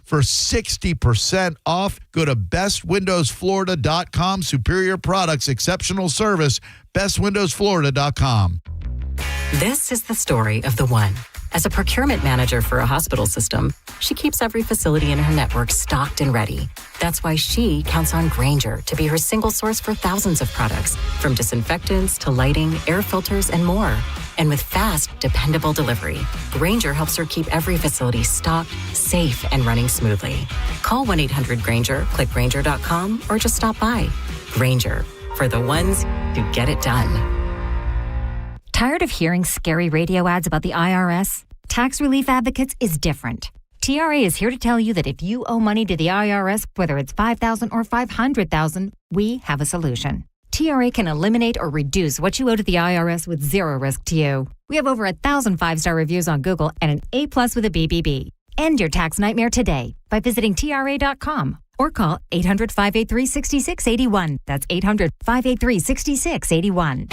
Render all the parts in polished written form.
for 60% off. Go to bestwindowsflorida.com. Superior products, exceptional service. bestwindowsflorida.com. This is the story of the one. As a procurement manager for a hospital system, she keeps every facility in her network stocked and ready. That's why she counts on Grainger to be her single source for thousands of products, from disinfectants to lighting, air filters, and more. And with fast, dependable delivery, Grainger helps her keep every facility stocked, safe, and running smoothly. Call 1-800-GRAINGER, click Grainger.com, or just stop by. Grainger, for the ones who get it done. Tired of hearing scary radio ads about the IRS? Tax Relief Advocates is different. TRA is here to tell you that if you owe money to the IRS, whether it's $5,000 or $500,000, we have a solution. TRA can eliminate or reduce what you owe to the IRS with zero risk to you. We have over 1,000 5-star reviews on Google and an A+ with a BBB. End your tax nightmare today by visiting TRA.com or call 800-583-6681. That's 800-583-6681.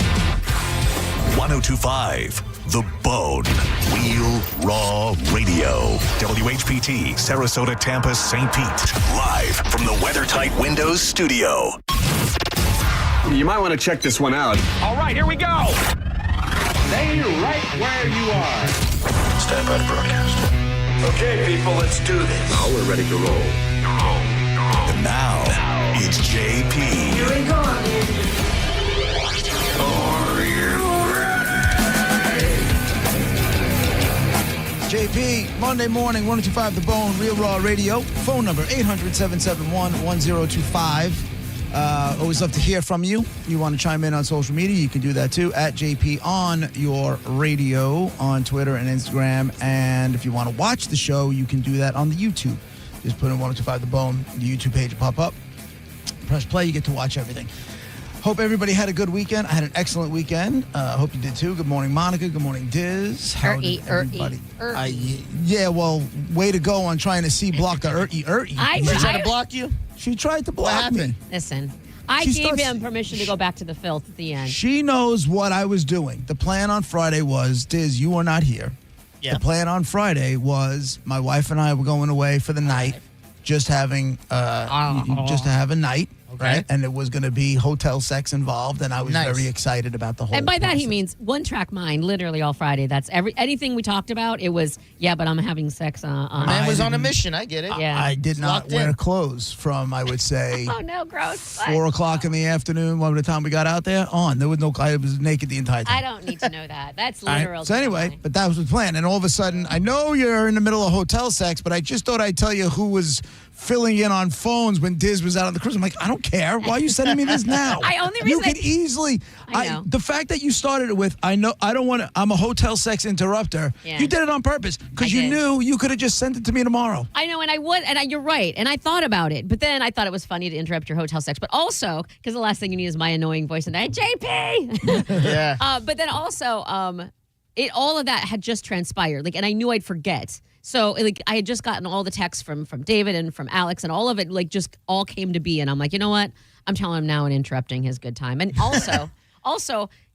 1025 The Bone. Real Raw Radio. WHPT, Sarasota, Tampa, St. Pete. Live from the WeatherTight Windows studio. You might want to check this one out. All right, here we go. Stay right where you are. Stand by to broadcast. Okay, people, let's do this. Now we're ready to roll. And now, it's JP. Here we go. JP, Monday morning, 1025 The Bone, Real Raw Radio. Phone number, 800-771-1025. Always love to hear from you. You want to chime in on social media, you can do that too, at JP on your radio on Twitter and Instagram. And if you want to watch the show, you can do that on the YouTube. Just put in 1025 The Bone, the YouTube page will pop up. Press play, you get to watch everything. Hope everybody had a good weekend. I had an excellent weekend. Hope you did too. Good morning, Monica. Good morning, Diz. How did everybody? Yeah, well, way to go on trying to block the She tried to block you? She tried to block me. Listen, I gave him permission to go back to the filth at the end. She knows what I was doing. The plan on Friday was, Diz, you were not here. Yeah. The plan on Friday was my wife and I were going away for the night, just having just to have a night. Okay. Right? And it was going to be hotel sex involved, and I was very excited about the whole And by process. that, he means one-track mind, literally all Friday. That's anything we talked about, it was, but I'm having sex on. Man was on a mission, I get it. Yeah. I did not wear clothes from, I would say, oh, no, gross. 4 o'clock in the afternoon, by the time we got out there, there was I was naked the entire time. I don't need to know that. That's literal. So anyway, but that was the plan. And all of a sudden, I know you're in the middle of hotel sex, but I just thought I'd tell you who was filling in on phones when Diz was out on the cruise. I'm like, I don't care. Why are you sending me this now? You could easily. I know. The fact that you started it with, I don't want to, I'm a hotel sex interrupter. Yeah. You did it on purpose because you knew you could have just sent it to me tomorrow. I know, and I would, and you're right. And I thought about it, but then I thought it was funny to interrupt your hotel sex. But also, because the last thing you need is my annoying voice and JP. Yeah. But then also, all of that had just transpired. And I knew I'd forget. So, I had just gotten all the texts from David and from Alex, and all of it, just all came to be. And I'm like, you know what? I'm telling him now and interrupting his good time. And also,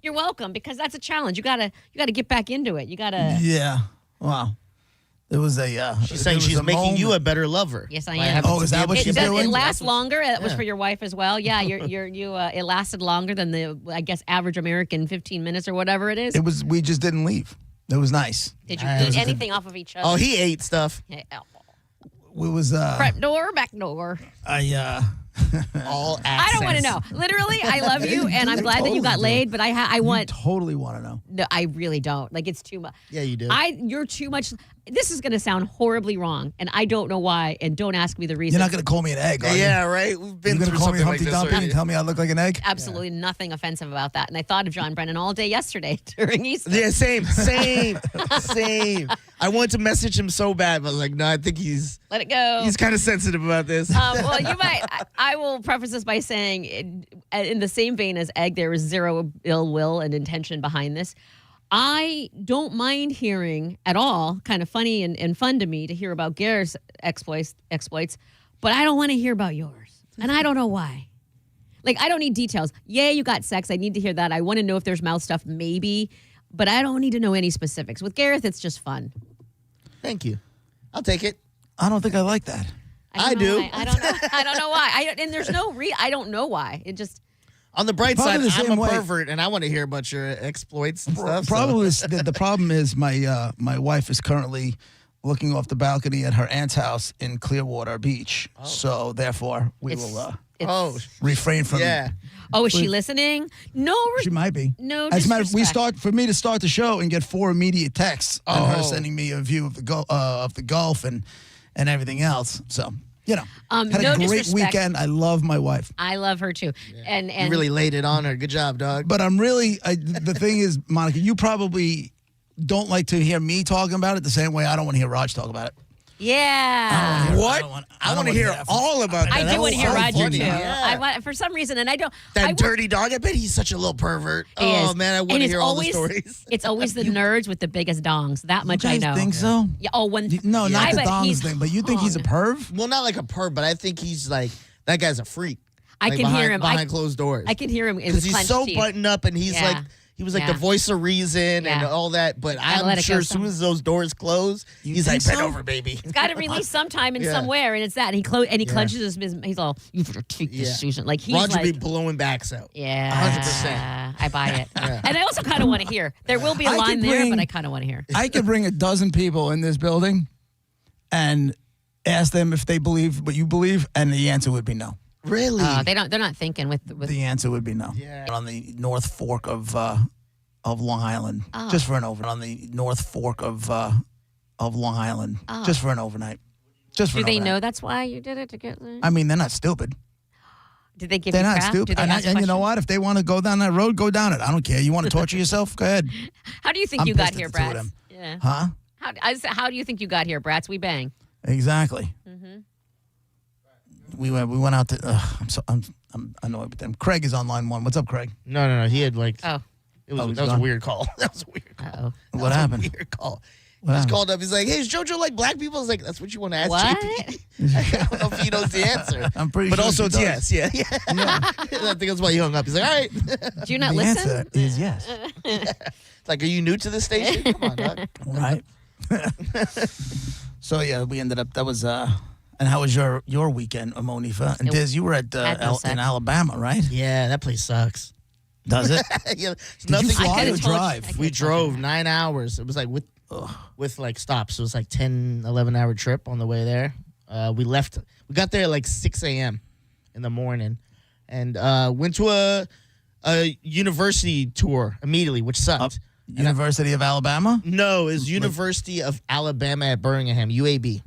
you're welcome, because that's a challenge. You gotta get back into it. You gotta. Yeah. Wow. There was a. She's saying she's making you a better lover. Yes, I am. Oh, is that what she's doing? It lasts longer. That was for your wife as well. Yeah, it lasted longer than the, I guess, average American 15 minutes or whatever it is. It was. We just didn't leave. It was nice. Did you eat anything off of each other? Oh, he ate stuff. Yeah. We was front door, back door. All access. I don't want to know. Literally, I love you, and I'm glad that you got laid. But I want. You totally want to know. No, I really don't. It's too much. Yeah, you do. You're too much. This is going to sound horribly wrong, and I don't know why. And don't ask me the reason. You're not going to call me an egg, are you? Yeah, right. We've been through something something like Dumpy this. And tell me I look like an egg. Absolutely nothing offensive about that. And I thought of John Brennan all day yesterday during Easter. Yeah, same. I wanted to message him so bad, but I was like, no, I think let it go. He's kind of sensitive about this. Well, you might. I will preface this by saying, in the same vein as egg, there is zero ill will and intention behind this. I don't mind hearing at all, kind of funny and fun to me to hear about Garrett's exploits, but I don't want to hear about yours. And I don't know why. I don't need details. Yeah, you got sex. I need to hear that. I want to know if there's mouth stuff, maybe, but I don't need to know any specifics. With Gareth, it's just fun. Thank you. I'll take it. I don't think I like that. I do. I don't know. I don't know why. And there's no I don't know why. It just. On the bright Probably side, the I'm same a way. pervert, and I want to hear about your exploits and stuff. Probably the problem is my wife is currently looking off the balcony at her aunt's house in Clearwater Beach. So therefore, we will refrain from. Yeah. Oh, is she listening? No, She might be. No, As a matter, disrespect. for me to start the show and get 4 immediate texts and her sending me a view of the Gulf and everything else. So had no a great disrespect. weekend. I love my wife, I love her too. And You really laid it on her. Good job, dog. but I'm really. The thing is, Monica, you probably don't like to hear me talking about it the same way I don't want to hear Raj talk about it. yeah. What? I want to hear all about that. I That do want was to hear so Roger funny. too. Yeah. I want for some reason, and I don't. That dirty dog. I bet he's such a little pervert. He Oh is. man, I want And to it's hear all the always- stories. It's always the nerds with the biggest dongs. That much You I guys know. think so? Yeah. Oh, when No, not I the bet dongs he's thing, but you think he's a hung. perv? Well, not like a perv, but I think he's like that guy's a freak. I Like, can behind, hear him. behind closed doors. I can hear him because he's so buttoned up, and he's Yeah. like he was like Yeah. the voice of reason and Yeah. all that. But Gotta I'm let it sure go as soon some. as those doors close, he's think like, bend so? over, baby. It's got to release sometime and Yeah. somewhere, and it's that. And he clenches his. He's all, "You better take this, Yeah. Susan." Like he's Roger like, be blowing backs out. yeah, 100%. I buy it. And I also kind of want to hear. There will be a I line could there, bring- but I kind of want to hear. I could bring 12 people in this building and ask them if they believe what you believe, and the answer would be no. Really? They're not thinking with. The answer would be no. Yeah. On the North Fork of Long Island, just for an overnight. On the North Fork of Long Island, just for an overnight. Just for Do an they overnight. know that's why you did it to get there? I mean, they're not stupid. Did they give They're you not crap? stupid. Did they ask And you know questions? what? If they want to go down that road, go down it. I don't care. You want to torture yourself? Go ahead. How do you think I'm you got pissed here, at the two of Brats? them. Yeah. Huh? How do you think you got here, Brats? We bang. Exactly. We went out to. I'm annoyed with them. Craig is on line 1. What's up, Craig? No. He had like Oh. it was Oh, he's that was a gone? weird call. That was a weird call. Uh-oh. What That was happened? A weird call. He What just happened? called up. He's like, "Hey, is JoJo like black people?" I was like, "That's what you want to ask What? JP." I don't know if he knows the answer. I'm pretty but sure also she it's does. yes. Yeah. I think that's why he hung up. He's like, "All right." Do you not The listen? answer is yes. It's like, are you new to this station? Come on, dog. Right. So yeah, we ended up. That was. And how was your weekend, Monifa? And It Diz, you were at had no sex. in Alabama, right? Yeah, that place sucks. Does it? Yeah, Did you fly I or could've told you- drive? I could've we told you drove that. 9 hours. It was like with like stops. It was like 10, 11-hour trip on the way there. We got there at like 6 a.m. in the morning and went to a university tour immediately, which sucked. University of Alabama? No, it was University of Alabama at Birmingham, UAB.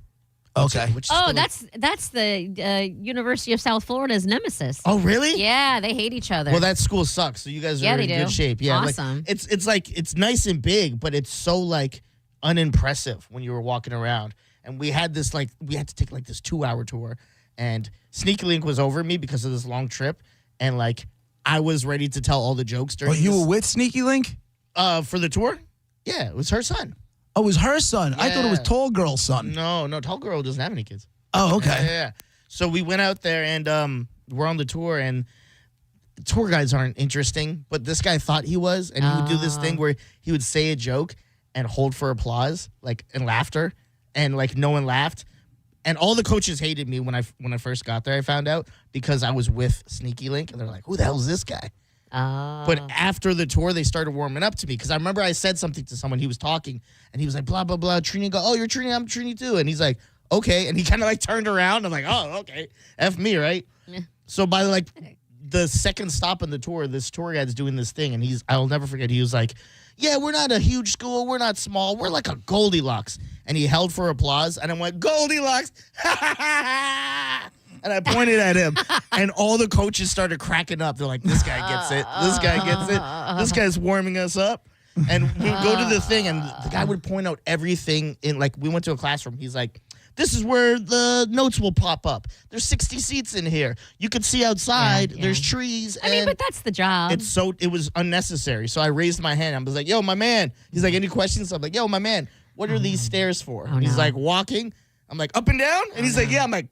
Okay. Which is Oh, still that's the University of South Florida's nemesis. Oh, really? Yeah, they hate each other. Well, that school sucks. So you guys are Yeah, in they good do. shape. Yeah, like, Awesome. it's like it's nice and big, but it's so like unimpressive when you were walking around. And we had this we had to take like this 2-hour tour, and Sneaky Link was over me because of this long trip, and like I was ready to tell all the jokes during. Oh, you this, were with Sneaky Link? for the tour? Yeah, it was her son. Oh, it was her son. I thought it was Yeah. Tall Girl's son. No, Tall Girl doesn't have any kids. Oh, okay. Yeah. So we went out there and we're on the tour, and tour guides aren't interesting, but this guy thought he was, and he would do this thing where he would say a joke and hold for applause, like and laughter, and like no one laughed. And all the coaches hated me when I first got there. I found out because I was with Sneaky Link, and they're like, "Who the hell is this guy?" Oh. But after the tour, they started warming up to me because I remember I said something to someone. He was talking, and he was like, "Blah blah blah." Trini go, "Oh, you're Trini. I'm Trini too." And he's like, "Okay." And he kind of like turned around. I'm like, "Oh, okay. F me, right?" So by like the second stop on the tour, this tour guide's doing this thing, and I'll never forget. He was like, "Yeah, we're not a huge school. We're not small. We're like a Goldilocks." And he held for applause, and I went, "Goldilocks!" And I pointed at him, and all the coaches started cracking up. They're like, "This guy gets it. This guy gets it. This guy's warming us up." And we would go to the thing, and the guy would point out everything in, like, we went to a classroom. He's like, "This is where the notes will pop up. There's 60 seats in here. You can see outside. Yeah, yeah. There's trees." I mean, but that's the job. It was unnecessary. So I raised my hand. I was like, "Yo, my man." He's like, "Any questions?" I'm like, "Yo, my man, what are these stairs for?" Oh, He's no. like, "Walking." I'm like, "Up and down?" And he's like, "Yeah." I'm like,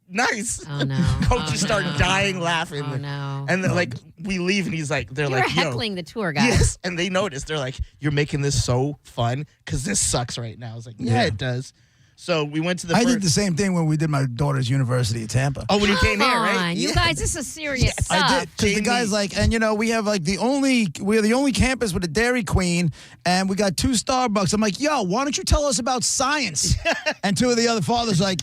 "Nice." Oh, no. Coaches Oh, start no. dying laughing. Oh, no. And then, like, we leave, and he's like, they're You were like, "Yo." heckling the tour guide. Yes, and they noticed. They're like, "You're making this so fun because this sucks right now." I was like, "Yeah, Yeah. it does." So we went to the I first. did the same thing when we did my daughter's university at Tampa. Oh, when you came Come here, right? on, you guys, this is serious stuff. I did, because the guy's like, and we have like we're the only campus with a Dairy Queen, and we got 2 Starbucks. I'm like, yo, why don't you tell us about science? And 2 of the other fathers like,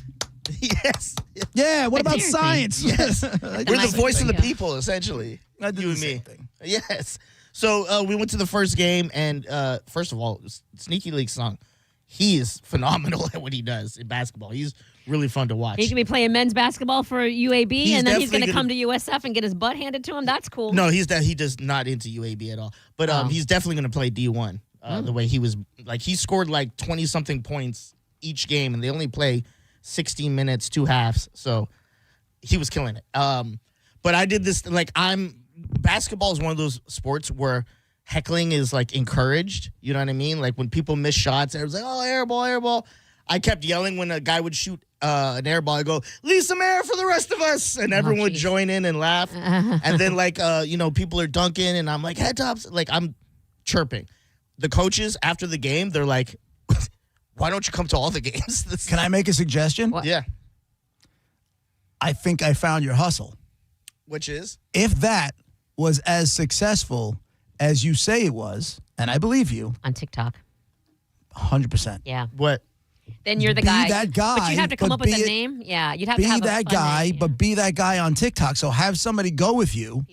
Yes. yeah, what about Dairy Queen. science? Yes. Like, We're might the be voice of the good, yeah. people, essentially. I did You the and same me. thing. Yes. So we went to the first game, and first of all, Sneaky League Song. He is phenomenal at what he does in basketball. He's really fun to watch. He's going to be playing men's basketball for UAB, He's and then he's going definitely to come gonna- to USF and get his butt handed to him. That's cool. No, he does not into UAB at all. But he's definitely going to play D1. The way he was, like, he scored like 20 something points each game, and they only play 16 minutes, 2 halves. So he was killing it. But I did this, like, basketball is one of those sports where heckling is like encouraged. You know what I mean? Like when people miss shots, everyone's like, oh, air ball, air ball. I kept yelling when a guy would shoot an air ball. I go, leave some air for the rest of us. And everyone would join in and laugh. And then like, people are dunking and I'm like, head tops. Like I'm chirping. The coaches after the game, they're like, why don't you come to all the games? Can I make a suggestion? What? Yeah. I think I found your hustle. Which is? If that was as successful as you say it was, and I believe you, On TikTok. 100%. Yeah. What? Then you're the Be guy. that guy, But you'd have to come but up with be a it- name. Yeah. You'd have Be to have that a fun guy, name, yeah. but be that guy on TikTok. So have somebody go with you,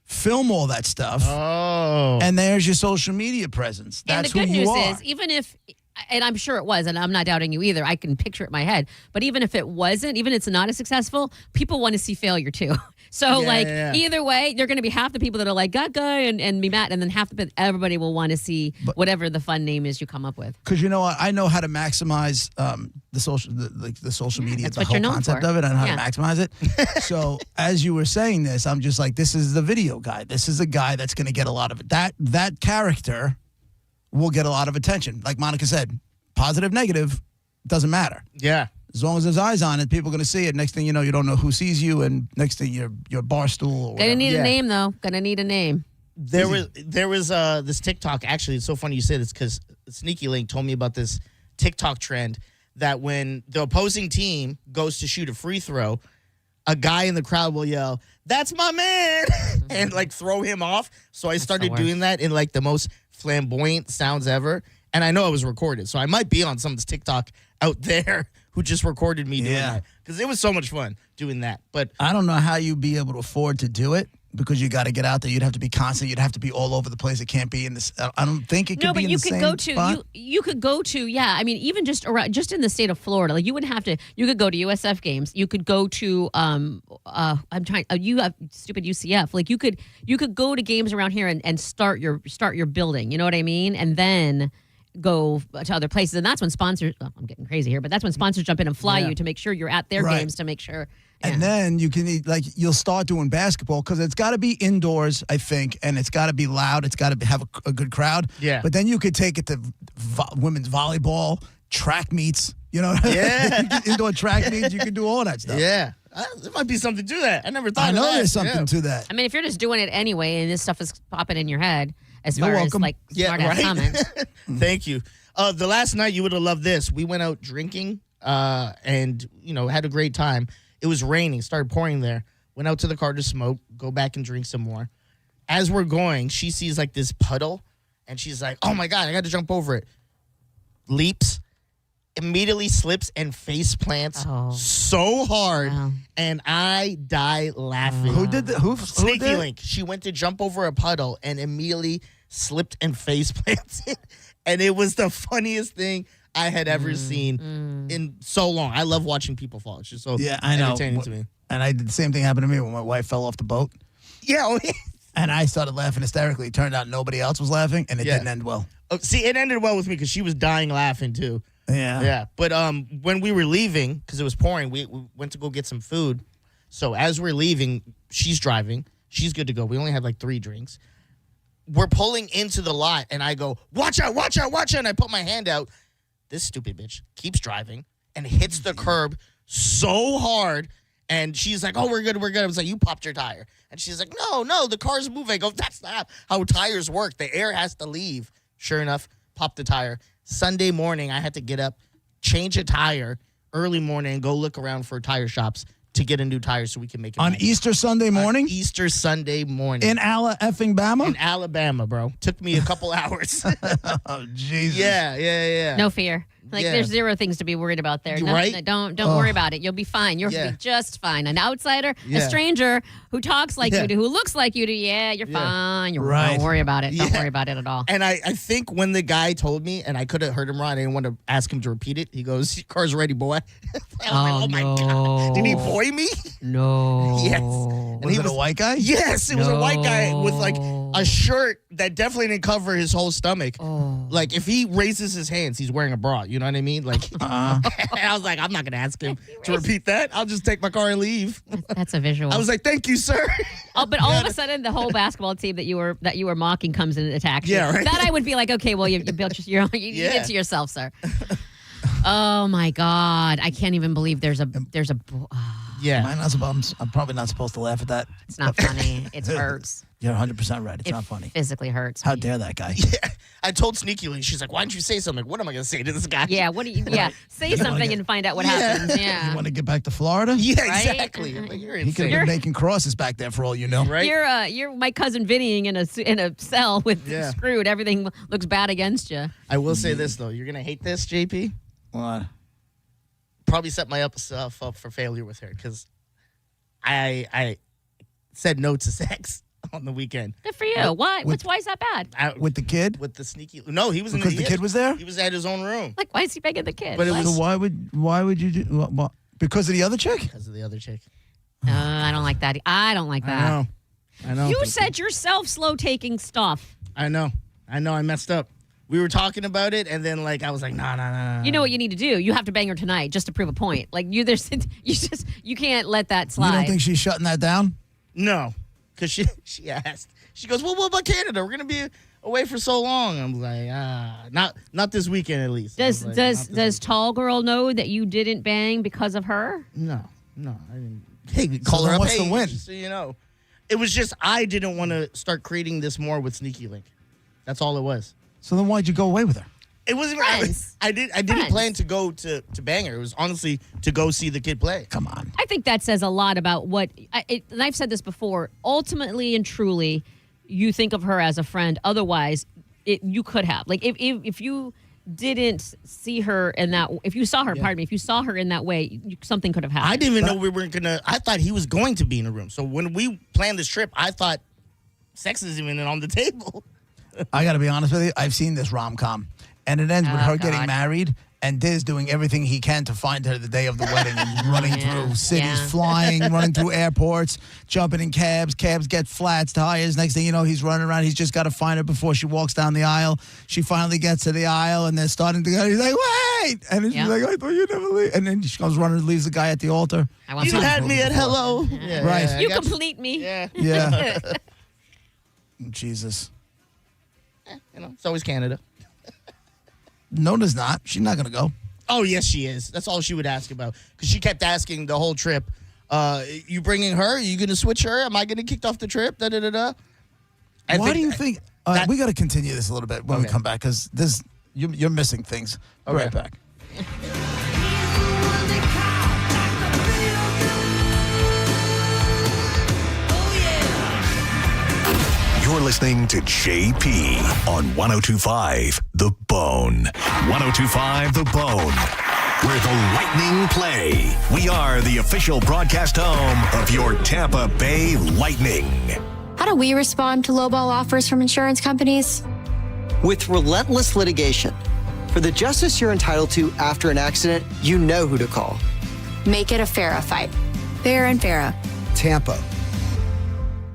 film all that stuff, Oh. and there's your social media presence. And That's the good who you news are. is, even if, and I'm sure it was, and I'm not doubting you either, I can picture it in my head, but even if it wasn't, even if it's not as successful, people want to see failure too. So, Yeah. either way, they're going to be half the people that are like, that guy, and be mad, and then half the everybody will want to see whatever the fun name is you come up with. Because you know what, I know how to maximize the social media, that's the what whole you're known concept for. of it. I know how Yeah. to maximize it. So as you were saying this, I'm just like, this is the video guy. This is a guy that's going to get a lot of it. That character will get a lot of attention. Like Monica said, positive, negative, doesn't matter. Yeah. As long as there's eyes on it, people are going to see it. Next thing you know, you don't know who sees you, and next thing you're bar stool or Gonna whatever. need Yeah. a name, though. Gonna need a name. There was this TikTok. Actually, it's so funny you say this because Sneaky Link told me about this TikTok trend that when the opposing team goes to shoot a free throw, a guy in the crowd will yell, "That's my man," and like throw him off. So I started worst. doing that in like the most flamboyant sounds ever. And I know it was recorded, so I might be on someone's TikTok out there who just recorded me doing Yeah. that because it was so much fun doing that. But I don't know how you'd be able to afford to do it because you got to get out there. You'd have to be constant. You'd have to be all over the place. It can't be in this. I don't think it could No, be but in you the could same go to spot. you could go to I mean even just around just in the state of Florida, like you wouldn't have to. You could go to USF games. You could go to you have stupid UCF. Like you could go to games around here and start your building. You know what I mean? And then go to other places, and that's when sponsors. Oh, I'm getting crazy here, but that's when sponsors jump in and fly you to make sure you're at their Right. games to make sure. And then you can you'll start doing basketball because it's got to be indoors, I think, and it's got to be loud. It's got to have a good crowd. Yeah. But then you could take it to women's volleyball, track meets. You know, Yeah. indoor track meets. You can do all that stuff. yeah, there might be something to that. I never thought I of know that. there's something Yeah. to that. I mean, if you're just doing it anyway, and this stuff is popping in your head, as You're far welcome. as like Yeah, smart ass right? comments. Thank you. The last night you would have loved this. We went out drinking and had a great time. It was raining, started pouring there. Went out to the car to smoke, go back and drink some more. As we're going, she sees like this puddle and she's like, "Oh my God, I got to jump over it." Leaps, immediately slips and face plants so hard. Wow. And I die laughing. Who did that? Who Sneaky did? Link. She went to jump over a puddle and immediately slipped and face planted. And it was the funniest thing I had ever seen in so long. I love watching people fall. It's just so I know. entertaining to me. And I did the same thing happened to me when my wife fell off the boat. Yeah. And I started laughing hysterically. It turned out nobody else was laughing, and it Yeah. didn't end well. See, it ended well with me because she was dying laughing too. Yeah. Yeah. But when we were leaving, because it was pouring, we went to go get some food. So as we're leaving, she's driving. She's good to go. We only had like 3 drinks. We're pulling into the lot, and I go, "Watch out, watch out, watch out." And I put my hand out. This stupid bitch keeps driving and hits the curb so hard. And she's like, "Oh, we're good, we're good." I was like, "You popped your tire." And she's like, No, the car's moving." I go, "That's not how tires work. The air has to leave." Sure enough, popped the tire. Sunday morning, I had to get up change a tire early morning and go look around for tire shops to get a new tire so we can make it On nice. Easter Sunday morning? On Easter Sunday morning. In Bama? In Alabama, bro. Took me a couple hours. Oh, Jesus. Yeah. No fear. Like, Yeah. there's zero things to be worried about there. Right? Don't worry about it. You'll be fine. You'll be just fine. An outsider, a stranger who talks like you do, who looks like you do, you're fine. Right. Don't worry about it. Don't worry about it at all. And I think when the guy told me, and I could have heard him wrong, I didn't want to ask him to repeat it. He goes, "Your car's ready, boy." I was like, oh my God. Did he boy me? No. Yes. And he was it a white guy? Yes, it was a white guy with like a shirt that definitely didn't cover his whole stomach. Like if he raises his hands, he's wearing a bra. You know what I mean? Like, I was like, I'm not gonna ask him to repeat that. I'll just take my car and leave. That's a visual. I was like, thank you, sir. But all of a sudden, the whole basketball team that you were mocking comes and attacks you. Yeah, right. That I would be like, okay, well, you built your own. You did it to yourself, sir. Oh my God, I can't even believe there's a. Yeah. I'm probably not supposed to laugh at that. It's not funny. It hurts. You're 100% right. It's not funny. Physically hurts. How me. dare that guy? Yeah. I told Sneaky Link, she's like, why don't you say something? What am I gonna say to this guy? Yeah. What do you? Yeah. Say something and find out what happens. Yeah. You want to get back to Florida? Yeah, Right? exactly. I'm like, you're He could insane. have been making crosses back there for all you know. Right? You're my cousin Vinny in a cell with screwed. Everything looks bad against you. I will say this though, you're gonna hate this, JP. What? Probably set myself up for failure with her because I said no to sex on the weekend. Good for you. Why? Why is that bad? With the kid? With the sneaky. No, he was Because the kid was there? He was at his own room Like, why is he begging the kid? But it was- So why would you do what? Because of the other chick? because of the other chick. I don't like that. I don't like that. I know. You said yourself slow taking stuff. I know. I messed up. We were talking about it, and then like I was like, nah. You know what you need to do? You have to bang her tonight just to prove a point. Like you can't let that slide. You don't think she's shutting that down? No, because she asked. She goes, well, what about Canada? We're gonna be away for so long. I'm like, not this weekend at least. Does tall girl know that you didn't bang because of her? No. I didn't. Hey, call her up. What's Hey, the win? just so you know, it was just I didn't want to start creating this more with Sneaky Link. That's all it was. So then why'd you go away with her? It wasn't. Friends. I didn't Friends. plan to go to bang her. It was honestly to go see the kid play. Come on. I think that says a lot about and I've said this before. Ultimately and truly, you think of her as a friend. Otherwise, you could have. Like if you didn't see her in that, if you saw her, if you saw her in that way, something could have happened. I didn't even know we weren't gonna. I thought he was going to be in a room. So when we planned this trip, I thought sex isn't even on the table. I got to be honest with you. I've seen this rom-com, and it ends with her getting God. married and Diz doing everything he can to find her the day of the wedding and running through cities, flying, running through airports, jumping in cabs. Cabs get flats, tires. Next thing you know, he's running around. He's just got to find her before she walks down the aisle. She finally gets to the aisle, and they're starting to go. He's like, wait! And then she's like, I thought you'd never leave. And then she goes running, leaves the guy at the altar. You had me at hello. Yeah, Right. yeah, You complete me. Yeah. Yeah. Jesus. It's always Canada. No, there's not. She's not going to go. Oh, yes, she is. That's all she would ask about. Because she kept asking the whole trip, you bringing her? Are you going to switch her? Am I going to kick off the trip? Da-da-da-da. Why do you think... we got to continue this a little bit when we come back because you're missing things. Be right back. You're listening to JP on 102.5 The Bone. 102.5 The Bone, where the Lightning play. We are the official broadcast home of your Tampa Bay Lightning. How do we respond to lowball offers from insurance companies? With relentless litigation. For the justice you're entitled to after an accident, you know who to call. Make it a FARA fight. Fair and FARA. Tampa.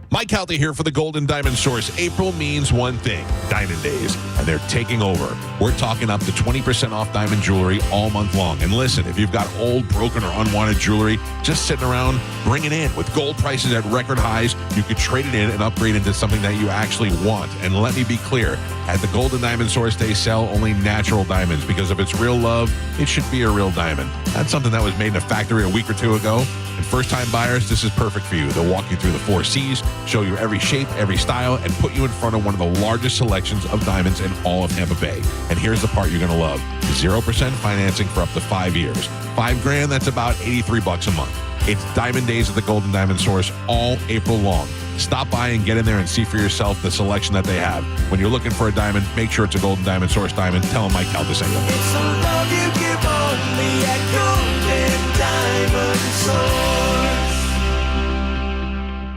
Mike Halty here for the Golden Diamond Source. April means one thing, Diamond Days, and they're taking over. We're talking up to 20% off diamond jewelry all month long. And listen, if you've got old, broken, or unwanted jewelry just sitting around, bring it in. With gold prices at record highs, you could trade it in and upgrade into something that you actually want. And let me be clear, at the Golden Diamond Source, they sell only natural diamonds because if it's real love, it should be a real diamond. That's something that was made in a factory a week or two ago. And first-time buyers, this is perfect for you. They'll walk you through the 4 C's, show you every shape, every style, and put you in front of one of the largest selections of diamonds in all of Tampa Bay. And here's the part you're going to love. 0% financing for up to 5 years. $5,000, that's about $83 a month. It's Diamond Days at the Golden Diamond Source all April long. Stop by and get in there and see for yourself the selection that they have. When you're looking for a diamond, make sure it's a Golden Diamond Source diamond. Tell them Mike Calda sent you. It's a love you give only at Golden Diamond Source.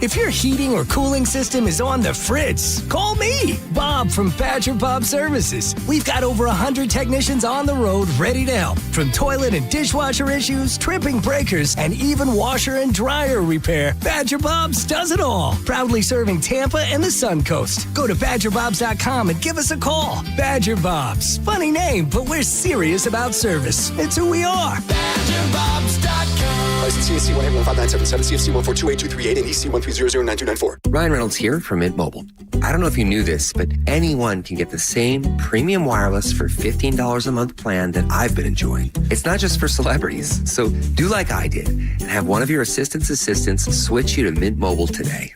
If your heating or cooling system is on the fritz, call me, Bob from Badger Bob Services. We've got over 100 technicians on the road ready to help. From toilet and dishwasher issues, tripping breakers, and even washer and dryer repair, Badger Bob's does it all. Proudly serving Tampa and the Sun Coast. Go to badgerbobs.com and give us a call. Badger Bob's. Funny name, but we're serious about service. It's who we are. BadgerBobs.com. License CSC 1159777, CFC 1428238, and EC 1309294. Ryan Reynolds here from Mint Mobile. I don't know if you knew this, but anyone can get the same premium wireless for $15 a month plan that I've been enjoying. It's not just for celebrities. So do like I did and have one of your assistants switch you to Mint Mobile today.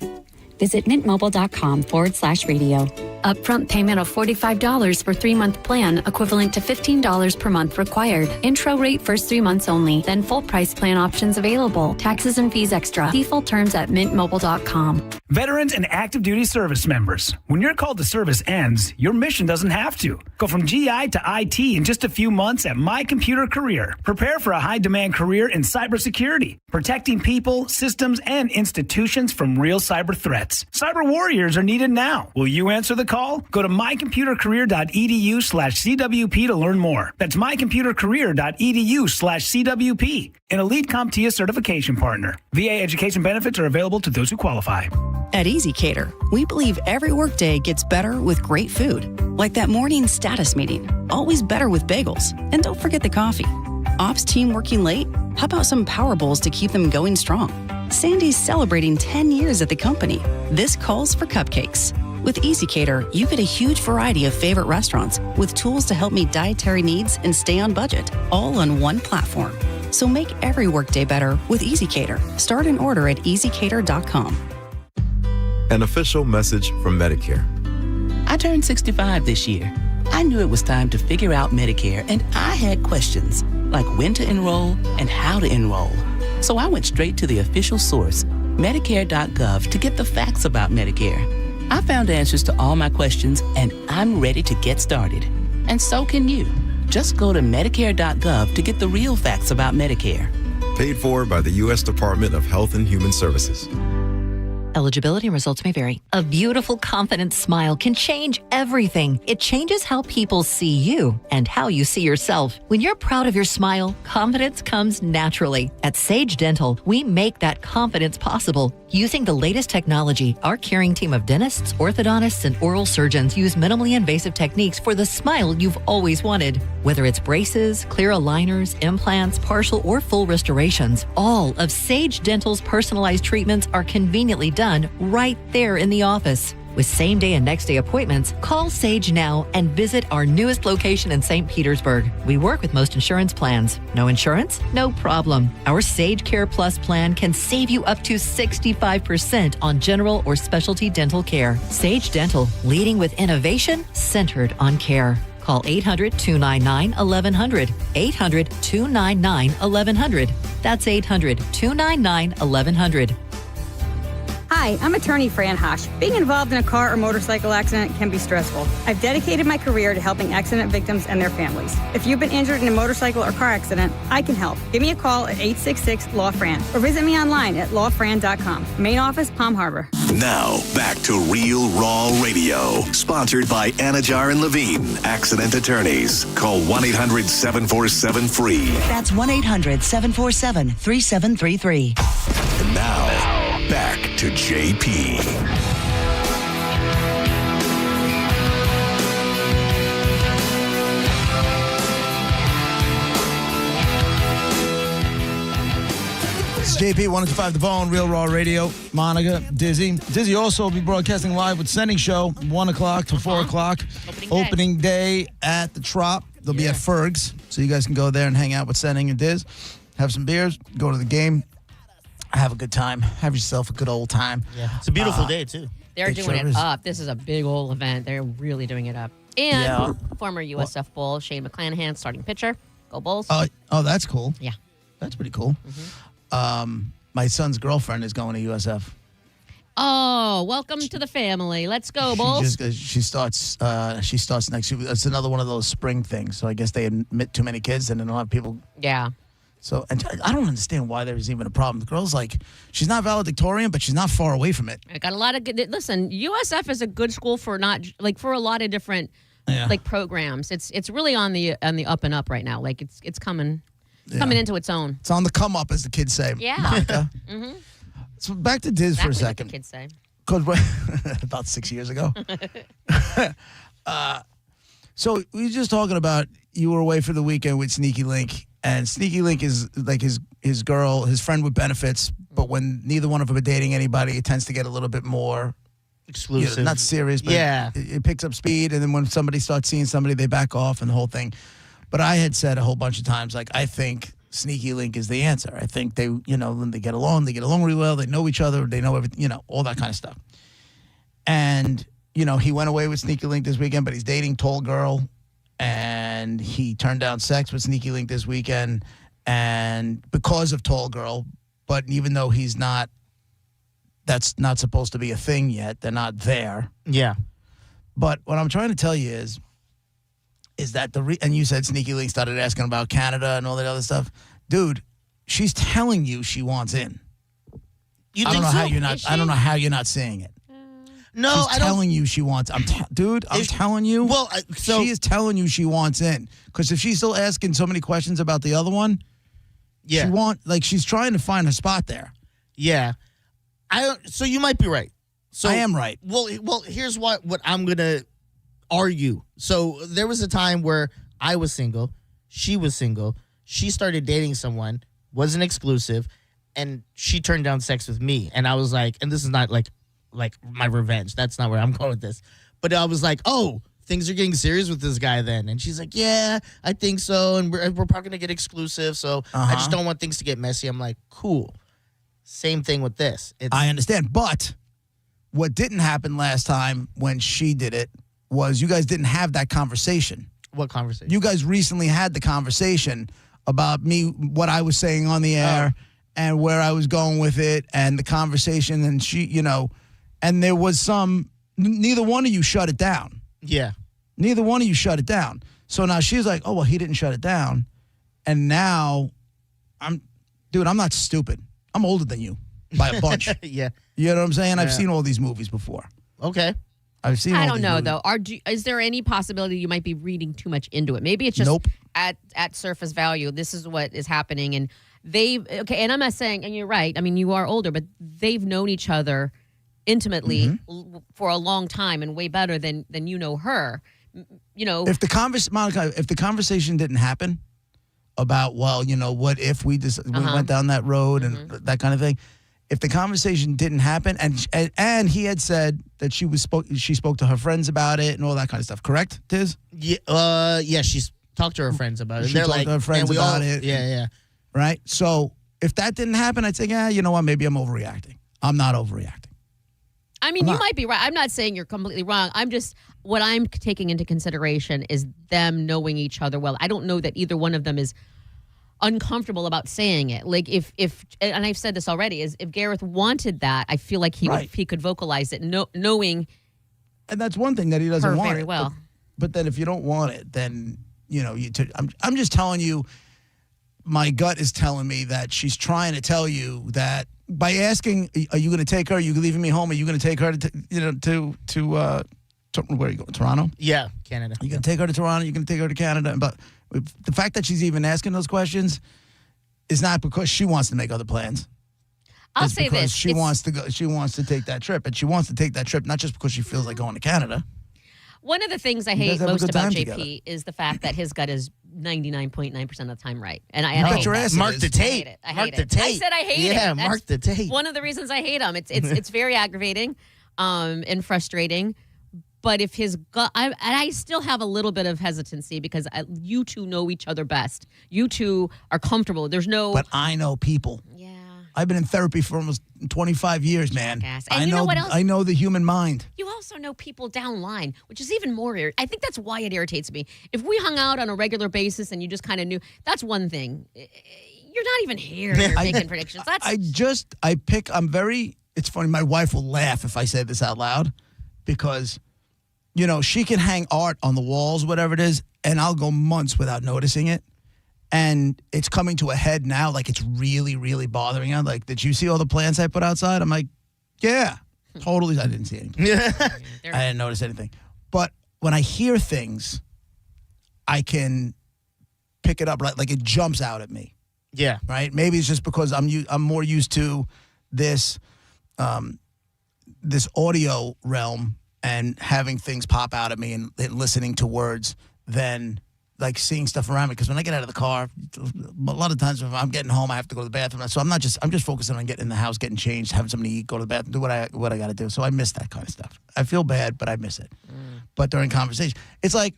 Visit mintmobile.com/radio. Upfront payment of $45 for 3-month plan, equivalent to $15 per month required. Intro rate first 3 months only, then full price plan options available. Taxes and fees extra. See full terms at mintmobile.com. Veterans and active duty service members, when your call to service ends, your mission doesn't have to. Go from GI to IT in just a few months at My Computer Career. Prepare for a high-demand career in cybersecurity, protecting people, systems, and institutions from real cyber threats. Cyber warriors are needed now. Will you answer the call? Go to mycomputercareer.edu/CWP to learn more. That's mycomputercareer.edu/CWP. An elite CompTIA certification partner. VA education benefits are available to those who qualify. At EasyCater, we believe every workday gets better with great food. Like that morning status meeting. Always better with bagels. And don't forget the coffee. Ops team working late? How about some power bowls to keep them going strong? Sandy's celebrating 10 years at the company. This calls for cupcakes. With EasyCater, you get a huge variety of favorite restaurants with tools to help meet dietary needs and stay on budget, all on one platform. So make every workday better with EasyCater. Start an order at easycater.com. An official message from Medicare. I turned 65 this year. I knew it was time to figure out Medicare, and I had questions like when to enroll and how to enroll. So I went straight to the official source, Medicare.gov, to get the facts about Medicare. I found answers to all my questions, and I'm ready to get started. And so can you. Just go to Medicare.gov to get the real facts about Medicare. Paid for by the U.S. Department of Health and Human Services. Eligibility and results may vary. A beautiful, confident smile can change everything. It changes how people see you and how you see yourself. When you're proud of your smile, confidence comes naturally. At Sage Dental, we make that confidence possible. Using the latest technology, our caring team of dentists, orthodontists, and oral surgeons use minimally invasive techniques for the smile you've always wanted. Whether it's braces, clear aligners, implants, partial or full restorations, all of Sage Dental's personalized treatments are conveniently done right there in the office. With same-day and next-day appointments, call Sage now and visit our newest location in St. Petersburg. We work with most insurance plans. No insurance? No problem. Our Sage Care Plus plan can save you up to 65% on general or specialty dental care. Sage Dental, leading with innovation centered on care. Call 800-299-1100. 800-299-1100. That's 800-299-1100. Hi, I'm attorney Fran Hosh. Being involved in a car or motorcycle accident can be stressful. I've dedicated my career to helping accident victims and their families. If you've been injured in a motorcycle or car accident, I can help. Give me a call at 866-LAW-FRAN or visit me online at lawfran.com. Main office, Palm Harbor. Now, back to Real Raw Radio. Sponsored by Anajar and Levine, accident attorneys. Call 1-800-747-FREE. That's 1-800-747-3733. And now, back to JP. It's JP 105 The Bone, Real Raw Radio. Monica, Dizzy. Dizzy also will be broadcasting live with Sending Show, 1 o'clock to 4 o'clock. Opening day at the Trop. They'll be at Ferg's, so you guys can go there and hang out with Sending and Diz. Have some beers, go to the game. Have a good time. Have yourself a good old time. Yeah, it's a beautiful day too. They're It doing sure it is. up. This is a big old event. They're really doing it up. And former USF Bull Shane McClanahan, starting pitcher. Go Bulls. Oh, that's cool. Yeah. That's pretty cool. My son's girlfriend is going to USF. Oh, welcome to the family. Let's go, Bulls. She starts next year. It's another one of those spring things. So I guess they admit too many kids and then a lot of people. Yeah. So and I don't understand why there's even a problem. The girl's like, she's not valedictorian, but she's not far away from it. I got a lot of good. Listen, USF is a good school for for a lot of different programs. It's really on the up and up right now. Like it's coming into its own. It's on the come up, as the kids say. Yeah. Monica. So back to Diz for a second. What the kids say. About 6 years ago. So we were just talking about you were away for the weekend with Sneaky Link, and Sneaky Link is like his friend with benefits, but when neither one of them are dating anybody, it tends to get a little bit more exclusive, not serious, but it picks up speed, and then when somebody starts seeing somebody, they back off and the whole thing. But I had said a whole bunch of times, like, I think Sneaky Link is the answer. I think they, when they get along really well, they know each other, they know everything, all that kind of stuff. And he went away with Sneaky Link this weekend, but he's dating Tall Girl, and he turned down sex with Sneaky Link this weekend, and because of Tall Girl. But even though that's not supposed to be a thing yet, they're not there. Yeah. But what I'm trying to tell you is that and you said Sneaky Link started asking about Canada and all that other stuff, dude. She's telling you she wants in. You I don't think know so? how you're not. I don't know how you're not seeing it. No, she's telling you she wants. I'm telling you. Well, she is telling you she wants in, because if she's still asking so many questions about the other one, she's trying to find her spot there. Yeah, so you might be right. So I am right. Well, here's what I'm gonna argue. So there was a time where I was single, she was single, she started dating someone, wasn't exclusive, and she turned down sex with me, and I was like, and this is not like my revenge. That's not where I'm going with this. But I was like, oh, things are getting serious with this guy then. And she's like, yeah, I think so. And we're probably going to get exclusive. So I just don't want things to get messy. I'm like, cool. Same thing with this. I understand. But what didn't happen last time when she did it was you guys didn't have that conversation. What conversation? You guys recently had the conversation about me, what I was saying on the air and where I was going with it, and the conversation, and she, and there was neither one of you shut it down. Yeah. Neither one of you shut it down. So now she's like, oh, well, he didn't shut it down. And now I'm not stupid. I'm older than you by a bunch. Yeah. You know what I'm saying? Yeah. I've seen all these movies before. Okay. I've seen I all don't these know, movies. though. Is there any possibility you might be reading too much into it? Maybe it's just Nope. at surface value, this is what is happening. And and I'm not saying, and you're right, I mean, you are older, but they've known each other intimately for a long time and way better than you know her. If the conversation didn't happen about, well, what if we went down that road and that kind of thing, if the conversation didn't happen, and he had said that she spoke to her friends about it and all that kind of stuff, correct, Tiz? Yeah, she's talked to her friends about it. She They're talked like, to her friends man, about it. Yeah. Right? So if that didn't happen, I'd say, yeah, you know what, maybe I'm overreacting. I'm not overreacting. I mean, you might be right. I'm not saying you're completely wrong. What I'm taking into consideration is them knowing each other well. I don't know that either one of them is uncomfortable about saying it. Like if and I've said this already, is if Gareth wanted that, I feel like he could vocalize it, knowing. And that's one thing that he doesn't want very it. well. But then if you don't want it, then I'm just telling you. My gut is telling me that she's trying to tell you that by asking, "Are you going to take her? Are you leaving me home? Are you going to take her to where are you going? Toronto? Yeah, Canada. You going to take her to Toronto? You going to take her to Canada?" But the fact that she's even asking those questions is not because she wants to make other plans. I'll it's say because this: she wants to go. She wants to take that trip, and she wants to take that trip not just because she feels like going to Canada. One of the things I You hate guys have a most good about time JP together. is the fact that his gut is 99.9% of the time right. And I You bet hate your that. ass it Mark is. the I hate tape. it. I Mark hate the it. tape. I said I hate it. Yeah, That's mark the tape. one of the reasons I hate him. It's very aggravating and frustrating. But if his gut, I still have a little bit of hesitancy because you two know each other best. You two are comfortable. There's no. But I know people. Yeah. I've been in therapy for almost 25 years, man. Jackass. And you know what else? I know the human mind. You also know people downline, which is even more I think that's why it irritates me. If we hung out on a regular basis and you just kind of knew, that's one thing. You're not even here. You're making predictions. It's funny. My wife will laugh if I say this out loud because, she can hang art on the walls, whatever it is, and I'll go months without noticing it. And it's coming to a head now, like it's really, really bothering her. Like, did you see all the plants I put outside? I'm like, yeah, totally. I didn't see anything. I didn't notice anything. But when I hear things, I can pick it up, right? Like it jumps out at me. Yeah. Right? Maybe it's just because I'm more used to this this audio realm and having things pop out at me and listening to words than like seeing stuff around me. Because when I get out of the car, a lot of times if I'm getting home, I have to go to the bathroom. So I'm just focusing on getting in the house, getting changed, having something to eat, go to the bathroom, do what I got to do. So I miss that kind of stuff. I feel bad, but I miss it. But during conversation, it's like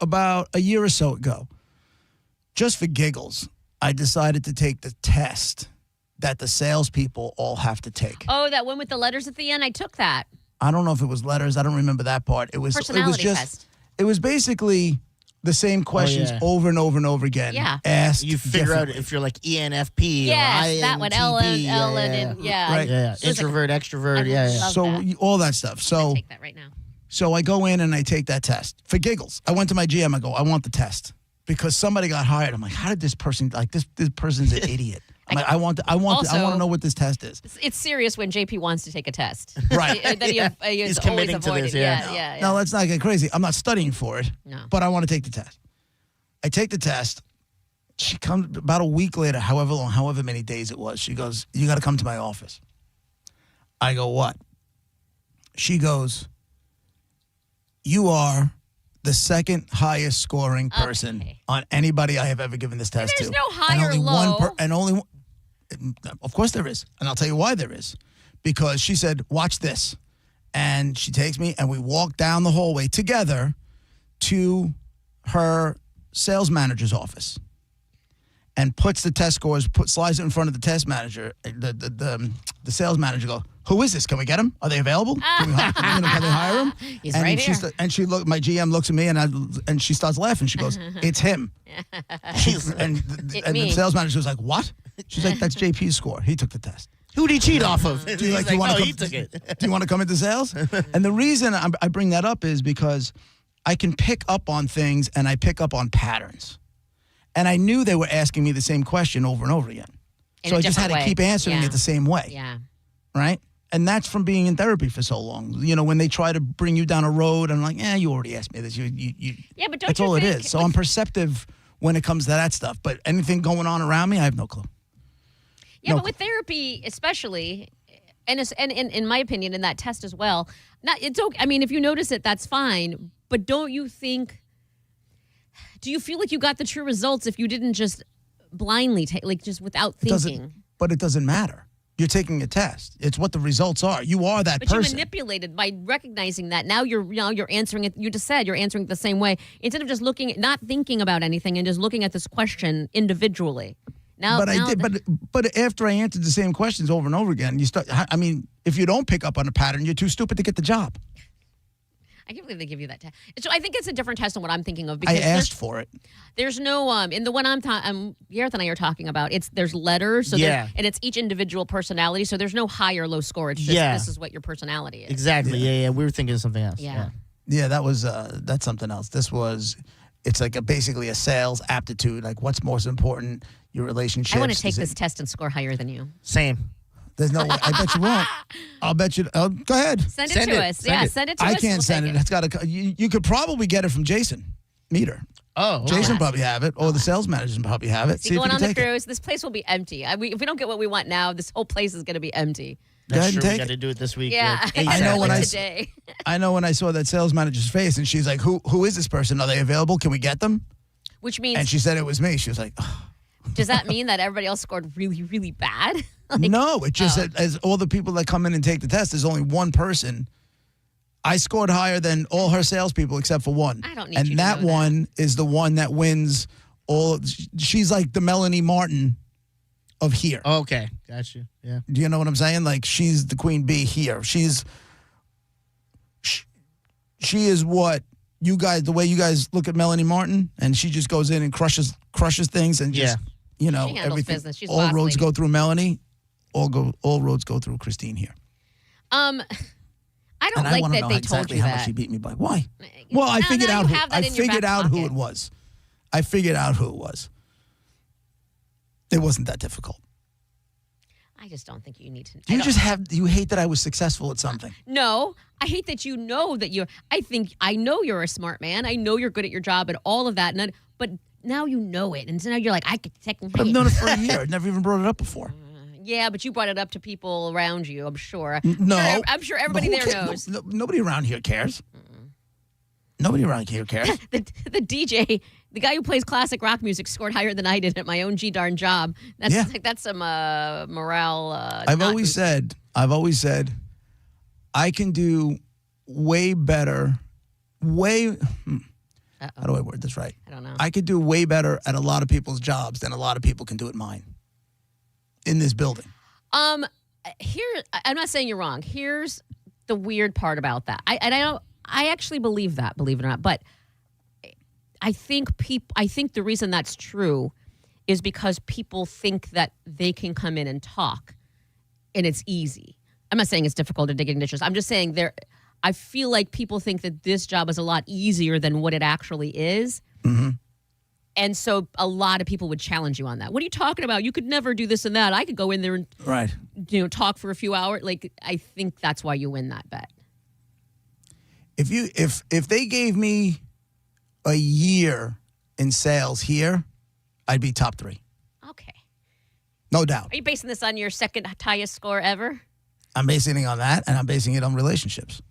about a year or so ago, just for giggles, I decided to take the test that the salespeople all have to take. Oh, that one with the letters at the end? I took that. I don't know if it was letters. I don't remember that part. It was personality test. It was basically the same questions over and over and over again. Yeah. Asked you figure out if you're like ENFP or INTP. That one. Ellen. Right. Yeah. Introvert, extrovert. So all that stuff. So take that right now. So I go in and I take that test for giggles. I went to my GM. I go, I want the test because somebody got hired. I'm like, how did this person this person's an idiot. I'm like, I want to know what this test is. It's serious when JP wants to take a test. Right. That he's committing always to avoided. this, yeah. Yeah. Now, let's not get crazy. I'm not studying for it, but I want to take the test. I take the test. She comes about a week later, however many days it was. She goes, you got to come to my office. I go, what? She goes, you are the second highest scoring person on anybody I have ever given this test There's to. no high or low. Of course there is. And I'll tell you why there is. Because she said, watch this. And she takes me and we walk down the hallway together to her sales manager's office and puts the test scores, slides it in front of the test manager, the sales manager go, who is this? Can we get him? Are they available? Can they hire him? He's and right here. My GM looks at me and she starts laughing. She goes, it's him. And the sales manager was like, what? She's like, that's JP's score. He took the test. Who'd he cheat off of? He took it. Do you want to come into sales? And the reason I bring that up is because I can pick up on things and I pick up on patterns. And I knew they were asking me the same question over and over again. So I just had to keep answering it the same way. Yeah. Right? And that's from being in therapy for so long. You know, when they try to bring you down a road, I'm like, you already asked me this. Yeah, but don't that's you all think it is. So I'm perceptive when it comes to that stuff. But anything going on around me, I have no clue. Yeah, but with therapy, especially, and in my opinion, in that test as well, it's okay. I mean, if you notice it, that's fine. But don't you think? Do you feel like you got the true results if you didn't just blindly take, like just without thinking? But it doesn't matter. You're taking a test. It's what the results are. You are that person. But you manipulated by recognizing that. Now you're answering it. You just said you're answering it the same way instead of just not thinking about anything and just looking at this question individually. But after I answered the same questions over and over again, you start. I mean, if you don't pick up on a pattern, you're too stupid to get the job. I can't believe they give you that test. So I think it's a different test than what I'm thinking of. Because I asked for it. There's no in the one Gareth and I are talking about. There's letters, so and it's each individual personality. So there's no high or low score. It's just this is what your personality is. Exactly. Yeah. We were thinking of something else. Yeah. That was that's something else. It's like basically a sales aptitude. Like what's most important, your relationships. I want to take this test and score higher than you. Same. There's no way. I bet you won't. I'll bet you. Go ahead. Send it to us. Send it to us. I can't send it. It's got to. You could probably get it from Jason Meter. Oh, Jason probably have it, or the sales managers probably have it. See going on the cruise, this place will be empty. If we don't get what we want now, this whole place is going to be empty. That's true. We got to do it this week. Yeah, I know when today. I know when I saw that sales manager's face, and she's like, "Who is this person? Are they available? Can we get them?" Which means, and she said it was me. She was like, oh. Does that mean that everybody else scored really, really bad? No, it just as all the people that come in and take the test, there's only one person. I scored higher than all her salespeople except for one. I don't need and you that to know one is the one that wins all. She's like the Melanie Martin of here. Okay, got you. Yeah. Do you know what I'm saying? Like, she's the queen bee here. She is what you guys, the way you guys look at Melanie Martin, and she just goes in and crushes things and just, you know, She handles everything. business. She's all boss roads lady. go through Melanie. All roads go through Christine here. I don't And like wanna that know they exactly told you how that. much she beat me by. Why? Well, I Now- figured now out. you have that in your back who pocket. it was. I figured out who it was. It wasn't that difficult. I just don't think you need to. You hate that I was successful at something. No, I hate that you know that you're. I know you're a smart man. I know you're good at your job and all of that. But now you know it, and so now you're like, I could technically. But I've known it for a year. I've never even brought it up before. Yeah, but you brought it up to people around you. I'm sure. No, I'm sure everybody Who there cares? knows. Nobody around here cares. Nobody around here cares. the DJ, the guy who plays classic rock music, scored higher than I did at my own darn job. That's some morale. I've always said, I can do way better. How do I word this right? I don't know. I could do way better at a lot of people's jobs than a lot of people can do at mine. In this building. Here, I'm not saying you're wrong. Here's the weird part about that. I actually believe that, believe it or not. But I think the reason that's true is because people think that they can come in and talk, and it's easy. I'm not saying it's difficult to dig in dishes. I'm just saying I feel like people think that this job is a lot easier than what it actually is. Mm-hmm. And so a lot of people would challenge you on that. What are you talking about? You could never do this and that. I could go in there and talk for a few hours. Like, I think that's why you win that bet. If they gave me a year in sales here, I'd be top 3. Okay. No doubt. Are you basing this on your second highest score ever? I'm basing it on that, and I'm basing it on relationships.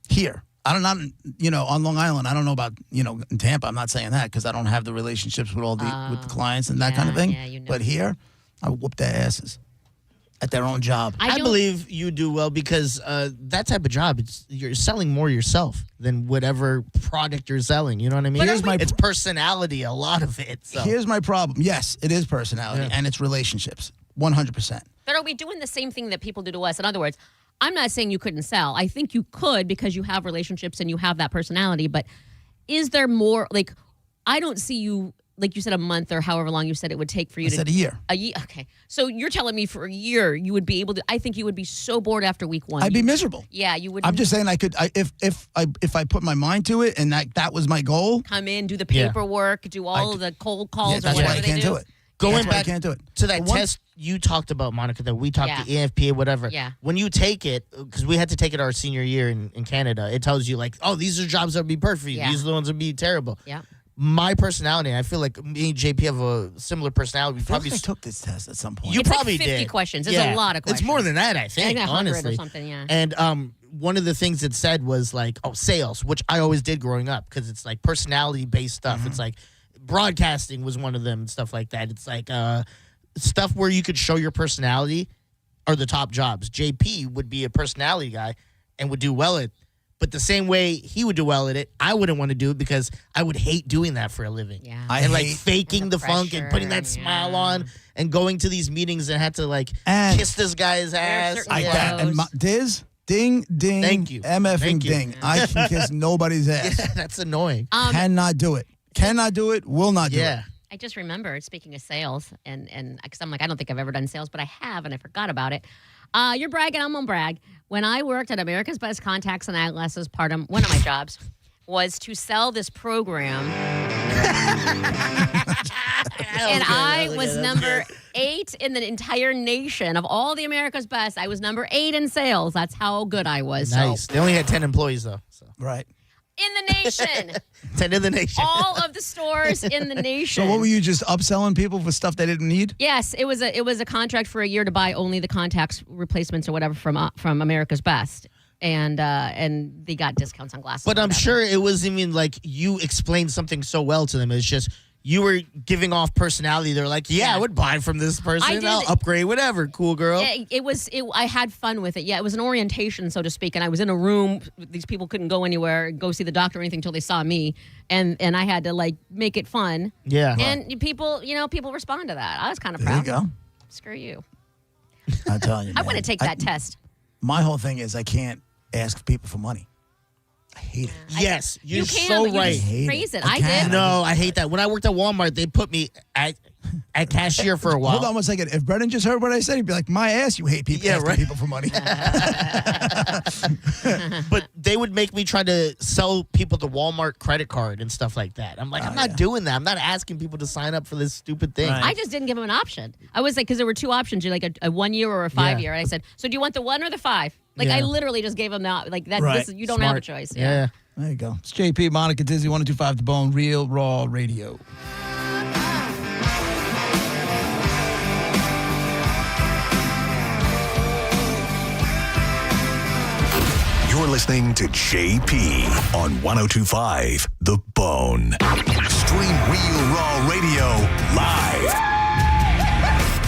Here. I don't know, on Long Island, I don't know about, in Tampa, I'm not saying that because I don't have the relationships with all with the clients and that kind of thing. Yeah, But here, I whoop their asses at their own job. I believe you do well because that type of job, you're selling more yourself than whatever product you're selling. You know what I mean? It's personality, a lot of it. So. Here's my problem. Yes, it is personality and it's relationships, 100%. But are we doing the same thing that people do to us? In other words, I'm not saying you couldn't sell. I think you could because you have relationships and you have that personality. But is there more, like, I don't see you, like you said, a month or however long you said it would take for you I said a year. A year. Okay. So you're telling me for a year you would be able to, I think you would be so bored after week 1. I'd be miserable. Yeah, you would. I'm just saying if I put my mind to it and that was my goal. Come in, do the paperwork, do all of the cold calls or that's whatever why I they can't do it. Going back I can't do it. to that test you talked about, Monica, that we talked to EFP or whatever. Yeah. When you take it, because we had to take it our senior year in Canada, it tells you like, oh, these are jobs that would be perfect for you. Yeah. These are the ones that would be terrible. Yeah. My personality, I feel like me and JP have a similar personality. We probably I took this test at some point. You It's probably like 50 did. questions. It's a lot of questions. It's more than that, I think, think 100 or honestly. something, yeah. And one of the things it said was like, sales, which I always did growing up because it's like personality-based stuff. It's like broadcasting was one of them and stuff like that. It's like stuff where you could show your personality are the top jobs. JP would be a personality guy and would do well at but the same way he would do well at it, I wouldn't want to do it because I would hate doing that for a living. Yeah. And like faking the funk and putting that smile on and going to these meetings and had to like kiss this guy's ass. And Diz, ding, ding, Thank you. MFing Thank you. ding. I can kiss nobody's ass. Yeah, that's annoying. Cannot do it. Cannot do it. Will not do it. I just remembered, speaking of sales, and because I'm like, I don't think I've ever done sales, but I have, and I forgot about it. You're bragging, I'm gonna brag. When I worked at America's Best Contacts and Eyeglasses, one of my jobs was to sell this program. And I was number 8 in the entire nation of all the America's Best. I was number 8 in sales. That's how good I was. Nice. So. They only had 10 employees though. So. Right. In the nation. 10 in the nation. All of the stores in the nation. So what were you just upselling people for stuff they didn't need? Yes, it was a contract for a year to buy only the contacts replacements or whatever from America's Best, and they got discounts on glasses. But I'm sure it wasn't even like you explained something so well to them. It's just you were giving off personality. They're like, yeah, I would buy from this person. I'll upgrade, whatever. Cool girl. I had fun with it. Yeah, it was an orientation, so to speak. And I was in a room. These people couldn't go anywhere, go see the doctor or anything until they saw me. And I had to like make it fun. Yeah. And people respond to that. I was kind of proud. There you go. Screw you. I'm telling you, I man. want to take that test. My whole thing is I can't ask people for money. I hate it. Yes, you're you can, so but you right. just phrase it. I did. No, I hate that. When I worked at Walmart, they put me at cashier for a while. Hold on one second. If Brennan just heard what I said, he'd be like, my ass, you hate people asking people for money. But they would make me try to sell people the Walmart credit card and stuff like that. I'm like, I'm not doing that. I'm not asking people to sign up for this stupid thing. I just didn't give them an option. I was like, because there were two options. You're like a 1 year or a 5 year. And I said, so do you want the 1 or the 5? Like, I literally just gave them that. Like, that. Right. You don't have a choice. Yeah. There you go. It's JP, Monica Dizzy, 1025 The Bone, Real Raw Radio. You're listening to JP on 1025 The Bone. Stream Real Raw Radio live.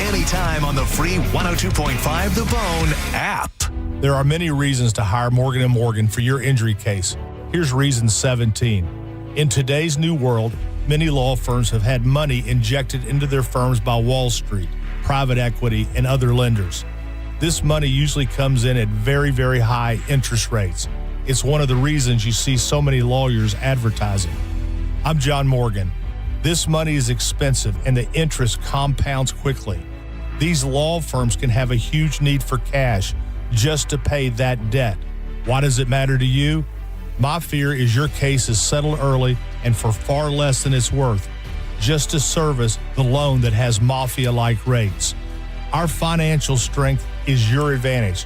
Anytime on the free 102.5 The Bone app. There are many reasons to hire Morgan & Morgan for your injury case. Here's reason 17. In today's new world, many law firms have had money injected into their firms by Wall Street, private equity, and other lenders. This money usually comes in at very, very high interest rates. It's one of the reasons you see so many lawyers advertising. I'm John Morgan. This money is expensive and the interest compounds quickly. These law firms can have a huge need for cash just to pay that debt. Why does it matter to you? My fear is your case is settled early and for far less than it's worth, just to service the loan that has mafia-like rates. Our financial strength is your advantage.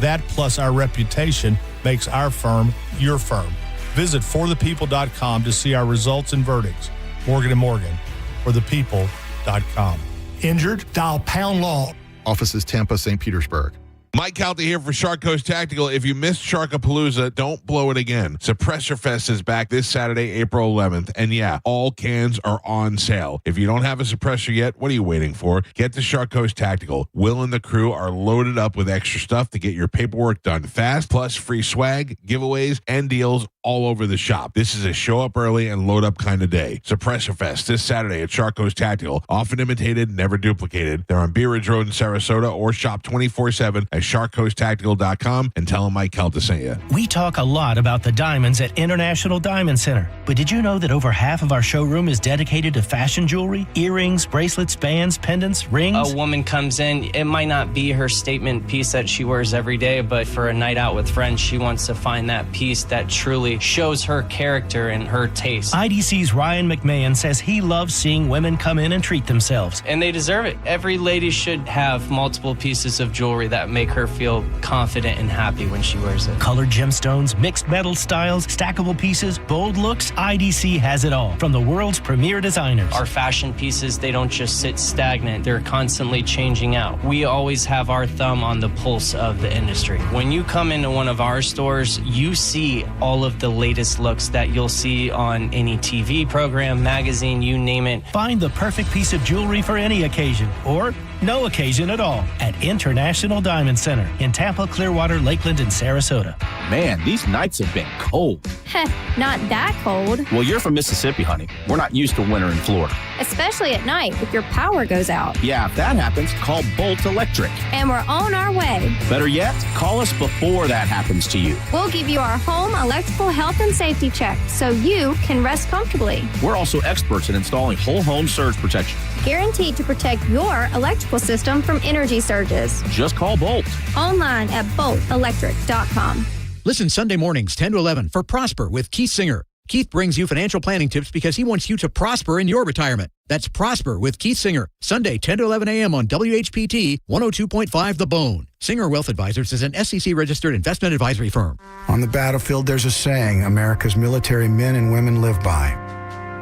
That plus our reputation makes our firm your firm. Visit forthepeople.com to see our results and verdicts. Morgan & Morgan, forthepeople.com. Injured? Dial pound law. Offices Tampa, St. Petersburg. Mike Calta here for Shark Coast Tactical. If you missed Sharkapalooza, don't blow it again. Suppressor Fest is back this Saturday, April 11th. And yeah, all cans are on sale. If you don't have a suppressor yet, what are you waiting for? Get to Shark Coast Tactical. Will and the crew are loaded up with extra stuff to get your paperwork done fast, plus free swag, giveaways, and deals all over the shop. This is a show up early and load up kind of day. Suppressor Fest this Saturday at Shark Coast Tactical. Often imitated, never duplicated. They're on Bee Ridge Road in Sarasota, or shop 24/7 at sharkcoasttactical.com and tell them Mike Calta sent you. We talk a lot about the diamonds at International Diamond Center, but did you know that over half of our showroom is dedicated to fashion jewelry? Earrings, bracelets, bands, pendants, rings? A woman comes in, it might not be her statement piece that she wears every day, but for a night out with friends, she wants to find that piece that truly shows her character and her taste. IDC's Ryan McMahon says he loves seeing women come in and treat themselves. And they deserve it. Every lady should have multiple pieces of jewelry that make her feel confident and happy when she wears it. Colored gemstones, mixed metal styles, stackable pieces, bold looks, IDC has it all from the world's premier designers. Our fashion pieces, they don't just sit stagnant. They're constantly changing out. We always have our thumb on the pulse of the industry. When you come into one of our stores, you see all of the latest looks that you'll see on any TV program, magazine, you name it. Find the perfect piece of jewelry for any occasion or no occasion at all at International Diamond Center in Tampa, Clearwater, Lakeland, and Sarasota. Man, these nights have been cold. Heh, not that cold. Well, you're from Mississippi, honey. We're not used to winter in Florida. Especially at night if your power goes out. Yeah, if that happens, call Bolt Electric. And we're on our way. Better yet, call us before that happens to you. We'll give you our home electrical health and safety check so you can rest comfortably. We're also experts in installing whole home surge protection. Guaranteed to protect your electrical system from energy surges. Just call Bolt. Online at boltelectric.com. Listen Sunday mornings 10 to 11 for Prosper with Keith Singer. Keith brings you financial planning tips because he wants you to prosper in your retirement. That's Prosper with Keith Singer, Sunday 10 to 11 a.m. on WHPT 102.5 The Bone. Singer Wealth Advisors is an SEC-registered investment advisory firm. On the battlefield, there's a saying America's military men and women live by.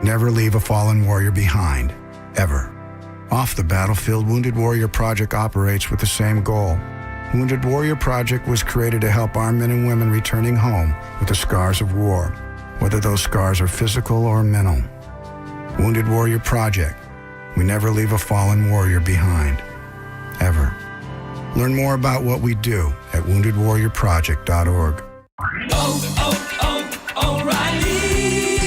Never leave a fallen warrior behind, ever. Off the battlefield, Wounded Warrior Project operates with the same goal. Wounded Warrior Project was created to help our men and women returning home with the scars of war, whether those scars are physical or mental. Wounded Warrior Project. We never leave a fallen warrior behind. Ever. Learn more about what we do at woundedwarriorproject.org. O'Reilly.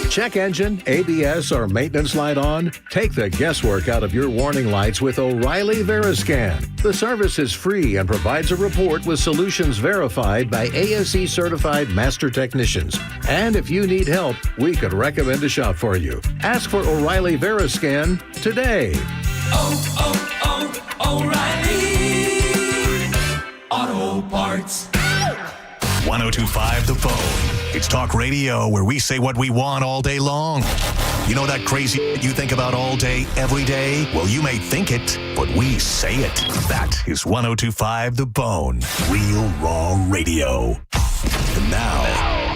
Check engine, ABS, or maintenance light on? Take the guesswork out of your warning lights with O'Reilly Veriscan. The service is free and provides a report with solutions verified by ASE certified master technicians. And if you need help, we could recommend a shop for you. Ask for O'Reilly Veriscan today. O'Reilly Auto Parts. 1025 The Bone. It's talk radio where we say what we want all day long. You know that crazy you think about all day, every day? Well, you may think it, but we say it. That is 1025 The Bone. Real raw radio. And now,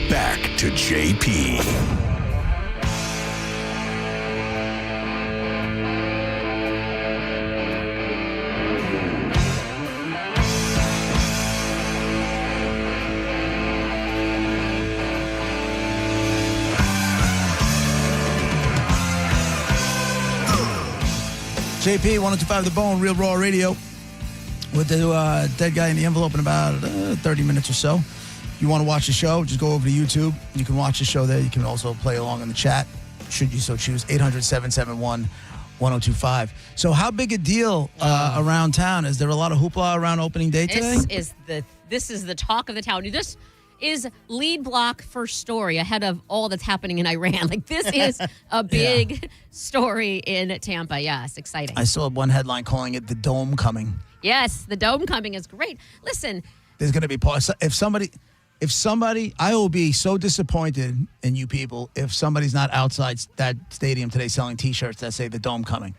back to JP. JP, 1025 The Bone, Real Raw Radio. With the dead guy in the envelope in about 30 minutes or so. If you want to watch the show, just go over to YouTube. You can watch the show there. You can also play along in the chat, should you so choose. 800-771-1025. So how big a deal around town? Is there a lot of hoopla around opening day today? This is the talk of the town. This is lead block first story ahead of all that's happening in Iran. Like, this is a big story in Tampa. Yes, exciting. I saw one headline calling it the dome coming. Yes, the dome coming is great. Listen. There's going to be if somebody, I will be so disappointed in you people if somebody's not outside that stadium today selling T-shirts that say the dome coming.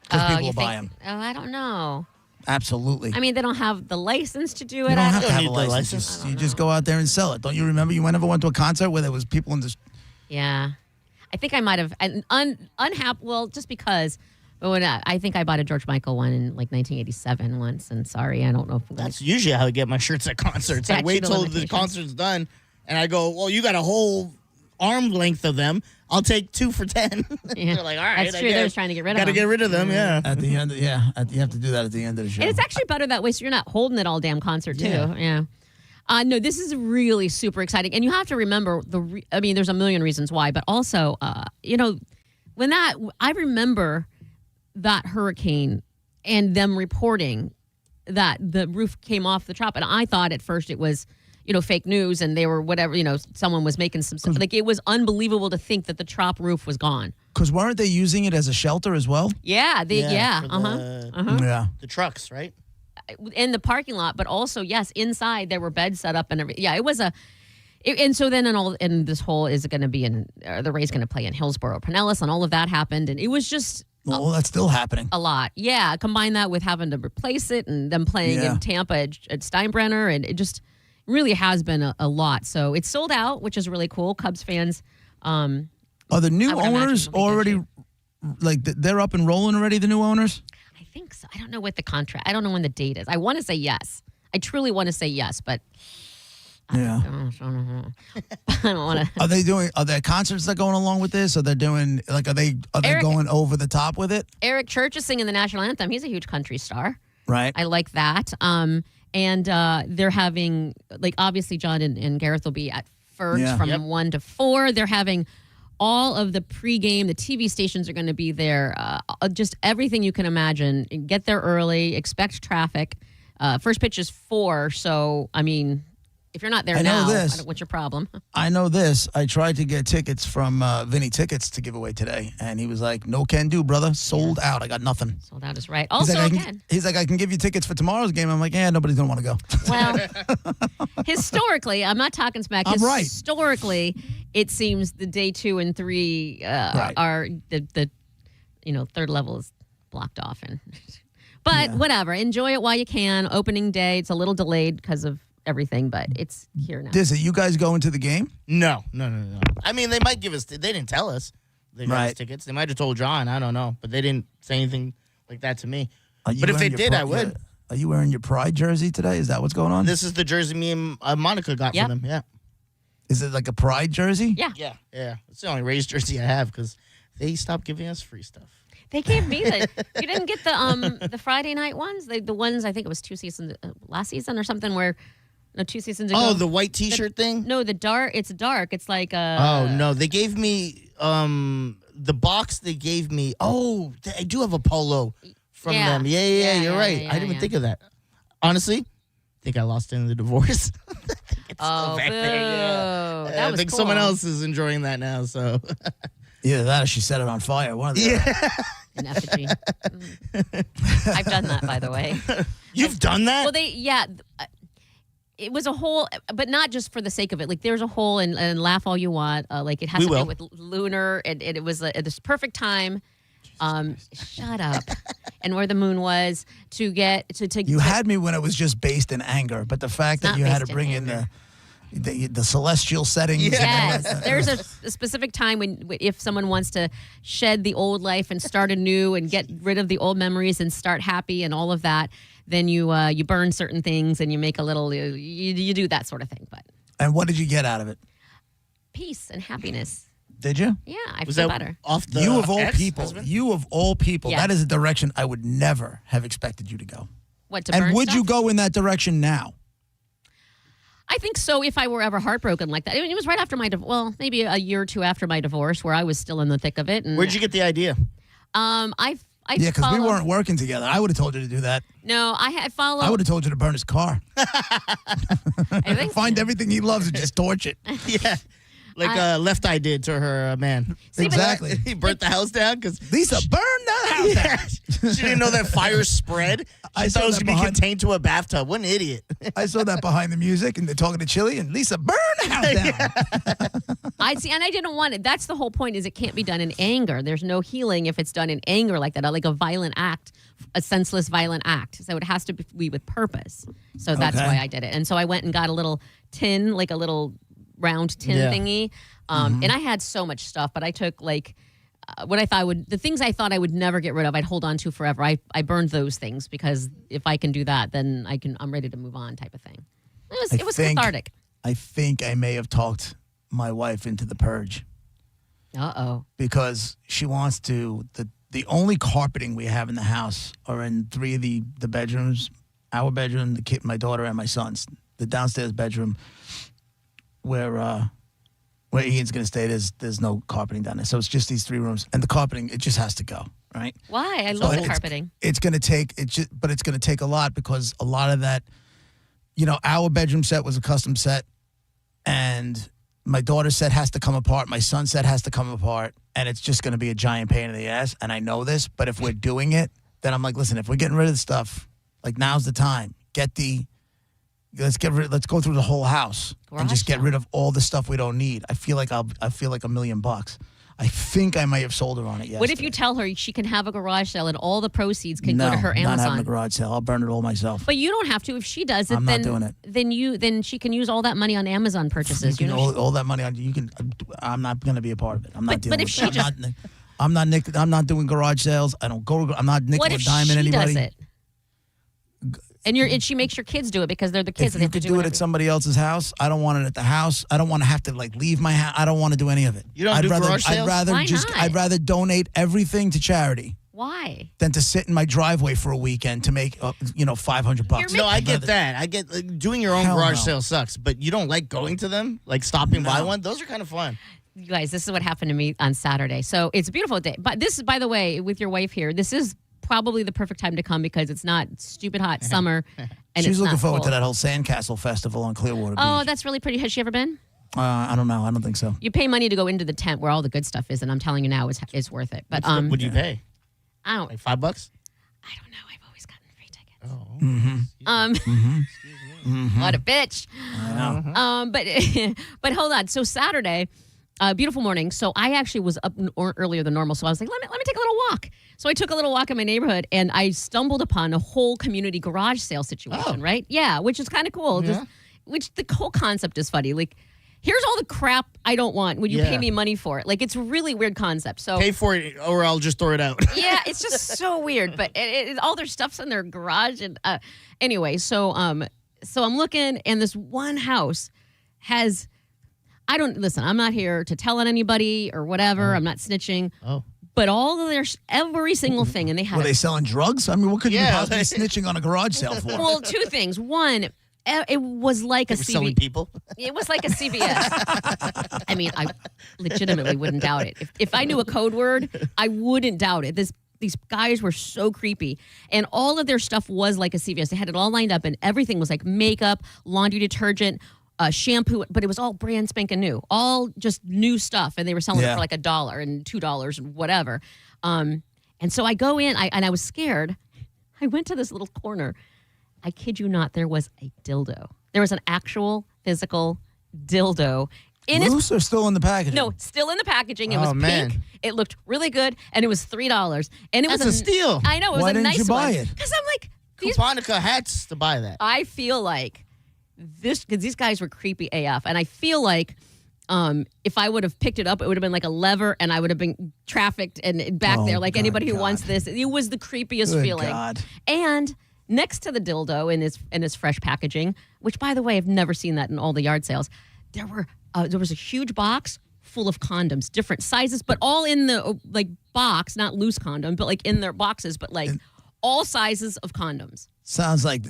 Because people will buy them. Oh, I don't know. Absolutely. I mean, they don't have the license to do it. You don't have to have a license. You just go out there and sell it. Don't you remember? You never went to a concert where there was people in this. Yeah. I think I might have. Unhappy. Well, just because. When I think I bought a George Michael one in like 1987 once. And sorry, I don't know if that's usually how I get my shirts at concerts. I wait till the concert's done and I go, well, you got a whole arm length of them. I'll take 2 for $10. Yeah. They're like, all right. That's true. They're just trying to get rid of them. Got to get rid of them, yeah. At the end, you have to do that at the end of the show. And it's actually better that way, so you're not holding it all damn concert, too. Yeah. No, this is really super exciting. And you have to remember, there's a million reasons why, but also, I remember that hurricane and them reporting that the roof came off the top. And I thought at first it was, fake news and they were whatever, someone was making some, like, it was unbelievable to think that the trop roof was gone. Because weren't they using it as a shelter as well? Yeah. The trucks, right? In the parking lot, but also, yes, inside there were beds set up and everything. Yeah, it was and so then this whole is going to be the Rays going to play in Hillsborough, Pinellas, and all of that happened. And it was just. Well, that's still happening. A lot. Yeah. Combine that with having to replace it and them playing in Tampa at Steinbrenner. And it just really has been a lot. So it's sold out, which is really cool. Cubs fans. Are the new owners already, like, they're up and rolling already, the new owners? I think so. I don't know what the contract, I don't know when the date is. I want to say yes. I truly want to say yes, but. I don't want to. Are there concerts that are going along with this? Or they're doing, like, are they going over the top with it? Eric Church is singing the national anthem. He's a huge country star. Right. I like that. And they're having, like, obviously John and Gareth will be at first from 1 to 4. They're having all of the pregame, the TV stations are going to be there. Just everything you can imagine. Get there early, expect traffic. First pitch is 4. So, I mean, if you're not there what's your problem? I know this. I tried to get tickets from Vinny Tickets to give away today, and he was like, no can do, brother. Sold out. I got nothing. Sold out is right. Also, he's like, I can give you tickets for tomorrow's game. I'm like, nobody's going to want to go. Well, historically, I'm not talking smack. I'm right. Historically, it seems the day 2 and 3 are the third level is blocked off. But whatever. Enjoy it while you can. Opening day, it's a little delayed because of everything, but it's here now. Dizzy, you guys going to the game? No. I mean, they might give us. They didn't tell us they got us tickets. They might have told John. I don't know, but they didn't say anything like that to me. But if they did, I would. Are you wearing your Pride jersey today? Is that what's going on? This is the jersey me and Monica got for them. Yeah. Is it like a Pride jersey? Yeah. It's the only Rays jersey I have because They stopped giving us free stuff. They gave me the. You didn't get the Friday night ones. The ones I think it was 2 seasons last season or something where. No, 2 seasons ago. Oh, the white T-shirt thing? No, the dark. It's dark. It's like Oh no, they gave me the box. They gave me. Oh, I do have a polo from them. Yeah. You're right. I didn't even think of that. Honestly, I think I lost it in the divorce. It's still back there. Yeah. That was I think cool. someone else is enjoying that now. So Either that or she set it on fire. One of the other. An effigy. I've done that, by the way. You've done that? Well, it was a hole, but not just for the sake of it. Like, there's a hole, and laugh all you want. Like, it has to do with lunar, and it was this perfect time. Shut up. And where the moon was to get to. You had me when it was just based in anger, but the fact that you had to bring in the celestial settings. Yes, there's a specific time when if someone wants to shed the old life and start anew and get rid of the old memories and start happy and all of that. Then you burn certain things and you make a little you do that sort of thing. But and what did you get out of it? Peace and happiness. Did you? Yeah, I feel better. Off the you of all ex-husband? people. You of all people. Yeah. That is a direction I would never have expected you to go. What to and burn would stuff? you go in that direction now? I think so. If I were ever heartbroken like that, I mean, it was right after my maybe a year or two after my divorce, where I was still in the thick of it. And, Where'd you get the idea? Yeah, because we weren't working together. I would have told you to do that. No, I follow. I would have told you to burn his car. I think Find everything he loves and just torch it. Yeah. Like Left Eye did to her man. Exactly. He burnt the house down because Lisa, burn the house down. she didn't know that fire spread. She thought it was going to be contained to a bathtub. What an idiot. I saw that behind the music, and they're talking to Chili, and Lisa, burn the house down. I see, and I didn't want it. That's the whole point. Is it can't be done in anger. There's no healing if it's done in anger like that, like a violent act, a senseless violent act. So it has to be with purpose. So that's why I did it. And so I went and got a little tin, like a little round tin thingy. And I had so much stuff, but I took like what I thought the things I thought I would never get rid of, I'd hold on to forever. I burned those things because if I can do that, then I'm ready to move on, type of thing. It was cathartic. I think I may have talked my wife into the purge. Because she wants to. The only carpeting we have in the house are in 3 of the bedrooms. Our bedroom, the kid, my daughter, and my son's. The downstairs bedroom where Ian's going to stay, there's no carpeting down there. So it's just these 3 rooms. And the carpeting, it just has to go, right? Why? I love the carpeting. It's going to take, but it's going to take a lot because a lot of that, our bedroom set was a custom set. And my daughter's set has to come apart. My son's set has to come apart. And it's just going to be a giant pain in the ass. And I know this, but if we're doing it, then I'm like, listen, if we're getting rid of the stuff, like now's the time. Let's go through the whole house and just get rid of all the stuff we don't need. I feel like $1 million. I think I might have sold her on it yesterday. What if you tell her she can have a garage sale and all the proceeds can go to her Amazon? Not having a garage sale. I'll burn it all myself. But you don't have to. If she does it, I'm not doing it. Then she can use all that money on Amazon purchases. All that money on you can. I'm not going to be a part of it. I'm not dealing with it. I'm not doing garage sales. I don't go. I'm not nickel or diming anybody. What if she does it? And she makes your kids do it because they're the kids. If you could do it at somebody else's house, I don't want it at the house. I don't want to have to leave my house. I don't want to do any of it. You don't do garage sales? I'd rather donate everything to charity. Why? Than to sit in my driveway for a weekend to make $500. No, I get that. I get doing your own garage sale sucks, but you don't like going to them, like stopping by one. Those are kind of fun. You guys, this is what happened to me on Saturday. So it's a beautiful day. But this, by the way, with your wife here, this is probably the perfect time to come because it's not stupid hot summer. And she's looking forward to that whole Sandcastle Festival on Clearwater Beach. Oh, that's really pretty. Has she ever been? I don't know. I don't think so. You pay money to go into the tent where all the good stuff is, and I'm telling you now, it's worth it. But what would you pay? I don't. Like $5? I don't know. I've always gotten free tickets. What a bitch. I know. But hold on. So Saturday. Beautiful morning. So I actually was up earlier than normal. So I was like, let me take a little walk. So I took a little walk in my neighborhood and I stumbled upon a whole community garage sale situation, right? Yeah, which is kind of cool. Yeah. Which the whole concept is funny. Like, here's all the crap I don't want when you pay me money for it. Like, it's a really weird concept. So pay for it or I'll just throw it out. Yeah, it's just so weird. But all their stuff's in their garage. And anyway, so I'm looking and this one house has I don't listen. I'm not here to tell on anybody or whatever. I'm not snitching. Oh. But all of their every single thing, and they had Were they selling drugs? I mean, what could you Yeah. possibly be snitching on a garage sale for? well, two things. One, it was like They a were selling CVS. people. It was like a CVS. I mean, I legitimately wouldn't doubt it. If I knew a code word, I wouldn't doubt it. These guys were so creepy, and all of their stuff was like a CVS. They had it all lined up, and everything was like makeup, laundry detergent, shampoo, but it was all brand spanking new, all just new stuff, and they were selling it for like $1 and $2 and whatever. And so I go in, and I was scared. I went to this little corner. I kid you not, there was a dildo. There was an actual physical dildo. Loose or still in the packaging? No, still in the packaging. It Oh, was pink. man. It looked really good, and it was $3. And it That's was a steal. I know it was Why a didn't nice you buy one. it? Because I'm like, these, Couponica had to buy that. I feel like this because these guys were creepy AF, and I feel like if I would have picked it up, it would have been like a lever, and I would have been trafficked and back there like anybody who wants this. It was the creepiest Good feeling. God. And next to the dildo in his fresh packaging, which by the way, I've never seen that in all the yard sales. There was a huge box full of condoms, different sizes, but all in the like box, not loose condom, but like in their boxes, but like all sizes of condoms. Sounds like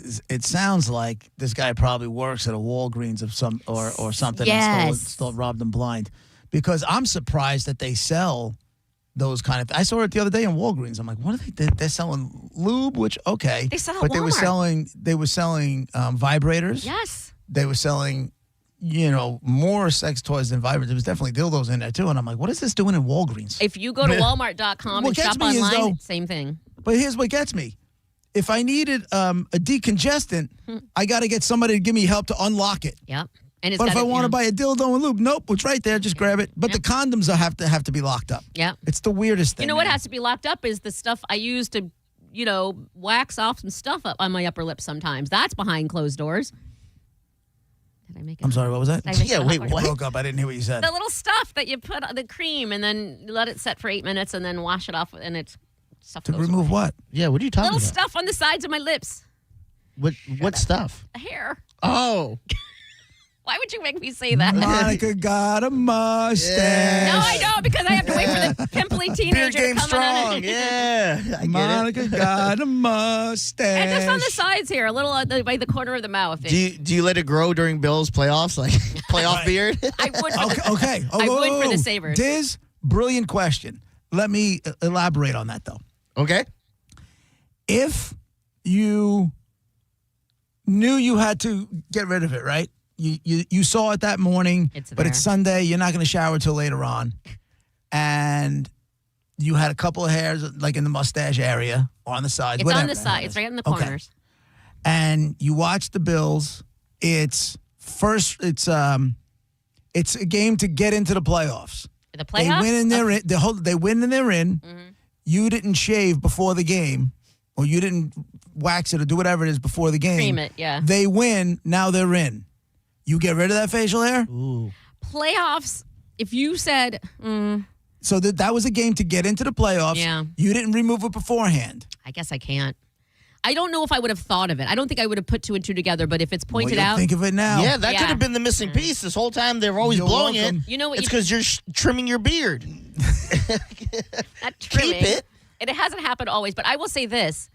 this guy probably works at a Walgreens of some or something and Yes. still robbed them blind. Because I'm surprised that they sell those kind of. I saw it the other day in Walgreens. I'm like, what are they? They're selling lube, which okay, They sell at but they were Walmart. selling vibrators. Yes. They were selling, more sex toys than vibrators. There was definitely dildos in there too. And I'm like, what is this doing in Walgreens? If you go to Walmart.com What and gets shop me is, online, though- same thing. But here's what gets me. If I needed a decongestant, I got to get somebody to give me help to unlock it. Yep. And it's But if got I want to buy a dildo and lube, nope, it's right there. Just grab it. But the condoms have to be locked up. Yeah. It's the weirdest thing. You know what man. has to be locked up is the stuff I use to, wax off some stuff up on my upper lip sometimes. That's behind closed doors. Did I make it? I'm sorry, what was that? Did I make it wait, awkward? what? Broke up. I didn't hear what you said. The little stuff that you put on the cream and then let it set for 8 minutes and then wash it off and it's stuff To goes remove away. what? Yeah, what are you talking Little about? stuff on the sides of my lips. What stuff? Hair. Oh. Why would you make me say that? Monica got a mustache. No, I don't because I have to wait for the pimply teenager Beard game to come strong. in. Yeah. I get Monica it. got a mustache. And just on the sides here, a little by the corner of the mouth. Do you let it grow during Bill's playoffs, like playoff beard? I would for the, Okay. I would for the Sabres. Diz, brilliant question. Let me elaborate on that, though. Okay. If you knew you had to get rid of it, right? You saw it that morning, but it's Sunday. You're not going to shower till later on. And you had a couple of hairs, like in the mustache area or on the sides. It's whatever on the that side. is. It's right in the Okay. corners. And you watch the Bills. It's a game to get into the playoffs. The playoffs? They win and they're in. They win and they're in. You didn't shave before the game, or you didn't wax it or do whatever it is before the game. Cream it, yeah. They win. Now they're in. You get rid of that facial hair. Ooh. Playoffs, if you said, So that was a game to get into the playoffs. Yeah. You didn't remove it beforehand. I guess I can't. I don't know if I would have thought of it. I don't think I would have put two and two together, but if it's pointed Well, out. think of it now. Yeah, that could have been the missing piece this whole time. They were always You're blowing welcome. it. You know what It's you- because you're trimming your beard. Not trimming. Keep it. And it hasn't happened always, but I will say this.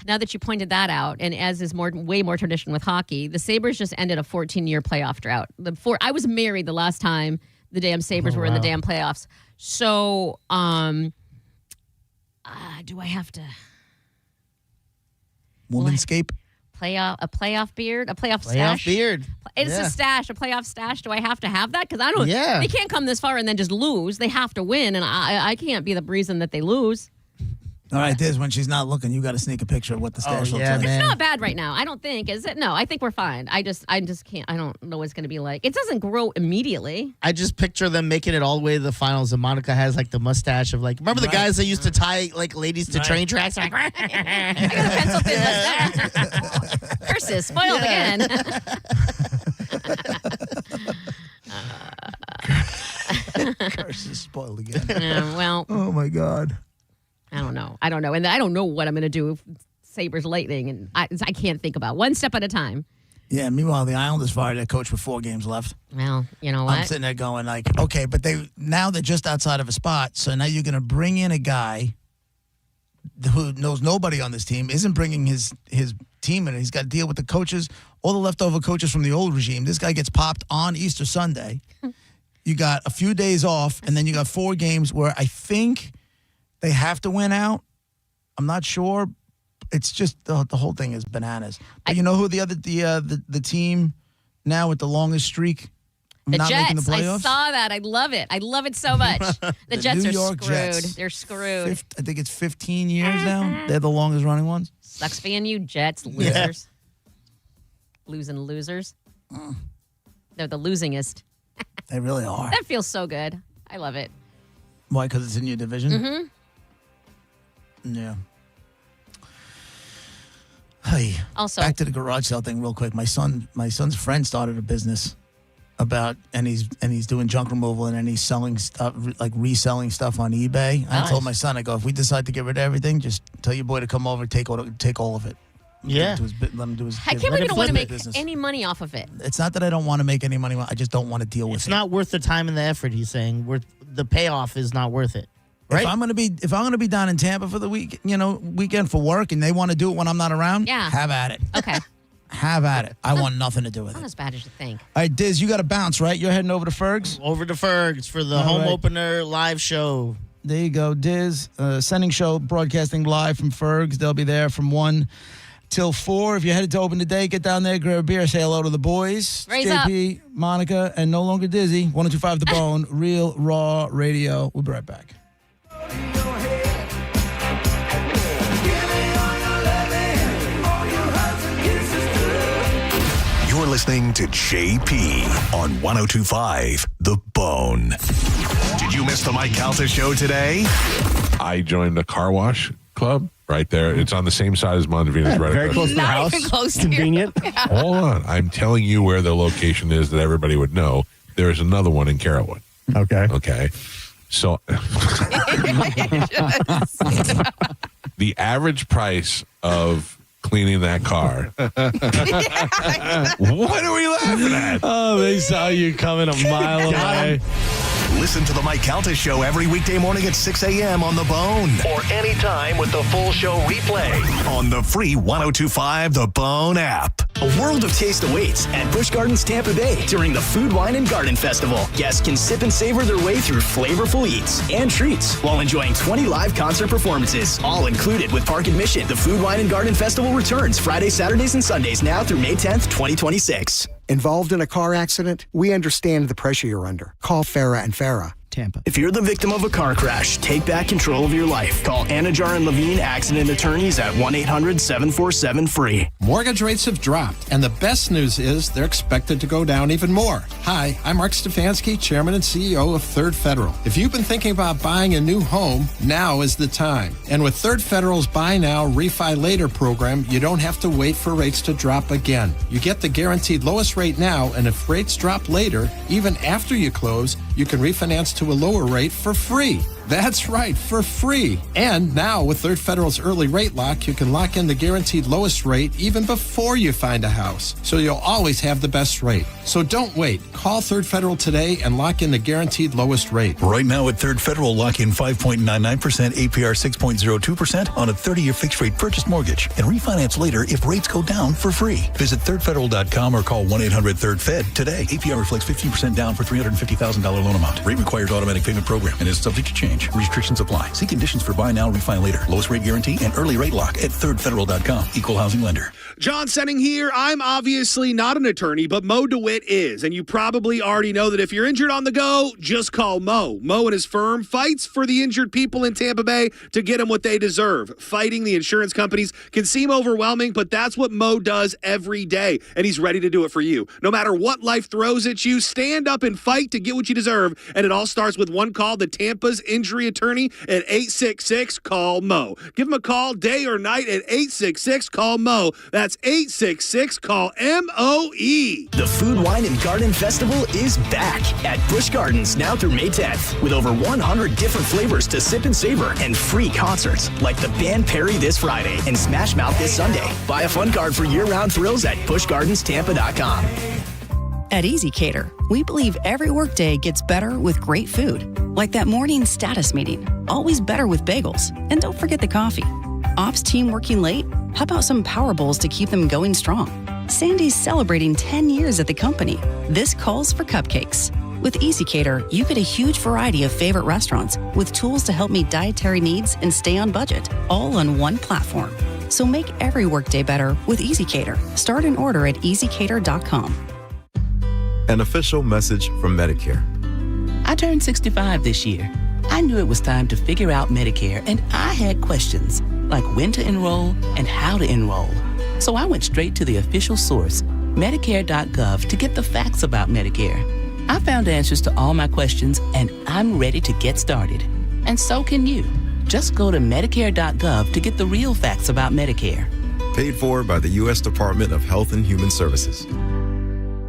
Now that you pointed that out, and as is way more tradition with hockey, the Sabres just ended a 14-year playoff drought. I was married the last time the damn Sabres were in the damn playoffs. So, do I have to Womanscape. a playoff beard, a playoff Playoff stash? beard. It's Yeah. a stash, a playoff stash. Do I have to have that? Because I don't. Yeah. They can't come this far and then just lose. They have to win, and I can't be the reason that they lose. All right, Diz, when she's not looking, you got to sneak a picture of what the stash looks yeah, like. man. It's not bad right now. I don't think. Is it? No, I think we're fine. I just can't. I don't know what it's going to be like. It doesn't grow immediately. I just picture them making it all the way to the finals, and Monica has like the mustache of like, remember the guys that used to tie like ladies to train tracks? Like, I got a pencil thin mustache. Curses spoiled again. Curse is spoiled again. Yeah, well, Oh my God. I don't know, and I don't know what I'm going to do if Sabres Lightning, and I can't think about one step at a time. Yeah, meanwhile, the Islanders fired their coach with 4 games left. Well, you know what? I'm sitting there going like, okay, but now they're just outside of a spot, so now you're going to bring in a guy who knows nobody on this team, isn't bringing his team in. He's got to deal with the coaches, all the leftover coaches from the old regime. This guy gets popped on Easter Sunday. You got a few days off, and then you got 4 games where I think they have to win out. I'm not sure. It's just the whole thing is bananas. But you know who the team now with the longest streak The not Jets. making the playoffs? I saw that. I love it. I love it so much. The Jets New are York screwed. Jets. They're screwed. I think it's 15 years now. They're the longest running ones. Sucks being you, Jets. Losers. Losing losers. They're the losingest. They really are. That feels so good. I love it. Why? Because it's in your division? Mm-hmm. Yeah. Hey, also, back to the garage sale thing real quick. My son's friend started a business and he's doing junk removal and then he's selling stuff, like reselling stuff on eBay. I told my son, I go, if we decide to get rid of everything, just tell your boy to come over, take all of it. Yeah. Let him do his. I can't believe you don't want to make business. any money off of it. It's not that I don't want to make any money. I just don't want to deal with it. It's not worth the time and the effort. He's saying the payoff is not worth it. Right? If I'm gonna be down in Tampa for the weekend for work, and they want to do it when I'm not around, have at it. Okay. Have at it. I want nothing to do with Not it. as bad as you think. All right, Diz, you got to bounce, right? You're heading over to Ferg's? Over to Ferg's for the All home right. opener live show. There you go, Diz. Sending show broadcasting live from Ferg's. They'll be there from 1 till 4. If you're headed to open today, get down there, grab a beer, say hello to the boys. Raise JP, Monica, and no longer Dizzy. 1025 The Bone, Real Raw Radio. We'll be right back. You're listening to JP on 1025 The Bone. Did you miss the Mike Calta show today? I joined a car wash club right there. It's on the same side as Mondavina's right Very across close to the the Not house. even close to Convenient. Hold on. I'm telling you where the location is that everybody would know. There's another one in Carrollwood. Okay. Okay. So the average price of cleaning that car. What are we laughing at? Oh, they saw you coming a mile away. Listen to the Mike Calta show every weekday morning at 6 a.m. on The Bone. Or anytime with the full show replay on the free 1025 The Bone app. A world of taste awaits at Busch Gardens Tampa Bay during the Food, Wine, and Garden Festival. Guests can sip and savor their way through flavorful eats and treats while enjoying 20 live concert performances, all included with park admission. The Food, Wine, and Garden Festival returns Fridays, Saturdays, and Sundays now through May 10th, 2026. Involved in a car accident? We understand the pressure you're under. Call Farah and Farah. Tampa. If you're the victim of a car crash, take back control of your life. Call Anajar and Levine Accident Attorneys at 1-800-747-FREE. Mortgage rates have dropped, and the best news is they're expected to go down even more. Hi, I'm Mark Stefanski, Chairman and CEO of Third Federal. If you've been thinking about buying a new home, now is the time. And with Third Federal's Buy Now, Refi Later program, you don't have to wait for rates to drop again. You get the guaranteed lowest rate now, and if rates drop later, even after you close, you can refinance to a lower rate for free. That's right, for free. And now with Third Federal's early rate lock, you can lock in the guaranteed lowest rate even before you find a house. So you'll always have the best rate. So don't wait. Call Third Federal today and lock in the guaranteed lowest rate. Right now at Third Federal, lock in 5.99%, APR 6.02% on a 30-year fixed-rate purchase mortgage and refinance later if rates go down for free. Visit thirdfederal.com or call 1-800-3RD-FED today. APR reflects 15% down for $350,000 loan amount. Rate requires automatic payment program and is subject to change. Restrictions apply. See conditions for buy now, refi later. Lowest rate guarantee and early rate lock at thirdfederal.com. Equal housing lender. John Senning here. I'm obviously not an attorney, but Mo DeWitt is. And you probably already know that if you're injured on the go, just call Mo. Mo and his firm fights for the injured people in Tampa Bay to get them what they deserve. Fighting the insurance companies can seem overwhelming, but that's what Mo does every day. And he's ready to do it for you. No matter what life throws at you, stand up and fight to get what you deserve. And it all starts with one call to Tampa's Injured Injury Attorney at 866-CALL-MO. Give them a call day or night at 866-CALL-MO. That's 866-CALL-MOE. The Food, Wine, and Garden Festival is back at Busch Gardens now through May 10th with over 100 different flavors to sip and savor and free concerts like the band Perry this Friday and Smash Mouth this Sunday. Buy a fun card for year-round thrills at buschgardenstampa.com. At EasyCater, we believe every workday gets better with great food. Like that morning status meeting, always better with bagels. And don't forget the coffee. Ops team working late? How about some Power Bowls to keep them going strong? Sandy's celebrating 10 years at the company. This calls for cupcakes. With EasyCater, you get a huge variety of favorite restaurants with tools to help meet dietary needs and stay on budget, all on one platform. So make every workday better with EasyCater. Start an order at easycater.com. An official message from Medicare. I turned 65 this year. I knew it was time to figure out Medicare, and I had questions like when to enroll and how to enroll. So I went straight to the official source, Medicare.gov, to get the facts about Medicare. I found answers to all my questions, and I'm ready to get started. And so can you. Just go to Medicare.gov to get the real facts about Medicare. Paid for by the U.S. Department of Health and Human Services.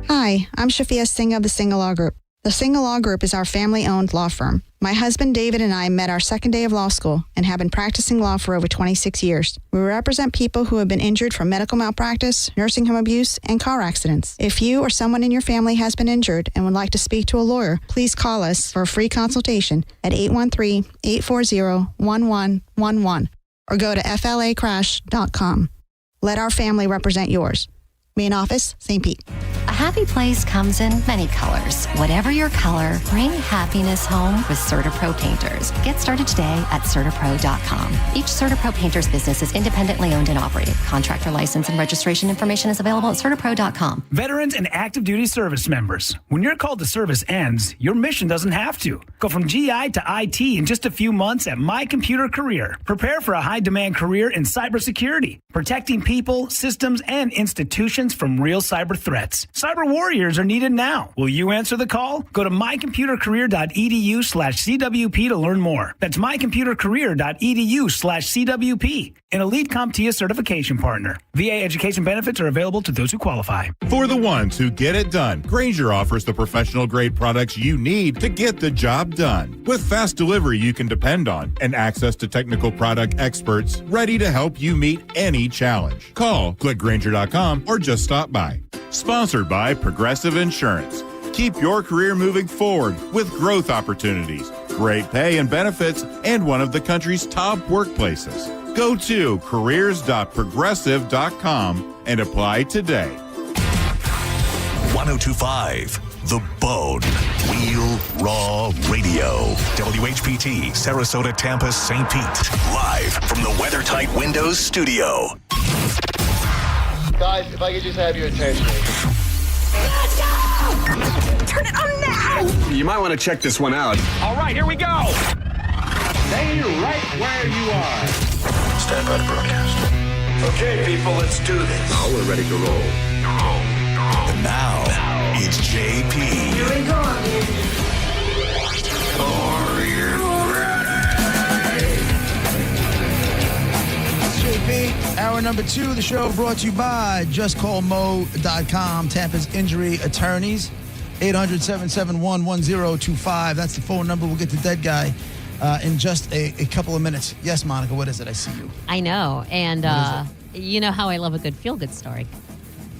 Hi, I'm Shafia Singh of the Singh Law Group. The Singh Law Group is our family-owned law firm. My husband David and I met our second day of law school and have been practicing law for over 26 years. We represent people who have been injured from medical malpractice, nursing home abuse, and car accidents. If you or someone in your family has been injured and would like to speak to a lawyer, please call us for a free consultation at 813-840-1111 or go to flacrash.com. Let our family represent yours. Main office, St. Pete. A happy place comes in many colors. Whatever your color, bring happiness home with CertaPro Painters. Get started today at CertaPro.com. Each CertaPro Painters business is independently owned and operated. Contractor license and registration information is available at CertaPro.com. Veterans and active duty service members. When your call to service ends, your mission doesn't have to. Go from GI to IT in just a few months at My Computer Career. Prepare for a high-demand career in cybersecurity, protecting people, systems, and institutions from real cyber threats. Cyber warriors are needed now. Will you answer the call? Go to mycomputercareer.edu/CWP to learn more. That's mycomputercareer.edu/CWP. An elite CompTIA certification partner. VA education benefits are available to those who qualify. For the ones who get it done, Grainger offers the professional grade products you need to get the job done. With fast delivery you can depend on and access to technical product experts ready to help you meet any challenge. Call, click Grainger.com, or just stop by. Sponsored by Progressive Insurance. Keep your career moving forward with growth opportunities, great pay and benefits, and one of the country's top workplaces. Go to careers.progressive.com and apply today. 1025 The Bone. Real Raw Radio. WHPT, Sarasota, Tampa, St. Pete. Live from the WeatherTight Windows studio. Guys, if I could just have your attention. Let's go! Turn it on now! You might want to check this one out. All right, here we go. Stay right where you are. Stand by to broadcast. Okay, people, let's do this. Now we're ready to roll. And now, it's JP. Here we go, Are you JP, hour number 2 of the show brought to you by JustCallMo.com, Tampa's injury attorneys. 800-771-1025. That's the phone number. We'll get the dead guy in just a couple of minutes. Yes, Monica, what is it? I see you. I know. And you know how I love a good feel-good story.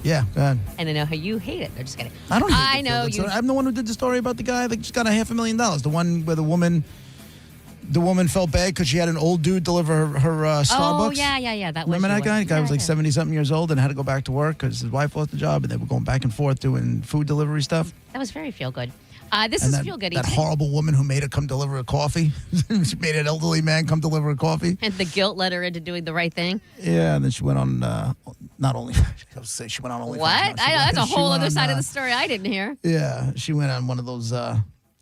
Yeah, go ahead. And I know how you hate it. I'm just kidding. I don't hate I know you. I'm the one who did the story about the guy that just got $500,000. The one where the woman felt bad because she had an old dude deliver her Starbucks. Oh, yeah. That Remember that guy? The guy was like yeah. 70-something years old and had to go back to work because his wife lost the job, and they were going back and forth doing food delivery stuff. That was very feel-good. This And is that, feel-good. That horrible woman who made her come deliver a coffee. She made an elderly man come deliver a coffee. And the guilt led her into doing the right thing. Yeah, and then she went on, not only, I was say she went on OnlyFans. What? That's a whole other side of the story I didn't hear. Yeah, she went on one of those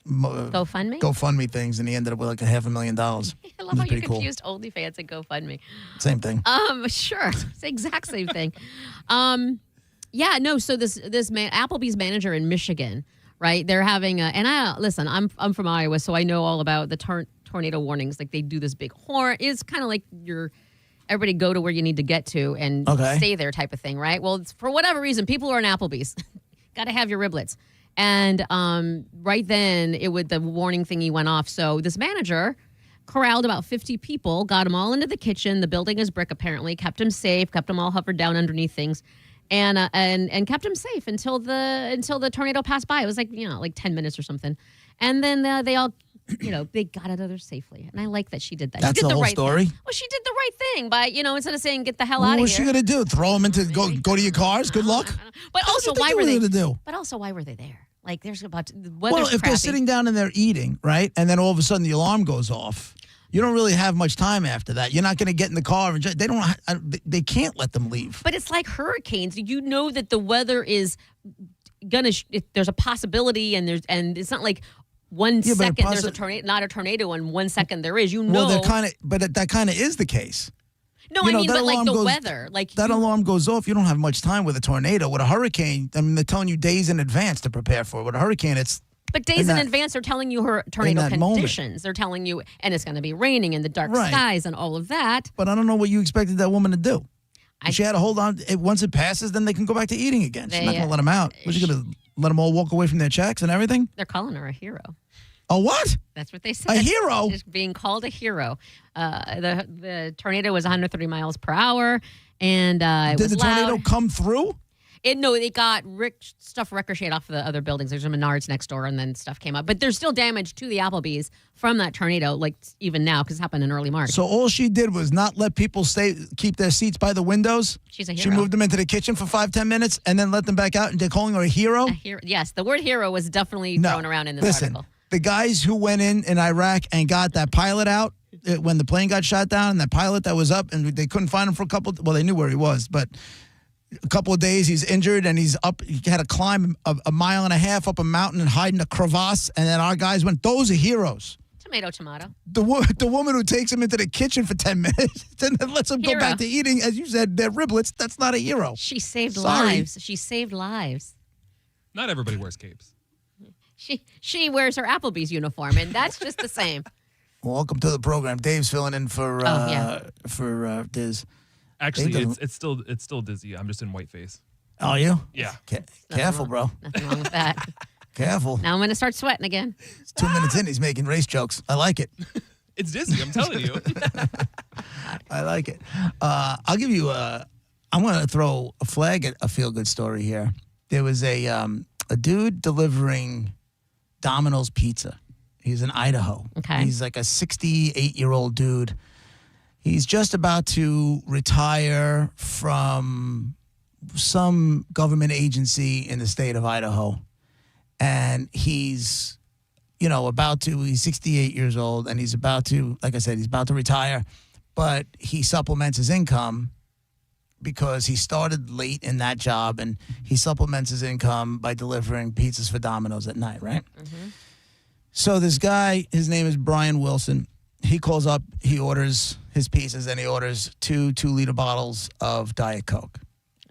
GoFundMe things, and he ended up with like $500,000. I love how you confused OnlyFans and GoFundMe. Same thing. Sure. It's the exact same thing. So this man, Applebee's manager in Michigan, right? They're having I'm from Iowa, so I know all about the tornado warnings. Like they do this big horn. It's kind of like everybody go to where you need to get to and stay there type of thing, right? Well, it's, for whatever reason, people are in Applebee's. Got to have your riblets. And right then, the warning thingy went off. So this manager corralled about 50 people, got them all into the kitchen. The building is brick, apparently. Kept them safe. Kept them all hovered down underneath things, and kept them safe until the tornado passed by. It was like 10 minutes or something, and then they all. They got out of there safely. And I like that she did that. That's she did the whole right story? Thing. Well, she did the right thing by, instead of saying, get the hell out of here. What was she going to do? Throw them into, go to your cars? Good luck? But also, why were they do? But also, why were they there? Like, there's the weather's Well, if crappy. they're sitting down and they're eating, right? And then all of a sudden the alarm goes off. You don't really have much time after that. You're not going to get in the car. And they can't let them leave. But it's like hurricanes. You know that the weather is going to, there's a possibility and it's not like, 1 second there's a tornado, not a tornado, and 1 second there is. Well, that kind of is the case. No, I mean, but like the weather, like that alarm goes off. You don't have much time with a tornado. With a hurricane, I mean, they're telling you days in advance to prepare for it. With a hurricane, it's but days in advance they're telling you tornado conditions. Moment. They're telling you, and it's going to be raining and the dark skies and all of that. But I don't know what you expected that woman to do. She had to hold on. Once it passes, then they can go back to eating again. She's not going to let them out. Was she going to let them all walk away from their checks and everything? They're calling her a hero. A what? That's what they said. A hero? Just being called a hero. The tornado was 130 miles per hour, and it was Did the tornado come through? It got stuff ricocheted off the other buildings. There's a Menards next door, and then stuff came up. But there's still damage to the Applebee's from that tornado, like even now, because it happened in early March. So all she did was not let people keep their seats by the windows. She's a hero. She moved them into the kitchen for 5-10 minutes, and then let them back out, and they're calling her a hero? Yes, the word hero was definitely thrown around in this article. The guys who went in Iraq and got that pilot out when the plane got shot down, and that pilot that was up, and they couldn't find him for they knew where he was, but a couple of days he's injured, and he's up. He had to climb a mile and a half up a mountain and hide in a crevasse, and then our guys went, those are heroes. Tomato. The woman who takes him into the kitchen for 10 minutes and then lets him go back to eating, as you said, their riblets, that's not a hero. She saved lives. She saved lives. Not everybody wears capes. She wears her Applebee's uniform, and that's just the same. Welcome to the program. Dave's filling in for Diz. Actually, it's still Dizzy. I'm just in white face. Are you? Yeah. Careful, bro. Nothing wrong with that. Careful. Now I'm going to start sweating again. It's 2 minutes in, he's making race jokes. I like it. It's Dizzy, I'm telling you. I like it. I'll give you I'm going to throw a flag at a feel-good story here. There was a dude delivering Domino's pizza. He's in Idaho. Okay. He's like a 68-year-old dude. He's just about to retire from some government agency in the state of Idaho. And he's, he's 68 years old, and he's about to, like I said, he's about to retire. But he supplements his income because he started late in that job, and he supplements his income by delivering pizzas for Domino's at night, right? Mm-hmm. So this guy, his name is Brian Wilson. He calls up, he orders his pizzas, and he orders 2 2-liter bottles of Diet Coke.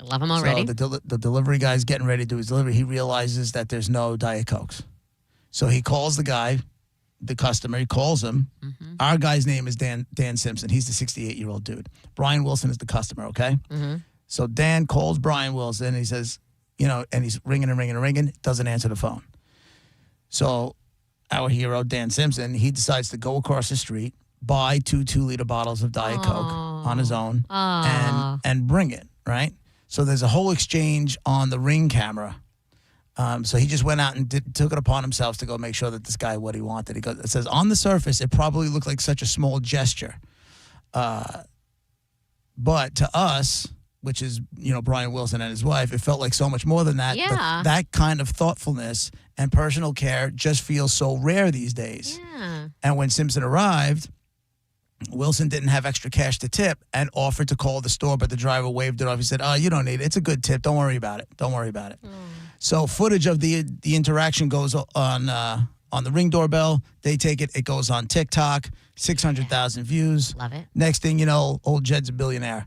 I love him already. So the delivery guy's getting ready to do his delivery. He realizes that there's no Diet Cokes. So he calls the guy, the customer. He calls him. Mm-hmm. Our guy's name is Dan Simpson. He's the 68-year-old dude. Brian Wilson is the customer, okay? Mm-hmm. So Dan calls Brian Wilson. And he says, and he's ringing and ringing and ringing. Doesn't answer the phone. So our hero, Dan Simpson, he decides to go across the street, buy 2 2-liter bottles of Diet Coke on his own, and bring it, right? So there's a whole exchange on the Ring camera. So he just went out and took it upon himself to go make sure that this guy what he wanted. It says, on the surface, it probably looked like such a small gesture. But to us, which is, Brian Wilson and his wife, it felt like so much more than that. Yeah. That kind of thoughtfulness and personal care just feels so rare these days. Yeah. And when Simpson arrived, Wilson didn't have extra cash to tip and offered to call the store, but the driver waved it off. He said, you don't need it. It's a good tip. Don't worry about it. Don't worry about it. So footage of the interaction goes on the Ring doorbell. They take it. It goes on TikTok. 600,000 views. Love it. Next thing you know, old Jed's a billionaire.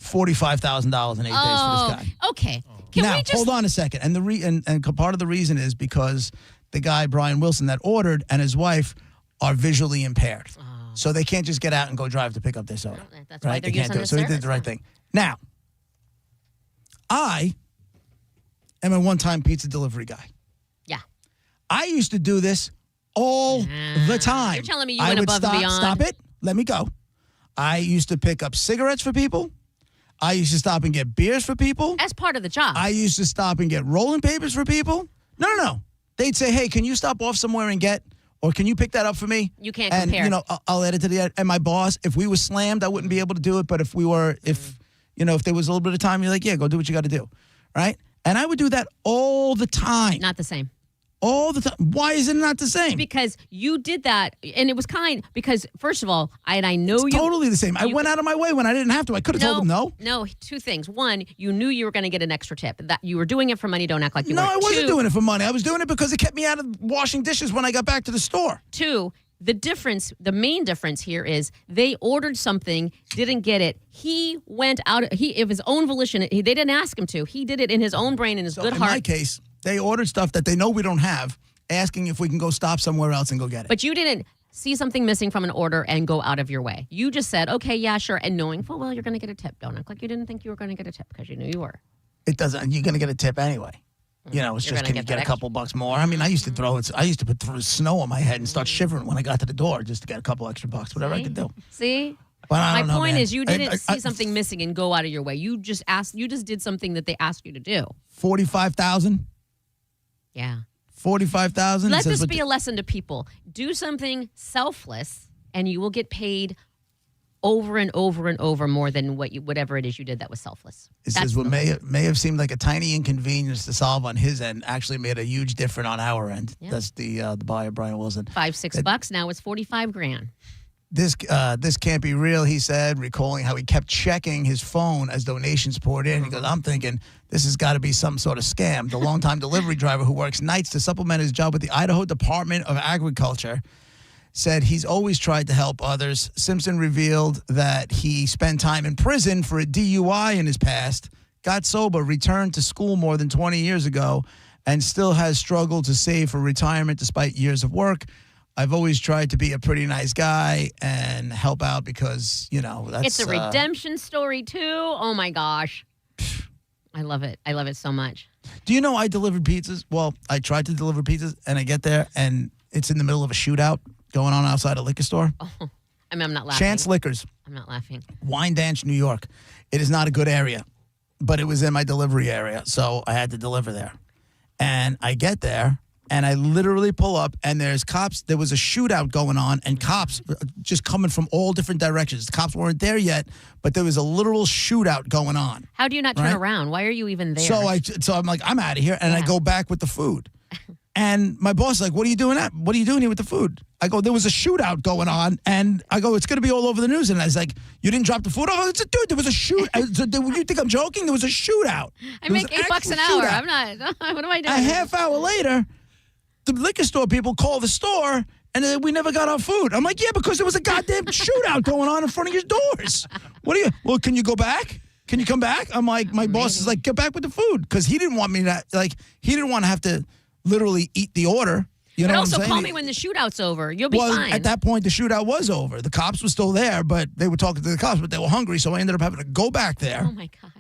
$45,000 in 8 days for this guy. Okay. Now, hold on a second. And part of the reason is because the guy, Brian Wilson, that ordered, and his wife are visually impaired. So they can't just get out and go drive to pick up their soda. That's why they're They can't using do the it. So he did service the right now. thing. Now, I am a one-time pizza delivery guy. Yeah. I used to do this all the time. You're telling me you I went would above and stop, beyond. Stop it. Let me go. I used to pick up cigarettes for people. I used to stop and get beers for people. As part of the job. I used to stop and get rolling papers for people. No. They'd say, hey, can you stop off somewhere and get, or can you pick that up for me? You can't and, compare. I'll add it to the end. And my boss, if we were slammed, I wouldn't be able to do it. But if there was a little bit of time, you're like, yeah, go do what you got to do. Right? And I would do that all the time. Not the same. All the time. Why is it not the same? Because you did that, and it was because, first of all, I know it's totally the same. I went out of my way when I didn't have to. I could have told them no. No, two things. One, you knew you were going to get an extra tip. That you were doing it for money. Don't act like you No, weren't. I wasn't Two, doing it for money. I was doing it because it kept me out of washing dishes when I got back to the store. Two, the main difference here is they ordered something, didn't get it. He went out of his own volition. They didn't ask him to. He did it in his own brain and his good in heart. my case, they ordered stuff that they know we don't have, asking if we can go stop somewhere else and go get it. But you didn't see something missing from an order and go out of your way. You just said, okay, yeah, sure. And knowing full well you're going to get a tip. Don't act like you didn't think you were going to get a tip because you knew you were. It doesn't. You're going to get a tip anyway. It's You're just, gonna can you get get that a couple bucks more? I mean, I used to put snow on my head and start shivering when I got to the door just to get a couple extra bucks, whatever I could do. See? But I My don't know, point man. is you didn't see something missing and go out of your way. You just did something that they asked you to do. 45,000. Yeah. 45,000. Let this be a lesson to people. Do something selfless and you will get paid over and over and over more than whatever it is you did that was selfless. It says what may have seemed like a tiny inconvenience to solve on his end actually made a huge difference on our end. Yeah. That's the buyer, Brian Wilson. $5-6 now it's $45,000. This can't be real, he said, recalling how he kept checking his phone as donations poured in. He goes, I'm thinking this has got to be some sort of scam. The longtime delivery driver who works nights to supplement his job with the Idaho Department of Agriculture said he's always tried to help others. Simpson revealed that he spent time in prison for a DUI in his past, got sober, returned to school more than 20 years ago, and still has struggled to save for retirement despite years of work. I've always tried to be a pretty nice guy and help out because, that's... It's a redemption story, too. Oh, my gosh. I love it. I love it so much. Do you know I delivered pizzas? Well, I tried to deliver pizzas, and I get there, and it's in the middle of a shootout going on outside a liquor store. Oh, I mean, I'm not laughing. Chance Liquors. I'm not laughing. Wine Dance, New York. It is not a good area, but it was in my delivery area, so I had to deliver there. And I get there, and I literally pull up, and there's cops. There was a shootout going on, and cops just coming from all different directions. The cops weren't there yet, but there was a literal shootout going on. How do you not turn Right? around? Why are you even there? So I'm like, I'm out of here, and I go back with the food. And my boss is like, what are you doing here with the food? I go, there was a shootout going on, and I go, it's going to be all over the news. And I was like, you didn't drop the food off? I said, dude, there was a shoot. You think I'm joking? There was a shootout. I make $8 an hour. I'm not. What am I doing? A half hour later, the liquor store people call the store, and then we never got our food. I'm like, yeah, because there was a goddamn shootout going on in front of your doors. Well, can you go back? Can you come back? I'm like, my boss is like, get back with the food. Because he didn't want me to, he didn't want to have to literally eat the order. You know but what also I'm saying? call me when the shootout's over. You'll be fine. At that point, the shootout was over. The cops were still there, but they were talking to the cops, but they were hungry, so I ended up having to go back there. Oh, my God.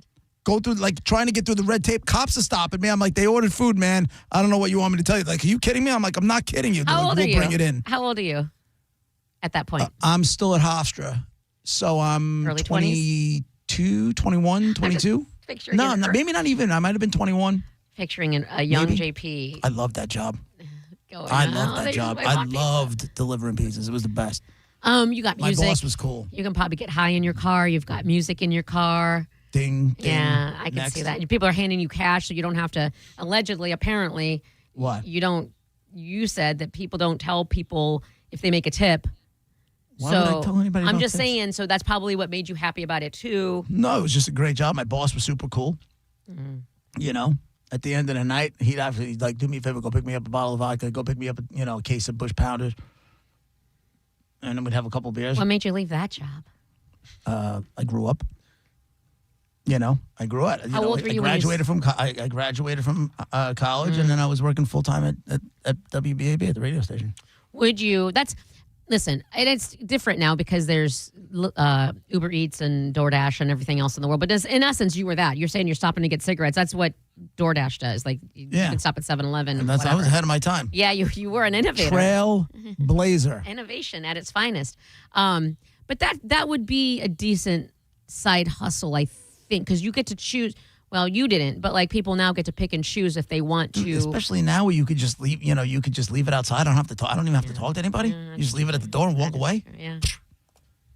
Go through, trying to get through the red tape. Cops are stopping me. I'm like, they ordered food, man. I don't know what you want me to tell you. Like, are you kidding me? I'm like, I'm not kidding you. They're How like, old we'll are you? bring it in. How old are you at that point? I'm still at Hofstra. So I'm Early 22, 21, 22. No, maybe not even. I might have been 21. Picturing a young Maybe. JP. I love that job. Going, I "Oh, love that they job. just I want pizza." loved delivering pizzas. It was the best. You got My music. boss was cool. You can probably get high in your car. You've got music in your car. Ding, ding. Yeah, I can Next. see that. People are handing you cash, so you don't have to. Allegedly, apparently, What? you don't. You said that people don't tell people if they make a tip. Why so would I tell anybody I'm about just tips? saying. So that's probably what made you happy about it too. No, it was just a great job. My boss was super cool. Mm-hmm. You know, at the end of the night, he'd actually do me a favor, go pick me up a bottle of vodka, go pick me up a case of Bush Pounders, and then we'd have a couple beers. What made you leave that job? I grew up. I grew up. How old were you when you I graduated from college, and then I was working full time at WBAB at the radio station. Would you? Listen, and it's different now because there's Uber Eats and DoorDash and everything else in the world. But in essence, you were that. You're saying you're stopping to get cigarettes. That's what DoorDash does. Like, you can stop at 7-Eleven. And I was ahead of my time. Yeah, you were an innovator. Trailblazer. Innovation at its finest. But that would be a decent side hustle, I think, because you get to choose. Well, you didn't, but like people now get to pick and choose if they want to. Especially now where you could just leave, you could just leave it outside. I don't have to talk. I don't even have to talk to anybody. You just leave it at the door and walk away. Yeah.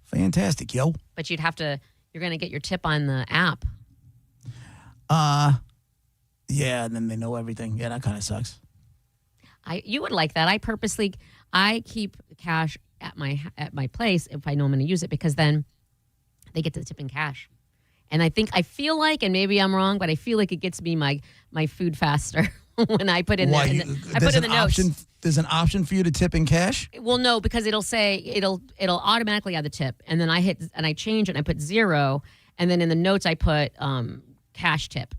Fantastic, yo. But you're going to get your tip on the app. Yeah, and then they know everything. Yeah, that kind of sucks. You would like that. I keep cash at my place if I know I'm going to use it, because then they get the tip in cash. And I feel like, and maybe I'm wrong, but I feel like it gets me my food faster when I put in the notes. There's an option for you to tip in cash? Well, no, because it'll say it'll automatically add the tip, and then I change it and I put 0, and then in the notes I put cash tip.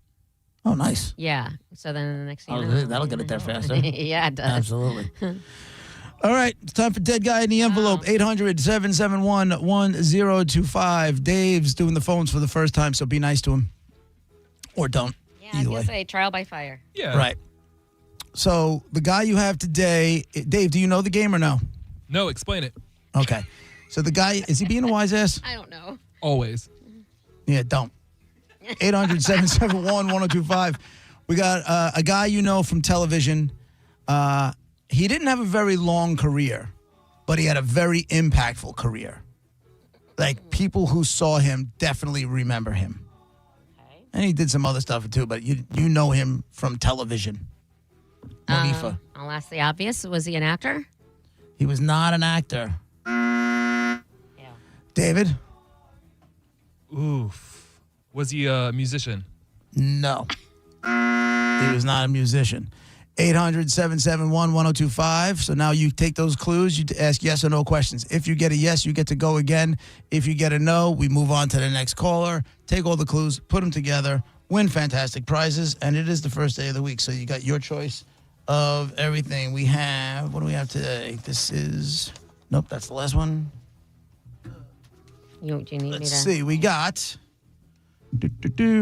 Oh, nice. Yeah. So then the next thing you know, that'll get it there faster. Yeah, it does. Absolutely. All right, it's time for Dead Guy in the Envelope, 800-771-1025. Dave's doing the phones for the first time, so be nice to him. Or don't. Yeah, I was going to say trial by fire. Yeah. Right. So the guy you have today, Dave, do you know the game or no? No, explain it. Okay. So the guy, is he being a wise ass? I don't know. Always. Yeah, don't. 800-771-1025. We got a guy you know from television. He didn't have a very long career, but he had a very impactful career. Like, people who saw him definitely remember him. Okay. And he did some other stuff too, but you know him from television. Monifa. I'll ask the obvious. Was he an actor? He was not an actor. David? Oof. Was he a musician? No. He was not a musician. 800-771-1025. So now you take those clues, you ask yes or no questions. If you get a yes, you get to go again. If you get a no, we move on to the next caller. Take all the clues, put them together, win fantastic prizes, and it is the first day of the week. So you got your choice of everything. We have, what do we have today? This is, nope, that's the last one. You need Let's see, we got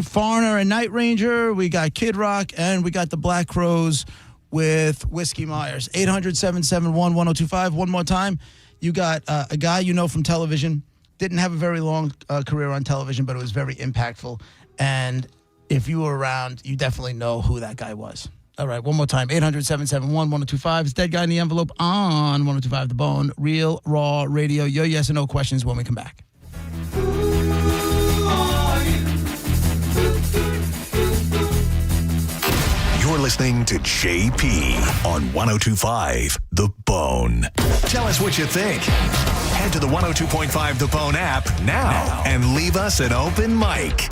Foreigner and Night Ranger, we got Kid Rock, and we got the Black Crowes with Whiskey Myers. 800-771-1025. One more time. You got a guy you know from television. Didn't have a very long career on television, but it was very impactful. And if you were around, you definitely know who that guy was. All right, one more time. 800-771-1025. It's Dead Guy in the Envelope on 1025 The Bone. Real, raw radio. Your yes or no questions when we come back. You're listening to JP on 1025 The Bone. Tell us what you think. Head to the 102.5 The Bone app now and leave us an open mic.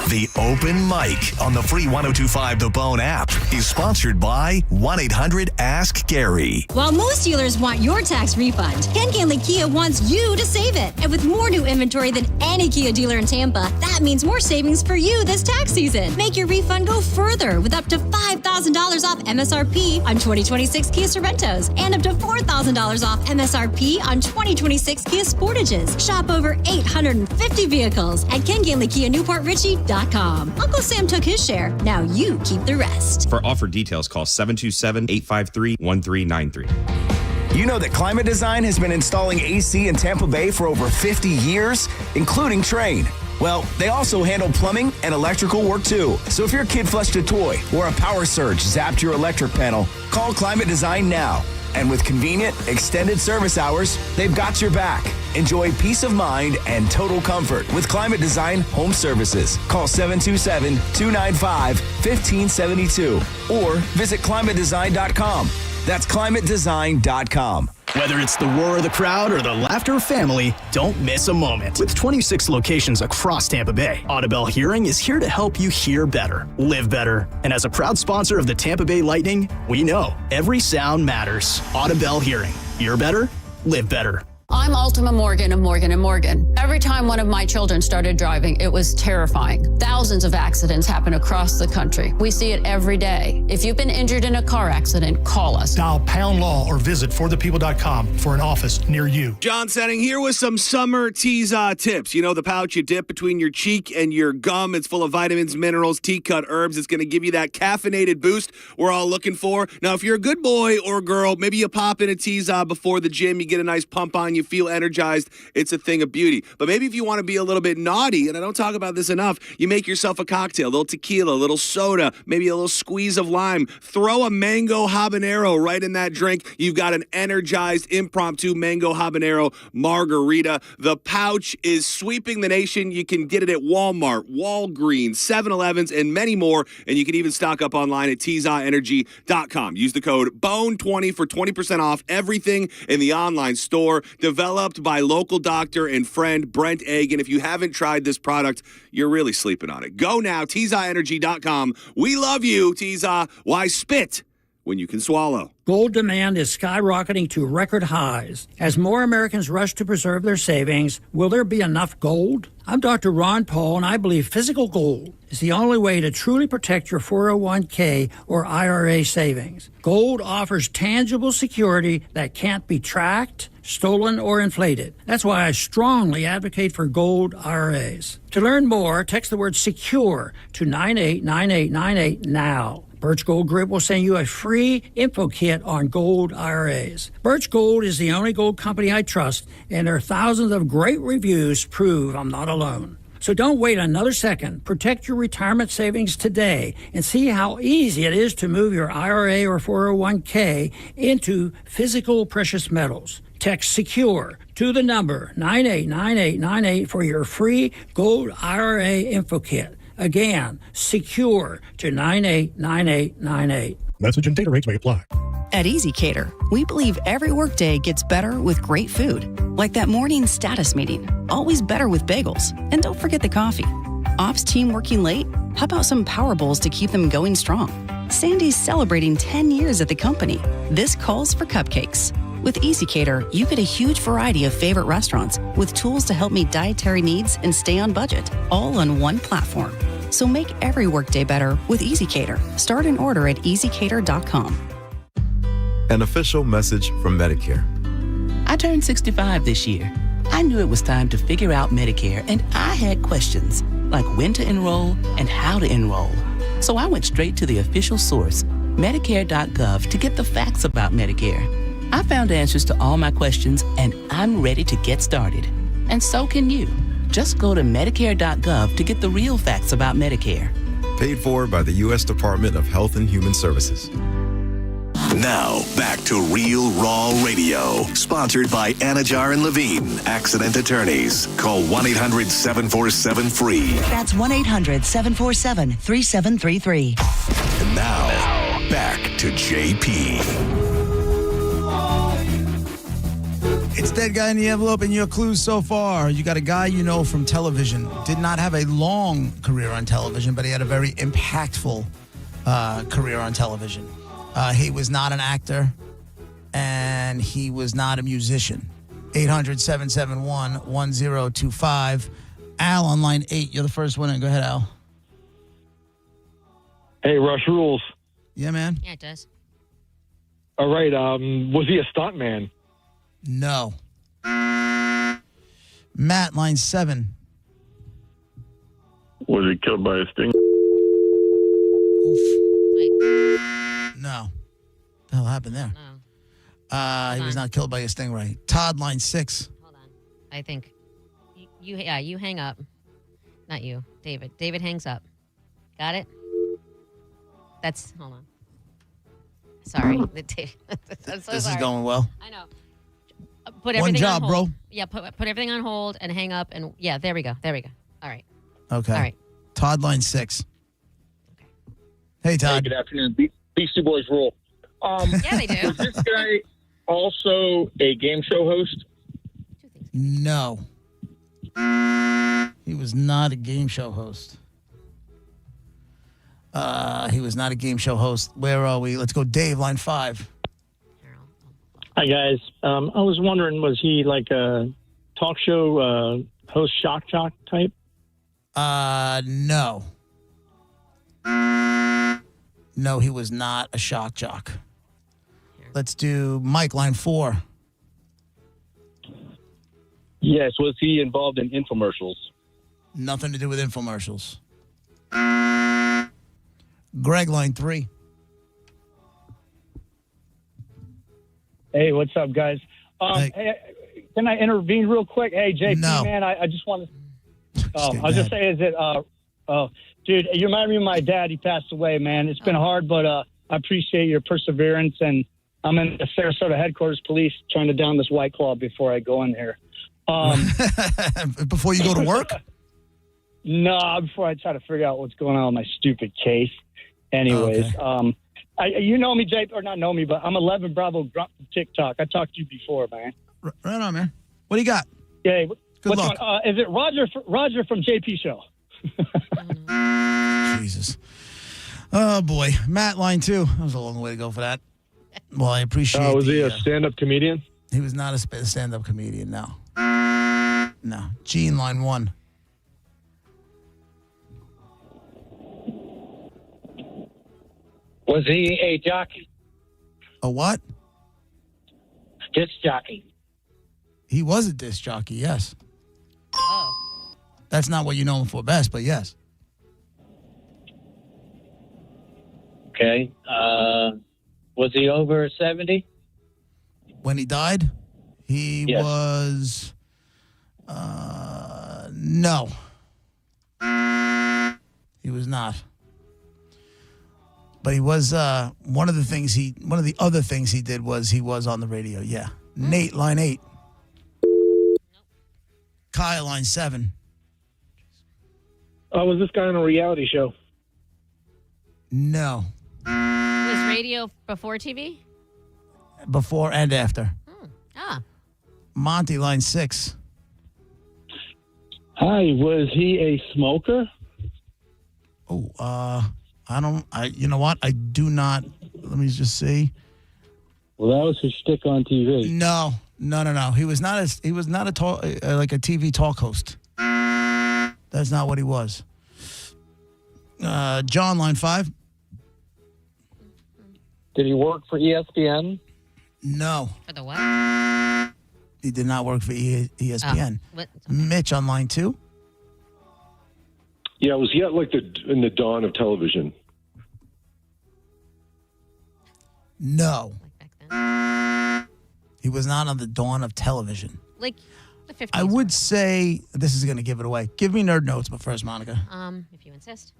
The open mic on the free 1025 The Bone app is sponsored by 1-800-ASK-GARY. While most dealers want your tax refund, Ken Ganley Kia wants you to save it. And with more new inventory than any Kia dealer in Tampa, that means more savings for you this tax season. Make your refund go further with up to $5,000 off MSRP on 2026 Kia Sorrentos and up to $4,000 off MSRP on 2026 Kia Sportages. Shop over 850 vehicles at KenGanleyKiaNewportRichie.com. Uncle Sam took his share. Now you keep the rest. For offer details, call 727-853-1393. You know that Climate Design has been installing AC in Tampa Bay for over 50 years, including Trane. Well, they also handle plumbing and electrical work too. So if your kid flushed a toy or a power surge zapped your electric panel, call Climate Design now. And with convenient, extended service hours, they've got your back. Enjoy peace of mind and total comfort with Climate Design Home Services. Call 727-295-1572 or visit climatedesign.com. That's climatedesign.com. Whether it's the roar of the crowd or the laughter of family, don't miss a moment. With 26 locations across Tampa Bay, Audibel Hearing is here to help you hear better, live better. And as a proud sponsor of the Tampa Bay Lightning, we know every sound matters. Audibel Hearing. Hear better, live better. I'm Ultima Morgan of Morgan & Morgan. Every time one of my children started driving, it was terrifying. Thousands of accidents happen across the country. We see it every day. If you've been injured in a car accident, call us. Dial pound law or visit forthepeople.com for an office near you. John Setting here with some summer Teaza tips. You know, the pouch you dip between your cheek and your gum. It's full of vitamins, minerals, tea-cut herbs. It's going to give you that caffeinated boost we're all looking for. Now, if you're a good boy or girl, maybe you pop in a Teaza before the gym. You get a nice pump on. You feel energized. It's a thing of beauty. But maybe if you want to be a little bit naughty, and I don't talk about this enough, you make yourself a cocktail, a little tequila, a little soda, maybe a little squeeze of lime. Throw a mango habanero right in that drink. You've got an energized impromptu mango habanero margarita. The pouch is sweeping the nation. You can get it at Walmart, Walgreens, 7-Elevens, and many more. And you can even stock up online at TeazaEnergy.com. Use the code BONE20 for 20% off everything in the online store. Developed by local doctor and friend Brent Agan. If you haven't tried this product, you're really sleeping on it. Go now, TeazaEnergy.com. We love you, Teaza. Why spit when you can swallow? Gold demand is skyrocketing to record highs. As more Americans rush to preserve their savings, will there be enough gold? I'm Dr. Ron Paul, and I believe physical gold is the only way to truly protect your 401k or IRA savings. Gold offers tangible security that can't be tracked, stolen, or inflated. That's why I strongly advocate for gold IRAs. To learn more, text the word SECURE to 989898 now. Birch Gold Group will send you a free info kit on gold IRAs. Birch Gold is the only gold company I trust, and their thousands of great reviews prove I'm not alone. So don't wait another second. Protect your retirement savings today and see how easy it is to move your IRA or 401k into physical precious metals. Text SECURE to the number 989898 for your free gold IRA info kit. Again, SECURE to 989898. Message and data rates may apply. At EasyCater, we believe every workday gets better with great food. Like that morning status meeting, always better with bagels. And don't forget the coffee. Ops team working late? How about some power bowls to keep them going strong? Sandy's celebrating 10 years at the company. This calls for cupcakes. With EasyCater, you get a huge variety of favorite restaurants with tools to help meet dietary needs and stay on budget, all on one platform. So make every workday better with EasyCater. Start an order at easycater.com. An official message from Medicare. I turned 65 this year. I knew it was time to figure out Medicare, and I had questions like when to enroll and how to enroll. So I went straight to the official source, Medicare.gov, to get the facts about Medicare. I found answers to all my questions, and I'm ready to get started. And so can you. Just go to Medicare.gov to get the real facts about Medicare. Paid for by the U.S. Department of Health and Human Services. Now, back to Real Raw Radio. Sponsored by Anajar and Levine, accident attorneys. Call 1-800-747-FREE. That's 1-800-747-3733. And now, back to JP. It's Dead Guy in the Envelope, and your clues so far. You got a guy you know from television. Did not have a long career on television, but he had a very impactful career on television. He was not an actor, and he was not a musician. 800-771-1025. Al on line 8. You're the first winner. Go ahead, Al. Hey, Rush rules. Yeah, man. Yeah, it does. All right. Was he a stuntman? No. Matt, line 7. Was he killed by a sting? No. What the hell happened there? No. He was not killed by a stingray. Todd, line 6. I think you hang up. Not you, David. David hangs up. Got it? Hold on. Sorry. I'm so This sorry. is going well. I know. Put One everything job, on hold. bro. Yeah, put everything on hold and hang up, and yeah, there we go. All right. Okay. All right. Todd, line 6. Hey, Todd. Hey, good afternoon. These two boys rule. Yeah, they do. Was this guy also a game show host? No. He was not a game show host. He was not a game show host. Where are we? Let's go, Dave, line 5. Hi, guys. I was wondering, was he like a talk show host, shock jock type? No. No, he was not a shock jock. Let's do Mike, line 4. Yes. Was he involved in infomercials? Nothing to do with infomercials. Greg, line 3. Hey, what's up, guys? Hey, can I intervene real quick? Hey, JP, No. man, I just want to. I was just saying, dude, you remind me of my dad. He passed away, man. It's been hard, but I appreciate your perseverance. And I'm in the Sarasota headquarters police trying to down this White Claw before I go in here. Before you go to work? No, before I try to figure out what's going on with my stupid case. Anyways, you know me, Jay, or not know me, but I'm 11 Bravo Grunt from TikTok. I talked to you before, man. Right on, man. What do you got? Yeah, Good luck. one? Is it Roger from JP Show? Jesus. Oh, boy. Matt, line 2. That was a long way to go for that. Well, I appreciate Was he a stand-up comedian? He was not a stand-up comedian, no. No. Gene, line 1. Was he a jockey? A what? Disc jockey. He was a disc jockey, yes. Oh. That's not what you know him for best, but yes. Okay. Was he over 70? When he died, he was... no. He was not. But he was one of the other things he did was he was on the radio. Yeah. Nate, line 8. Kyle, line 7. Was this guy on a reality show? No. Was radio before TV? Before and after. Ah. Monty, line 6. Hi, was he a smoker? Oh, you know what? I do not. Let me just see. Well, that was his shtick on TV. No. He was not a talk, like a TV talk host. That's not what he was. John, line 5. Did he work for ESPN? No. For the what? He did not work for ESPN. Mitch on line 2. Yeah, was he at in the dawn of television? No. He was not on the dawn of television. Like the 50s. I would say this is going to give it away. Give me nerd notes, but first, Monica. If you insist.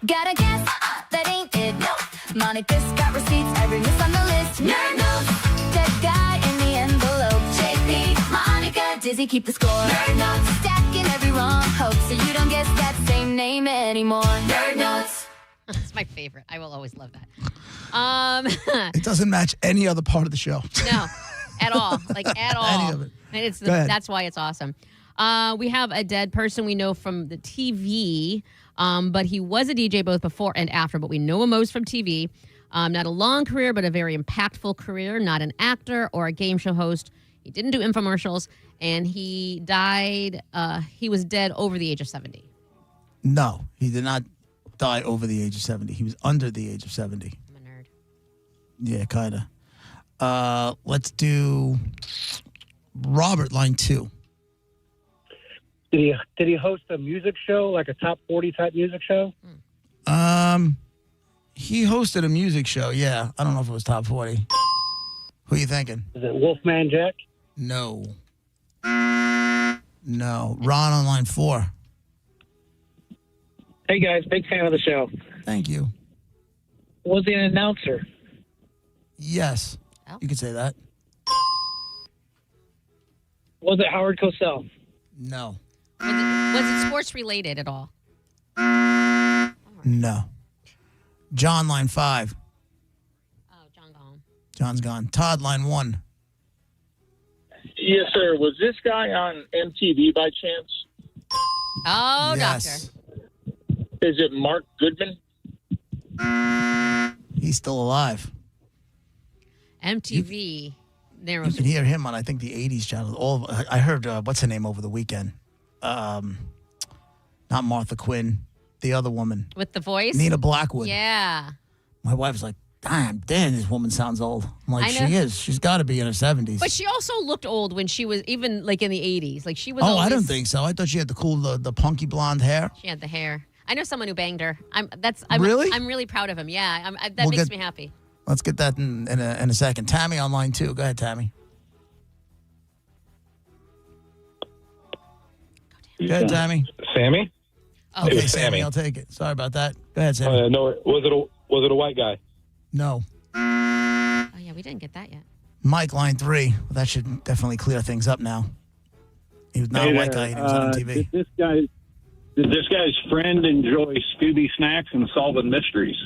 Gotta guess, that ain't it. No. Monica's got receipts, every miss on the list. Nerd notes, dead guy in the envelope. JP, Monica, Dizzy, keep the score. Nerd notes, stacking every wrong hope, so you don't guess that same name anymore. Nerd notes. That's my favorite. I will always love that. It doesn't match any other part of the show. No, at all. Like, at all. Any of it. And Go ahead. that's why it's awesome. We have a dead person we know from the TV, but he was a DJ both before and after, but we know him most from TV. Not a long career, but a very impactful career. Not an actor or a game show host. He didn't do infomercials, and he died. He was dead over the age of 70. No, he did not die over the age of 70. He was under the age of 70. I'm a nerd. Yeah, kind of. Let's do Robert, line 2. Did he host a music show, like a top 40 type music show? He hosted a music show, yeah. I don't know if it was top 40. Who are you thinking? Is it Wolfman Jack? No. No. Ron on line 4. Hey, guys, big fan of the show. Thank you. Was he an announcer? Yes. Oh. You could say that. Was it Howard Cosell? No. Was it sports related at all? No. John, line 5. Oh, John gone. John's gone. Todd, line 1. Yes, sir. Was this guy on MTV by chance? Oh, Yes. doctor. Is it Mark Goodman? He's still alive. MTV. There You was can hear him on, I think, the 80s channel. I heard, what's her name over the weekend? Not Martha Quinn, the other woman. with the voice. Nina Blackwood. Yeah. My wife's like, damn, this woman sounds old. I'm like, I know. she is. She's got to be in her 70s. But she also looked old when she was even like in the 80s. Like she was. I always, don't think so. I thought she had the cool, the punky blonde hair. She had the hair. I know someone who banged her. I'm Really? I'm really proud of him. Yeah. That We'll makes get- me happy. Let's get that in a second. Tammy online, too. Go ahead, Tammy. Go ahead, Tammy. Sammy? Oh. Okay, It was Sammy, Sammy. I'll take it. Sorry about that. Go ahead, Sammy. No, was it a white guy? No. Oh yeah, we didn't get that yet. Mike, line 3. Well, that should definitely clear things up now. He was not a white guy. He was on MTV. Did this guy's friend enjoy Scooby snacks and solving mysteries?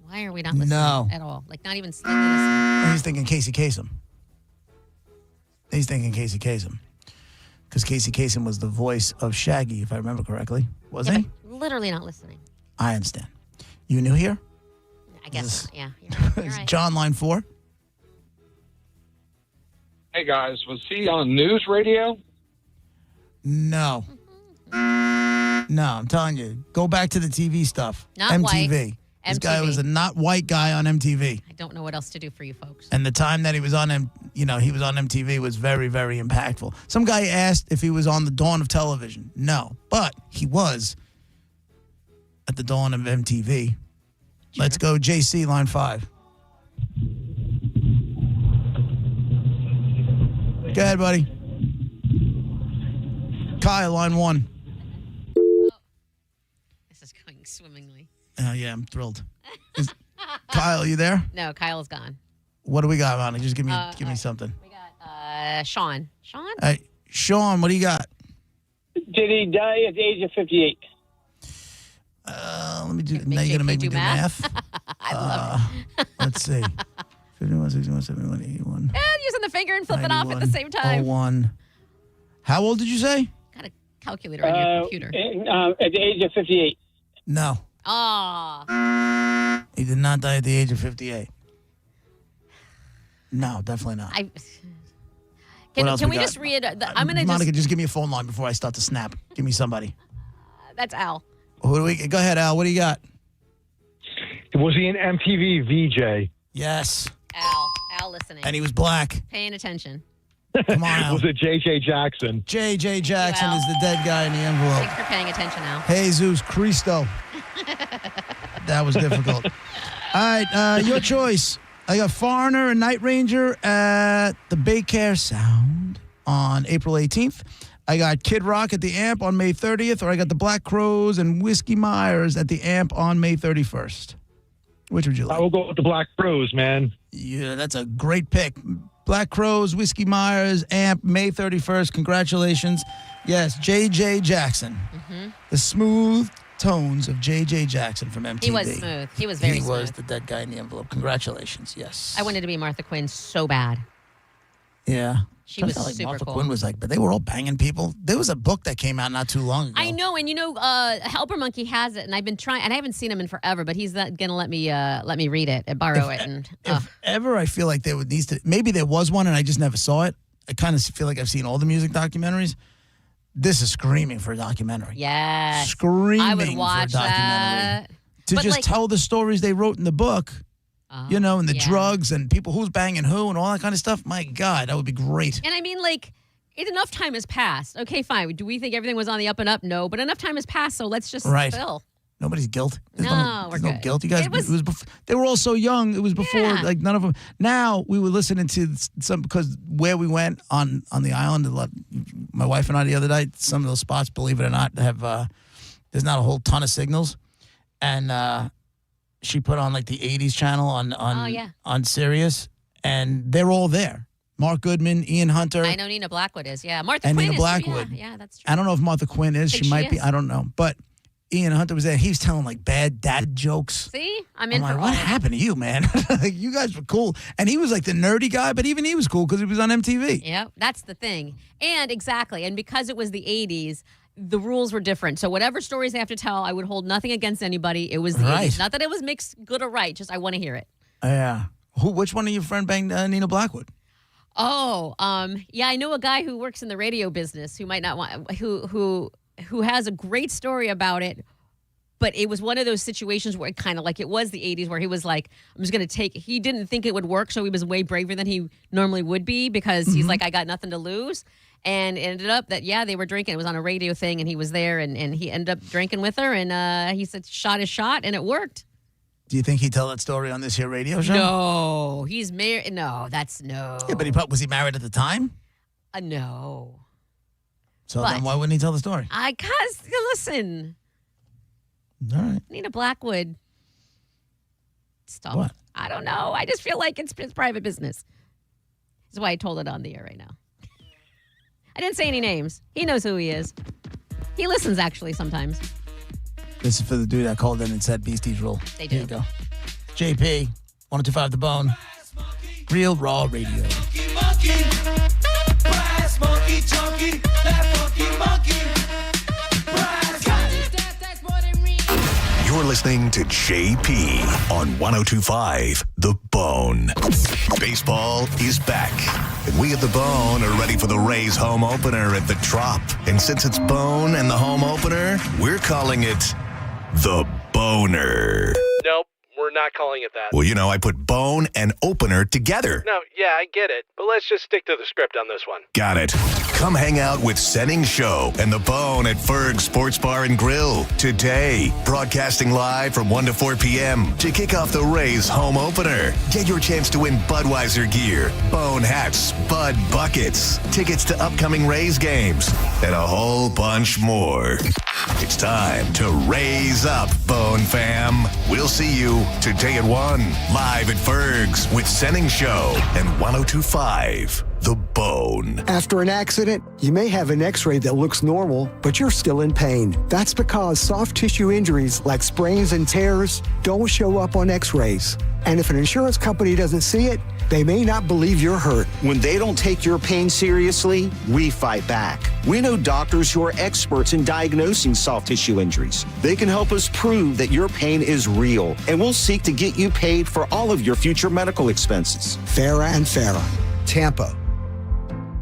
Why are we not listening No. at all? Like not even slightly listening. He's thinking Casey Kasem. He's thinking Casey Kasem. Because Casey Kasem was the voice of Shaggy, if I remember correctly. Wasn't he? But literally not listening. I understand. You new here? I guess. This- Yeah. You're right. John, line 4. Hey guys, was he on news radio? No. No, I'm telling you. Go back to the TV stuff. Not MTV. white. This guy MTV. was a not white guy on MTV. I don't know what else to do for you folks. And the time that he was on he was on MTV was very, very impactful. Some guy asked if he was on the dawn of television. No, but he was at the dawn of MTV. Let's go, JC, line 5. Go ahead, buddy. Kyle, line 1. This is going swimmingly. Oh, yeah, I'm thrilled. Kyle, you there? No, Kyle's gone. What do we got, Ronnie? Just give me something. We got Sean. Sean? Hey, Sean, what do you got? Did he die at the age of 58? Let me do. Now you're gonna make me do math. I love it. Let's see. 51, 61, 71, 81. And using the finger and flipping off at the same time. 01. How old did you say? Got a calculator on your computer. At the age of 58. No. Aw. He did not die at the age of 58. No, definitely not. What else Can we got? just read? I'm gonna Monica, just give me a phone line before I start to snap. Give me somebody. That's Al. Who do we? Go ahead, Al. What do you got? Was he an MTV VJ? Yes. Al listening. And he was black. Paying attention. Come on, Al. Was it JJ Jackson? JJ Jackson Al. is the dead guy in the envelope. Thanks for paying attention, Al. Jesus Cristo. That was difficult. All right, your choice. I got Foreigner and Night Ranger at the Baycare Sound on April 18th. I got Kid Rock at the Amp on May 30th, or I got the Black Crowes and Whiskey Myers at the Amp on May 31st. Which would you like? I will go with the Black Crowes, man. Yeah, that's a great pick. Black Crowes, Whiskey Myers, Amp, May 31st. Congratulations. Yes, J.J. Jackson. Mm-hmm. The smooth tones of J.J. Jackson from MTV. He was smooth. He was very smooth. He was the dead guy in the envelope. Congratulations. Yes. I wanted to be Martha Quinn so bad. Yeah. She was like super Martha cool. Quinn was like, but they were all banging people. There was a book that came out not too long ago. I know, and Helper Monkey has it, and I've been trying, and I haven't seen him in forever, but he's not gonna let me read it and borrow it. And If ever I feel like there would needs to, maybe there was one and I just never saw it. I kind of feel like I've seen all the music documentaries. This is screaming for a documentary. yes, Screaming I would for a watch documentary. that. To But, just like- tell the stories they wrote in the book, and the yeah. drugs and people who's banging who and all that kind of stuff. My God, that would be great. And I mean, like, enough time has passed. Okay, fine. Do we think everything was on the up and up? No, but enough time has passed, so let's just Right. spill. Nobody's guilt. There's No, we're there's no good. guilt. You guys, It was- they were all so young. It was before, Yeah. like none of them. Now we were listening to some, because where we went on the island, my wife and I the other night, some of those spots, believe it or not, have there's not a whole ton of signals, and she put on like the '80s channel on Sirius, and they're all there. Mark Goodman, Ian Hunter, I know Nina Blackwood is. Yeah, Martha and Quinn Nina is. Blackwood. Yeah, that's true. I don't know if Martha Quinn is. Think She might she be. is. I don't know, but Ian Hunter was there. He was telling like bad dad jokes. See, I'm I'm in like, for all what of it. happened to you, man? Like, you guys were cool. And he was like the nerdy guy, but even he was cool because he was on MTV. Yeah, that's the thing. And exactly. And because it was the 80s, the rules were different. So whatever stories they have to tell, I would hold nothing against anybody. It was the Right. 80s. Not that it was mixed good or right, just I want to hear it. Yeah. Which one of your friend banged Nina Blackwood? Oh, yeah, I know a guy who works in the radio business who might not want who has a great story about it. But it was one of those situations where it kind of like it was the 80s where he was like, I'm just going to take, he didn't think it would work. So he was way braver than he normally would be because he's like, I got nothing to lose. And it ended up that, they were drinking. It was on a radio thing and he was there and he ended up drinking with her. And he said, shot his shot and it worked. Do you think he'd tell that story on this here radio show? No, he's married. No, that's no. Yeah, but was he married at the time? No. So then why wouldn't he tell the story? Because, listen. All right. Nina Blackwood. Stop. What? I don't know. I just feel like it's private business. That's why I told it on the air right now. I didn't say any names. He knows who he is. He listens, actually, sometimes. This is for the dude that called in and said Beasties rule. They do. Here you go. JP, 102.5 The Bone. Real Raw Radio. You're listening to JP on 102.5 The Bone. Baseball is back, and we at The Bone are ready for the Rays home opener at the Trop. And since it's Bone and the home opener, we're calling it The Boner. Nope, we're not calling it that. Well, I put Bone and opener together. No, yeah, I get it. But let's just stick to the script on this one. Got it. Come hang out with Senning Show and The Bone at Ferg's Sports Bar and Grill today. Broadcasting live from 1 to 4 p.m. to kick off the Rays home opener. Get your chance to win Budweiser gear, Bone hats, Bud buckets, tickets to upcoming Rays games, and a whole bunch more. It's time to raise up, Bone fam. We'll see you today at 1, live at Ferg's with Senning Show and 102.5 The Bone. After an accident, you may have an x-ray that looks normal, but you're still in pain. That's because soft tissue injuries like sprains and tears don't show up on x-rays. And if an insurance company doesn't see it, they may not believe you're hurt. When they don't take your pain seriously, we fight back. We know doctors who are experts in diagnosing soft tissue injuries. They can help us prove that your pain is real, and we'll seek to get you paid for all of your future medical expenses. Farah and Farah, Tampa.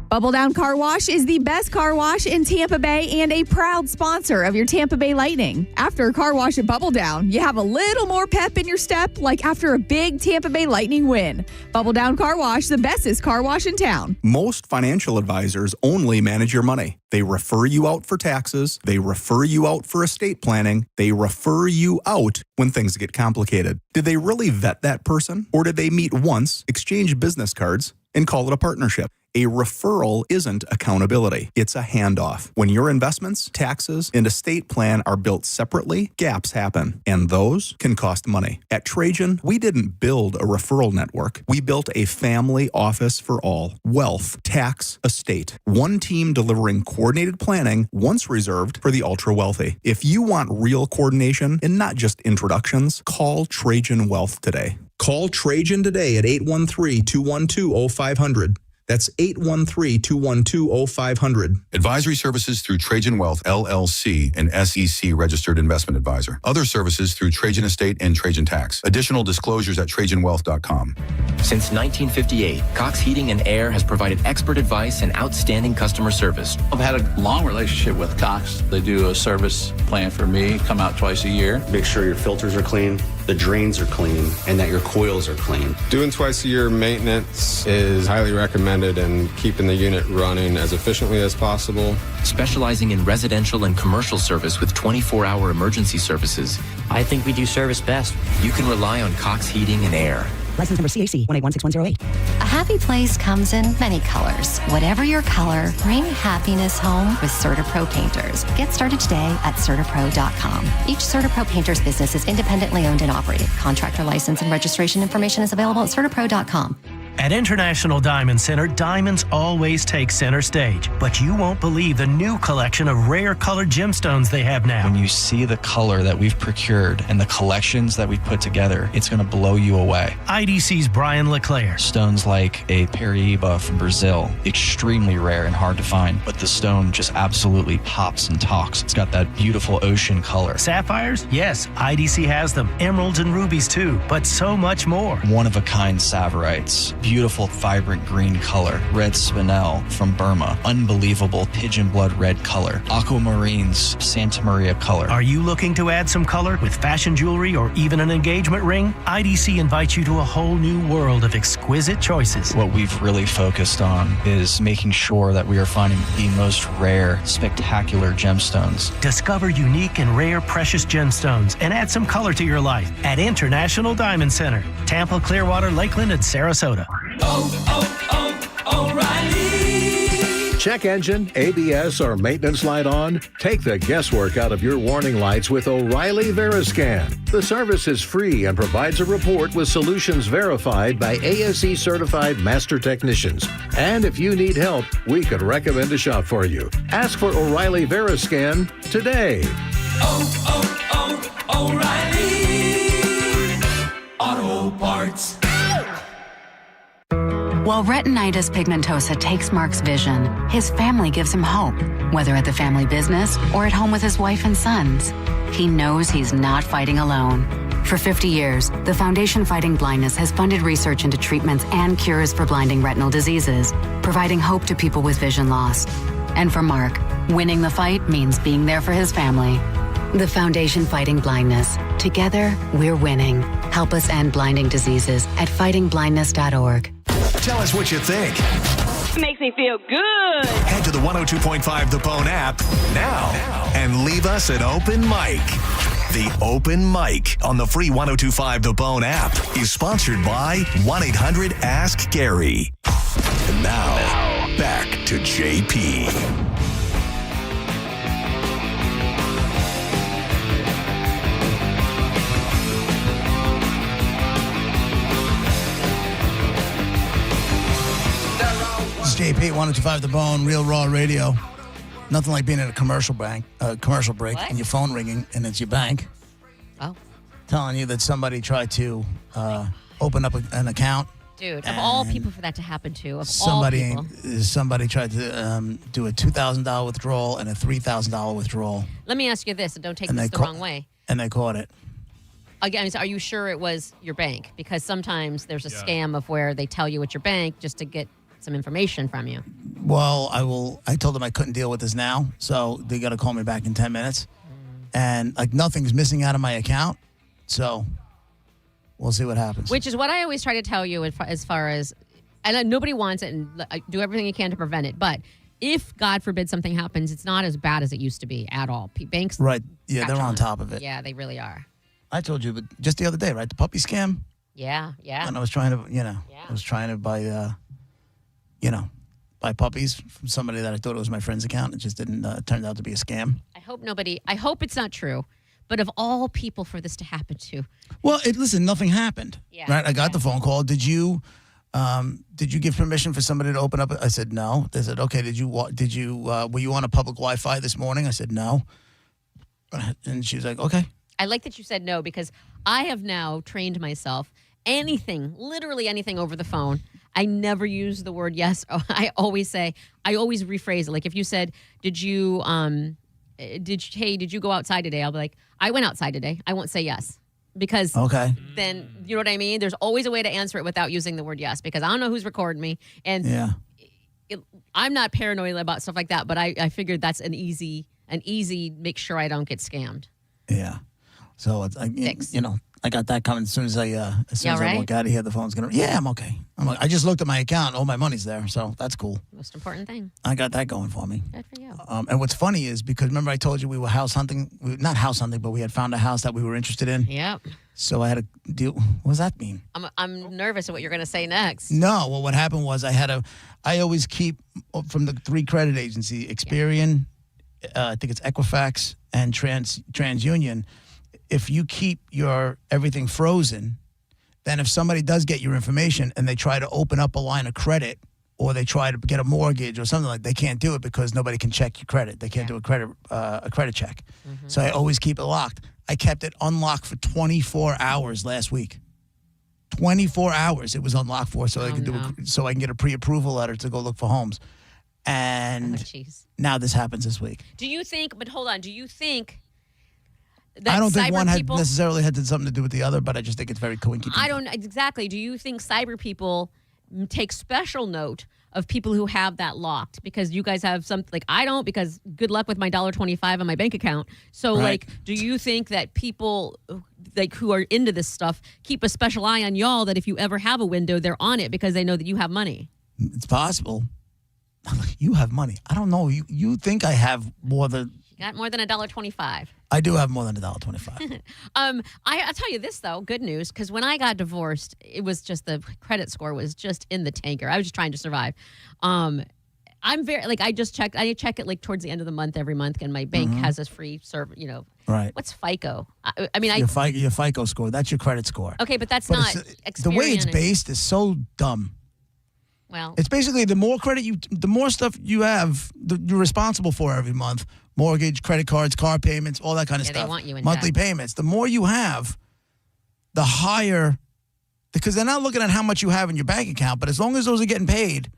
Bubble Down Car Wash is the best car wash in Tampa Bay and a proud sponsor of your Tampa Bay Lightning. After a car wash at Bubble Down, you have a little more pep in your step, like after a big Tampa Bay Lightning win. Bubble Down Car Wash, the bestest car wash in town. Most financial advisors only manage your money. They refer you out for taxes. They refer you out for estate planning. They refer you out when things get complicated. Did they really vet that person? Or did they meet once, exchange business cards, and call it a partnership? A referral isn't accountability. It's a handoff. When your investments, taxes, and estate plan are built separately, gaps happen, and those can cost money. At Trajan, we didn't build a referral network. We built a family office for all. Wealth, tax, estate. One team delivering coordinated planning, once reserved for the ultra-wealthy. If you want real coordination and not just introductions, call Trajan Wealth today. Call Trajan today at 813-212-0500. That's 813-212-0500. Advisory services through Trajan Wealth, LLC, an SEC registered investment advisor. Other services through Trajan Estate and Trajan Tax. Additional disclosures at TrajanWealth.com. Since 1958, Cox Heating and Air has provided expert advice and outstanding customer service. I've had a long relationship with Cox. They do a service plan for me, come out twice a year. Make sure your filters are clean, the drains are clean, and that your coils are clean. Doing twice a year maintenance is highly recommended and keeping the unit running as efficiently as possible. Specializing in residential and commercial service with 24-hour emergency services. I think we do service best. You can rely on Cox Heating and Air. License number CAC 1816108. A happy place comes in many colors. Whatever your color, bring happiness home with CertaPro Painters. Get started today at CertaPro.com. Each CertaPro Painters business is independently owned and operated. Contractor license and registration information is available at CertaPro.com. At International Diamond Center, diamonds always take center stage, but you won't believe the new collection of rare colored gemstones they have now. When you see the color that we've procured and the collections that we've put together, it's going to blow you away. IDC's Brian LeClaire. Stones like a Paraíba from Brazil, extremely rare and hard to find, but the stone just absolutely pops and talks. It's got that beautiful ocean color. Sapphires? Yes, IDC has them. Emeralds and rubies too, but so much more. One-of-a-kind saverites, beautiful vibrant green color. Red spinel from Burma, unbelievable pigeon blood red color. Aquamarines, Santa Maria color. Are you looking to add some color with fashion jewelry or even an engagement ring? IDC invites you to a whole new world of exquisite choices. What we've really focused on is making sure that we are finding the most rare, spectacular gemstones. Discover unique and rare precious gemstones and add some color to your life at International Diamond Center, Tampa, Clearwater, Lakeland, and Sarasota. O'Reilly. Check engine, ABS, or maintenance light on? Take the guesswork out of your warning lights with O'Reilly Veriscan. The service is free and provides a report with solutions verified by ASE certified master technicians. And if you need help, we could recommend a shop for you. Ask for O'Reilly Veriscan today. O'Reilly Auto Parts. While retinitis pigmentosa takes Mark's vision, his family gives him hope, whether at the family business or at home with his wife and sons. He knows he's not fighting alone. For 50 years, the Foundation Fighting Blindness has funded research into treatments and cures for blinding retinal diseases, providing hope to people with vision loss. And for Mark, winning the fight means being there for his family. The Foundation Fighting Blindness. Together, we're winning. Help us end blinding diseases at fightingblindness.org. Tell us what you think. It makes me feel good. Head to the 102.5 The Bone app now and leave us an open mic. The Open Mic on the free 102.5 The Bone app is sponsored by 1-800-ASK-GARY. And now, back to JP. JP, 102.5 The Bone, Real Raw Radio. Nothing like being in a commercial break, and your phone ringing, and it's your bank. Oh. Telling you that somebody tried to open up an account. Dude, of all people for that to happen to, of somebody, all people. Somebody tried to do a $2,000 withdrawal and a $3,000 withdrawal. Let me ask you this, and don't take this the wrong way. And they caught it. Again, are you sure it was your bank? Because sometimes there's a scam of where they tell you it's your bank just to get some information from you. Well, I told them I couldn't deal with this now, so they got to call me back in 10 minutes. And nothing's missing out of my account, so we'll see what happens. Which is what I always try to tell you as far as, and nobody wants it, and do everything you can to prevent it. But if, God forbid, something happens, it's not as bad as it used to be at all. Banks, right? Yeah, they're on top of it. Yeah, they really are. I told you, but just the other day, right? The puppy scam. Yeah. And I was trying to, buy puppies from somebody that I thought it was my friend's account. It just didn't turn out to be a scam. I hope it's not true, but of all people for this to happen to. Well, listen, nothing happened. Yeah. Right? I got the phone call. Did you give permission for somebody to open up? I said, no. They said, okay, were you on a public Wi-Fi this morning? I said, no. And she was like, okay. I like that you said no, because I have now trained myself. Literally anything over the phone, I never use the word yes. I always rephrase it. Like if you said, did you go outside today? I'll be like, I went outside today. I won't say yes. Because then, you know what I mean? There's always a way to answer it without using the word yes, because I don't know who's recording me. And I'm not paranoid about stuff like that, but I figured that's an easy make sure I don't get scammed. Yeah. So I got that coming as soon as I walk out of here. The phone's gonna. Yeah, I'm okay. I just looked at my account. All my money's there, so that's cool. Most important thing. I got that going for me. Good for you. And what's funny is because remember I told you we were house hunting. Not house hunting, but we had found a house that we were interested in. Yep. So I had to deal. What does that mean? I'm nervous of what you're going to say next. No. Well, what happened was I always keep from the 3 credit agency, Experian, I think it's Equifax and TransUnion. If you keep your everything frozen, then if somebody does get your information and they try to open up a line of credit or they try to get a mortgage or something like that, they can't do it because nobody can check your credit. They can't do a credit check. So I always keep it locked. I kept it unlocked for 24 hours last week. 24 hours it was unlocked for, so I can get a pre-approval letter to go look for homes. And now this happens this week. Do you think? But hold on. Do you think? That I don't think one people, necessarily had something to do with the other, but I just think it's very coincidental. I don't exactly. Do you think cyber people take special note of people who have that locked? Because you guys have something like I don't, because good luck with my $1.25 on my bank account. So like, do you think that people like who are into this stuff keep a special eye on y'all, that if you ever have a window, they're on it because they know that you have money? It's possible. You have money. I don't know. You think I have more than... Got more than $1.25. I do have more than $1.25. I'll tell you this, though, good news, because when I got divorced, it was just the credit score was just in the tanker. I was just trying to survive. I'm very, like, I check it like towards the end of the month every month, and my bank has a free server, Right. What's FICO? I mean, your FICO score, that's your credit score. Okay, but that's not the way it's based is so dumb. Well, it's basically the more stuff you have, you're responsible for every month. Mortgage, credit cards, car payments, all that kind of stuff. They want you in monthly debt. payments. The more you have, the higher, because they're not looking at how much you have in your bank account, but as long as those are getting paid.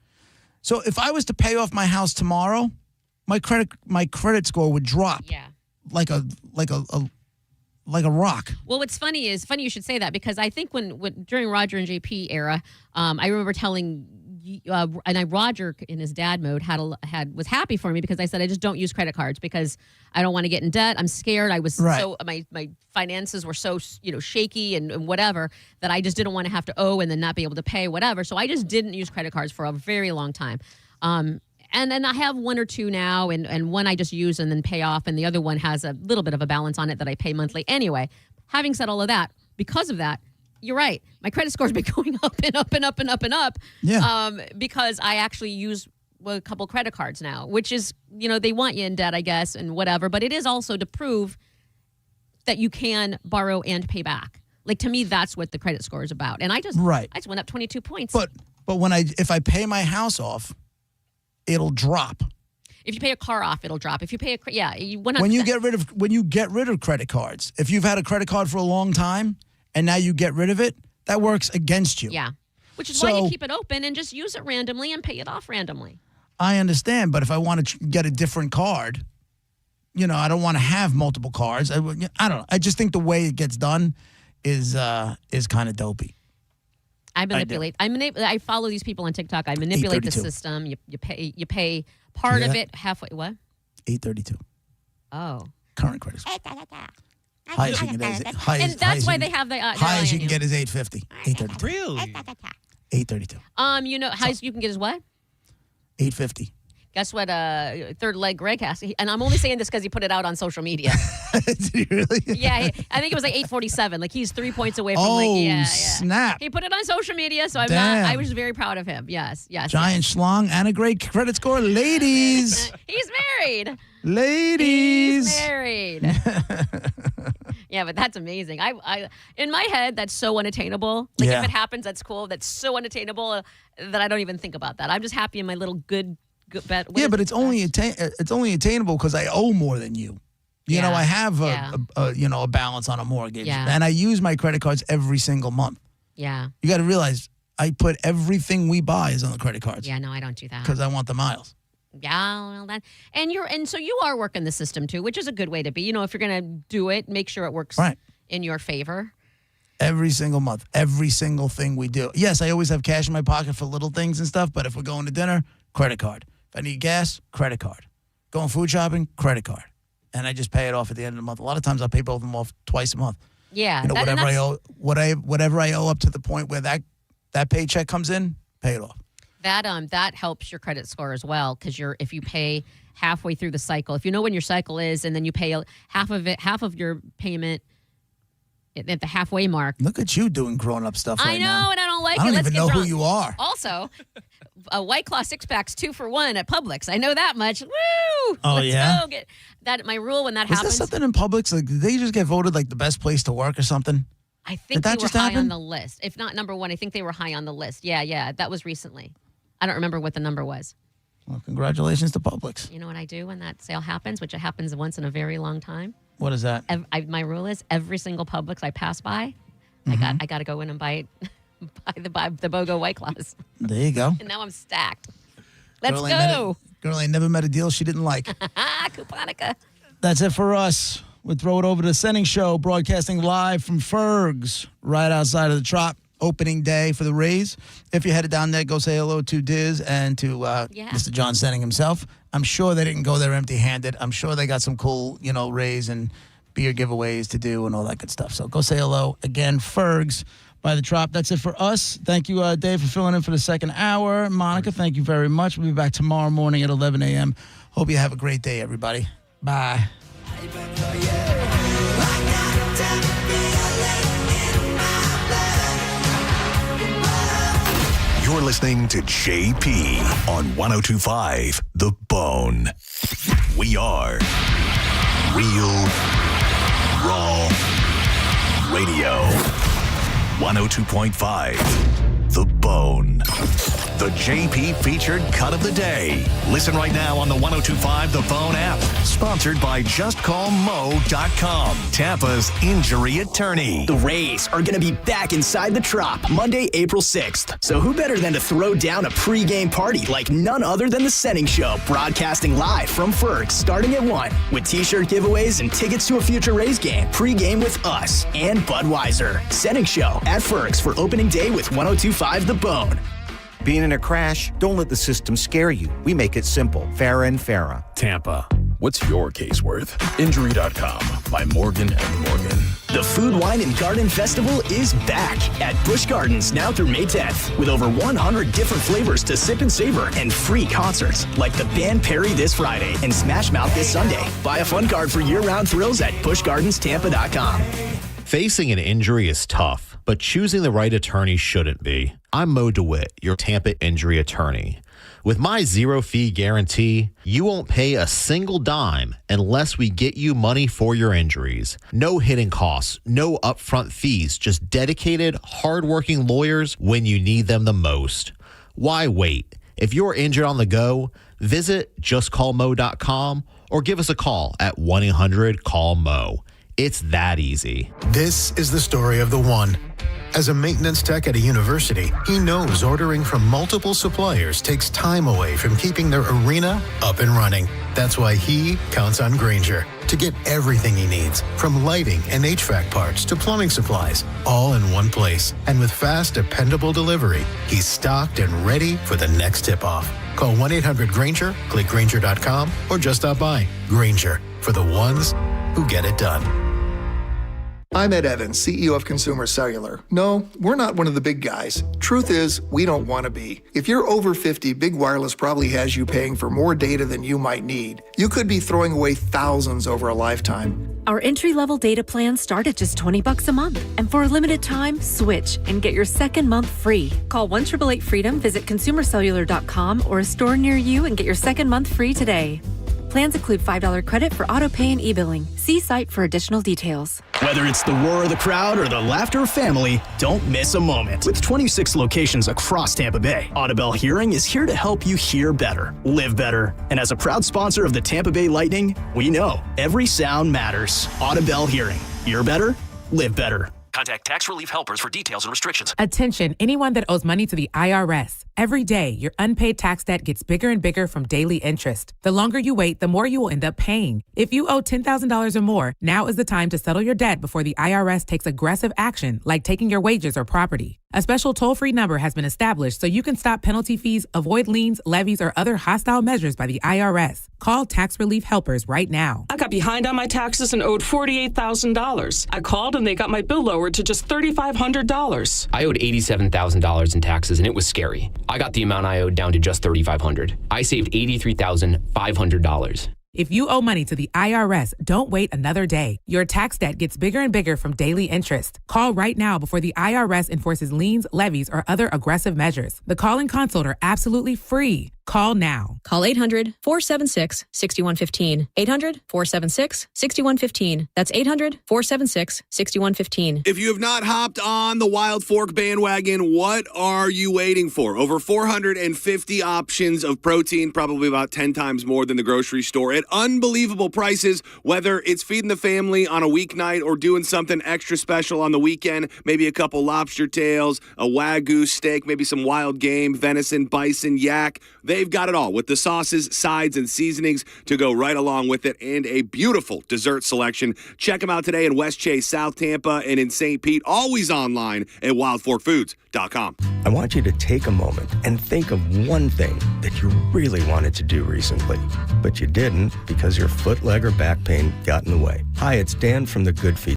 So if I was to pay off my house tomorrow, my credit score would drop. Yeah. Like a rock. Well, what's funny you should say that, because I think when during Roger and JP era, I remember telling Roger in his dad mode was happy for me because I said I just don't use credit cards because I don't want to get in debt. I'm scared. I was so my finances were so shaky and whatever that I just didn't want to have to owe and then not be able to pay whatever. So I just didn't use credit cards for a very long time. And then I have one or two now, and one I just use and then pay off, and the other one has a little bit of a balance on it that I pay monthly. Anyway, having said all of that, because of that, you're right. My credit score's been going up and up and up and up and up. Yeah. Because I actually use a couple credit cards now, which is, they want you in debt, I guess, and whatever. But it is also to prove that you can borrow and pay back. Like, to me, that's what the credit score is about. And I just went up 22 points. But if I pay my house off, it'll drop. If you pay a car off, it'll drop. If you pay when you get rid of credit cards, if you've had a credit card for a long time and now you get rid of it, that works against you. Yeah. Which is why you keep it open and just use it randomly and pay it off randomly. I understand, but if I want to get a different card, I don't want to have multiple cards. I don't know. I just think the way it gets done is kind of dopey. I follow these people on TikTok. I manipulate the system. You pay part of it halfway. What? 832. Oh. Current credit score. Highest you can get is and that's why they have the highest you can get is 850. 832. Really? 832. Highest you can get is what? 850. Guess what? Third leg Greg has, and I'm only saying this because he put it out on social media. Did he really? Yeah, I think it was like 847. Like he's 3 points away from snap! He put it on social media, so I was very proud of him. Yes. Giant schlong and a great credit score, ladies. He's married. Ladies. He's married. Yeah, but that's amazing. I in my head, that's so unattainable. Like if it happens, that's cool. That's so unattainable that I don't even think about that. I'm just happy in my little good bet. Yeah, but it's only attainable because I owe more than you. I have a balance on a mortgage, and I use my credit cards every single month. Yeah, you got to realize I put everything we buy is on the credit cards. Yeah, no, I don't do that because I want the miles. Yeah, well, and so you are working the system too, which is a good way to be. If you're gonna do it, make sure it works in your favor. Every single month, every single thing we do. Yes, I always have cash in my pocket for little things and stuff. But if we're going to dinner, credit card. If I need gas, credit card. Going food shopping, credit card. And I just pay it off at the end of the month. A lot of times I'll pay both of them off twice a month. Yeah. Whatever I owe up to the point where that paycheck comes in, pay it off. That helps your credit score as well, because if you pay halfway through the cycle, if you know when your cycle is, and then you pay half of your payment at the halfway mark. Look at you doing grown-up stuff right now. I know, and I don't like it. I don't Let's even get know drunk. who you are. Also, a White Claw 6-pack's 2 for $1 at Publix. I know that much. Woo! Oh, Let's yeah? go get that. My rule when that Is happens. there something in Publix? Like, did they just get voted like the best place to work or something? I think Did that they just were high happen? on the list. If not number one, I think they were high on the list. Yeah, that was recently. I don't remember what the number was. Well, congratulations to Publix. You know what I do when that sale happens, which it happens once in a very long time? What is that? My rule is every single Publix I pass by, Mm-hmm. I got to go in and buy the BOGO White Claws. There you go. And now I'm stacked. Let's Girl go. Girl ain't never met a deal she didn't like. Couponica. That's it for us. We'll throw it over to the Senning Show, broadcasting live from Ferg's, right outside of the Trop. Opening day for the Rays. If you're headed down there, go say hello to Diz and to Mr. John Senning himself. I'm sure they didn't go there empty-handed. I'm sure they got some cool, Rays and beer giveaways to do and all that good stuff. So go say hello. Again, Ferg's by the Trop. That's it for us. Thank you, Dave, for filling in for the second hour. Monica, thank you very much. We'll be back tomorrow morning at 11 a.m. Hope you have a great day, everybody. Bye. You're listening to JP on 102.5 The Bone. We are Real Raw Radio. 102.5 The Bone. The JP featured cut of the day. Listen right now on the 102.5 The Bone app. Sponsored by JustCallMo.com, Tampa's injury attorney. The Rays are going to be back inside the Trop Monday, April 6th. So who better than to throw down a pregame party like none other than the Senning Show, broadcasting live from Ferg's starting at 1 with t-shirt giveaways and tickets to a future Rays game. Pregame with us and Budweiser. Senning Show at Ferg's for opening day with 102.5 The Bone. Being in a crash? Don't let the system scare you. We make it simple. Farah and Farah. Tampa. What's your case worth? Injury.com by Morgan & Morgan. The Food, Wine, and Garden Festival is back at Busch Gardens now through May 10th with over 100 different flavors to sip and savor and free concerts like the band Perry this Friday and Smash Mouth this Sunday. Buy a fun card for year-round thrills at buschgardenstampa.com. Facing an injury is tough, but choosing the right attorney shouldn't be. I'm Mo DeWitt, your Tampa injury attorney. With my zero-fee guarantee, you won't pay a single dime unless we get you money for your injuries. No hidden costs, no upfront fees, just dedicated, hardworking lawyers when you need them the most. Why wait? If you're injured on the go, visit justcallmo.com or give us a call at 1-800-CALL-MO. It's that easy. This is the story of the one. As a maintenance tech at a university, he knows ordering from multiple suppliers takes time away from keeping their arena up and running. That's why he counts on Grainger to get everything he needs, from lighting and HVAC parts to plumbing supplies, all in one place. And with fast, dependable delivery, he's stocked and ready for the next tip-off. Call 1-800-GRAINGER, click Grainger.com, or just stop by. Grainger, for the ones who get it done. I'm Ed Evans, CEO of Consumer Cellular. No, we're not one of the big guys. Truth is, we don't want to be. If you're over 50, Big Wireless probably has you paying for more data than you might need. You could be throwing away thousands over a lifetime. Our entry-level data plans start at just $20 a month. And for a limited time, switch and get your second month free. Call 1-888-FREEDOM, visit consumercellular.com or a store near you and get your second month free today. Plans include $5 credit for auto pay and e-billing. See site for additional details. Whether it's the roar of the crowd or the laughter of family, don't miss a moment. With 26 locations across Tampa Bay, Audibel Hearing is here to help you hear better, live better. And as a proud sponsor of the Tampa Bay Lightning, we know every sound matters. Audibel Hearing. Hear better, live better. Contact Tax Relief Helpers for details and restrictions. Attention, anyone that owes money to the IRS. Every day, your unpaid tax debt gets bigger and bigger from daily interest. The longer you wait, the more you will end up paying. If you owe $10,000 or more, now is the time to settle your debt before the IRS takes aggressive action, like taking your wages or property. A special toll-free number has been established so you can stop penalty fees, avoid liens, levies, or other hostile measures by the IRS. Call Tax Relief Helpers right now. I got behind on my taxes and owed $48,000. I called and they got my bill lowered to just $3,500. I owed $87,000 in taxes and it was scary. I got the amount I owed down to just $3,500. I saved $83,500. If you owe money to the IRS, don't wait another day. Your tax debt gets bigger and bigger from daily interest. Call right now before the IRS enforces liens, levies, or other aggressive measures. The call and consult are absolutely free. Call now. Call 800-476-6115. 800-476-6115. That's 800-476-6115. If you have not hopped on the Wild Fork bandwagon, what are you waiting for? Over 450 options of protein, probably about 10 times more than the grocery store at unbelievable prices, whether it's feeding the family on a weeknight or doing something extra special on the weekend, maybe a couple lobster tails, a Wagyu steak, maybe some wild game, venison, bison, yak. They've got it all with the sauces, sides, and seasonings to go right along with it, and a beautiful dessert selection. Check them out today in West Chase, South Tampa, and in St. Pete. Always online at wildforkfoods.com. I want you to take a moment and think of one thing that you really wanted to do recently, but you didn't because your foot, leg, or back pain got in the way. Hi, it's Dan from the Good Feet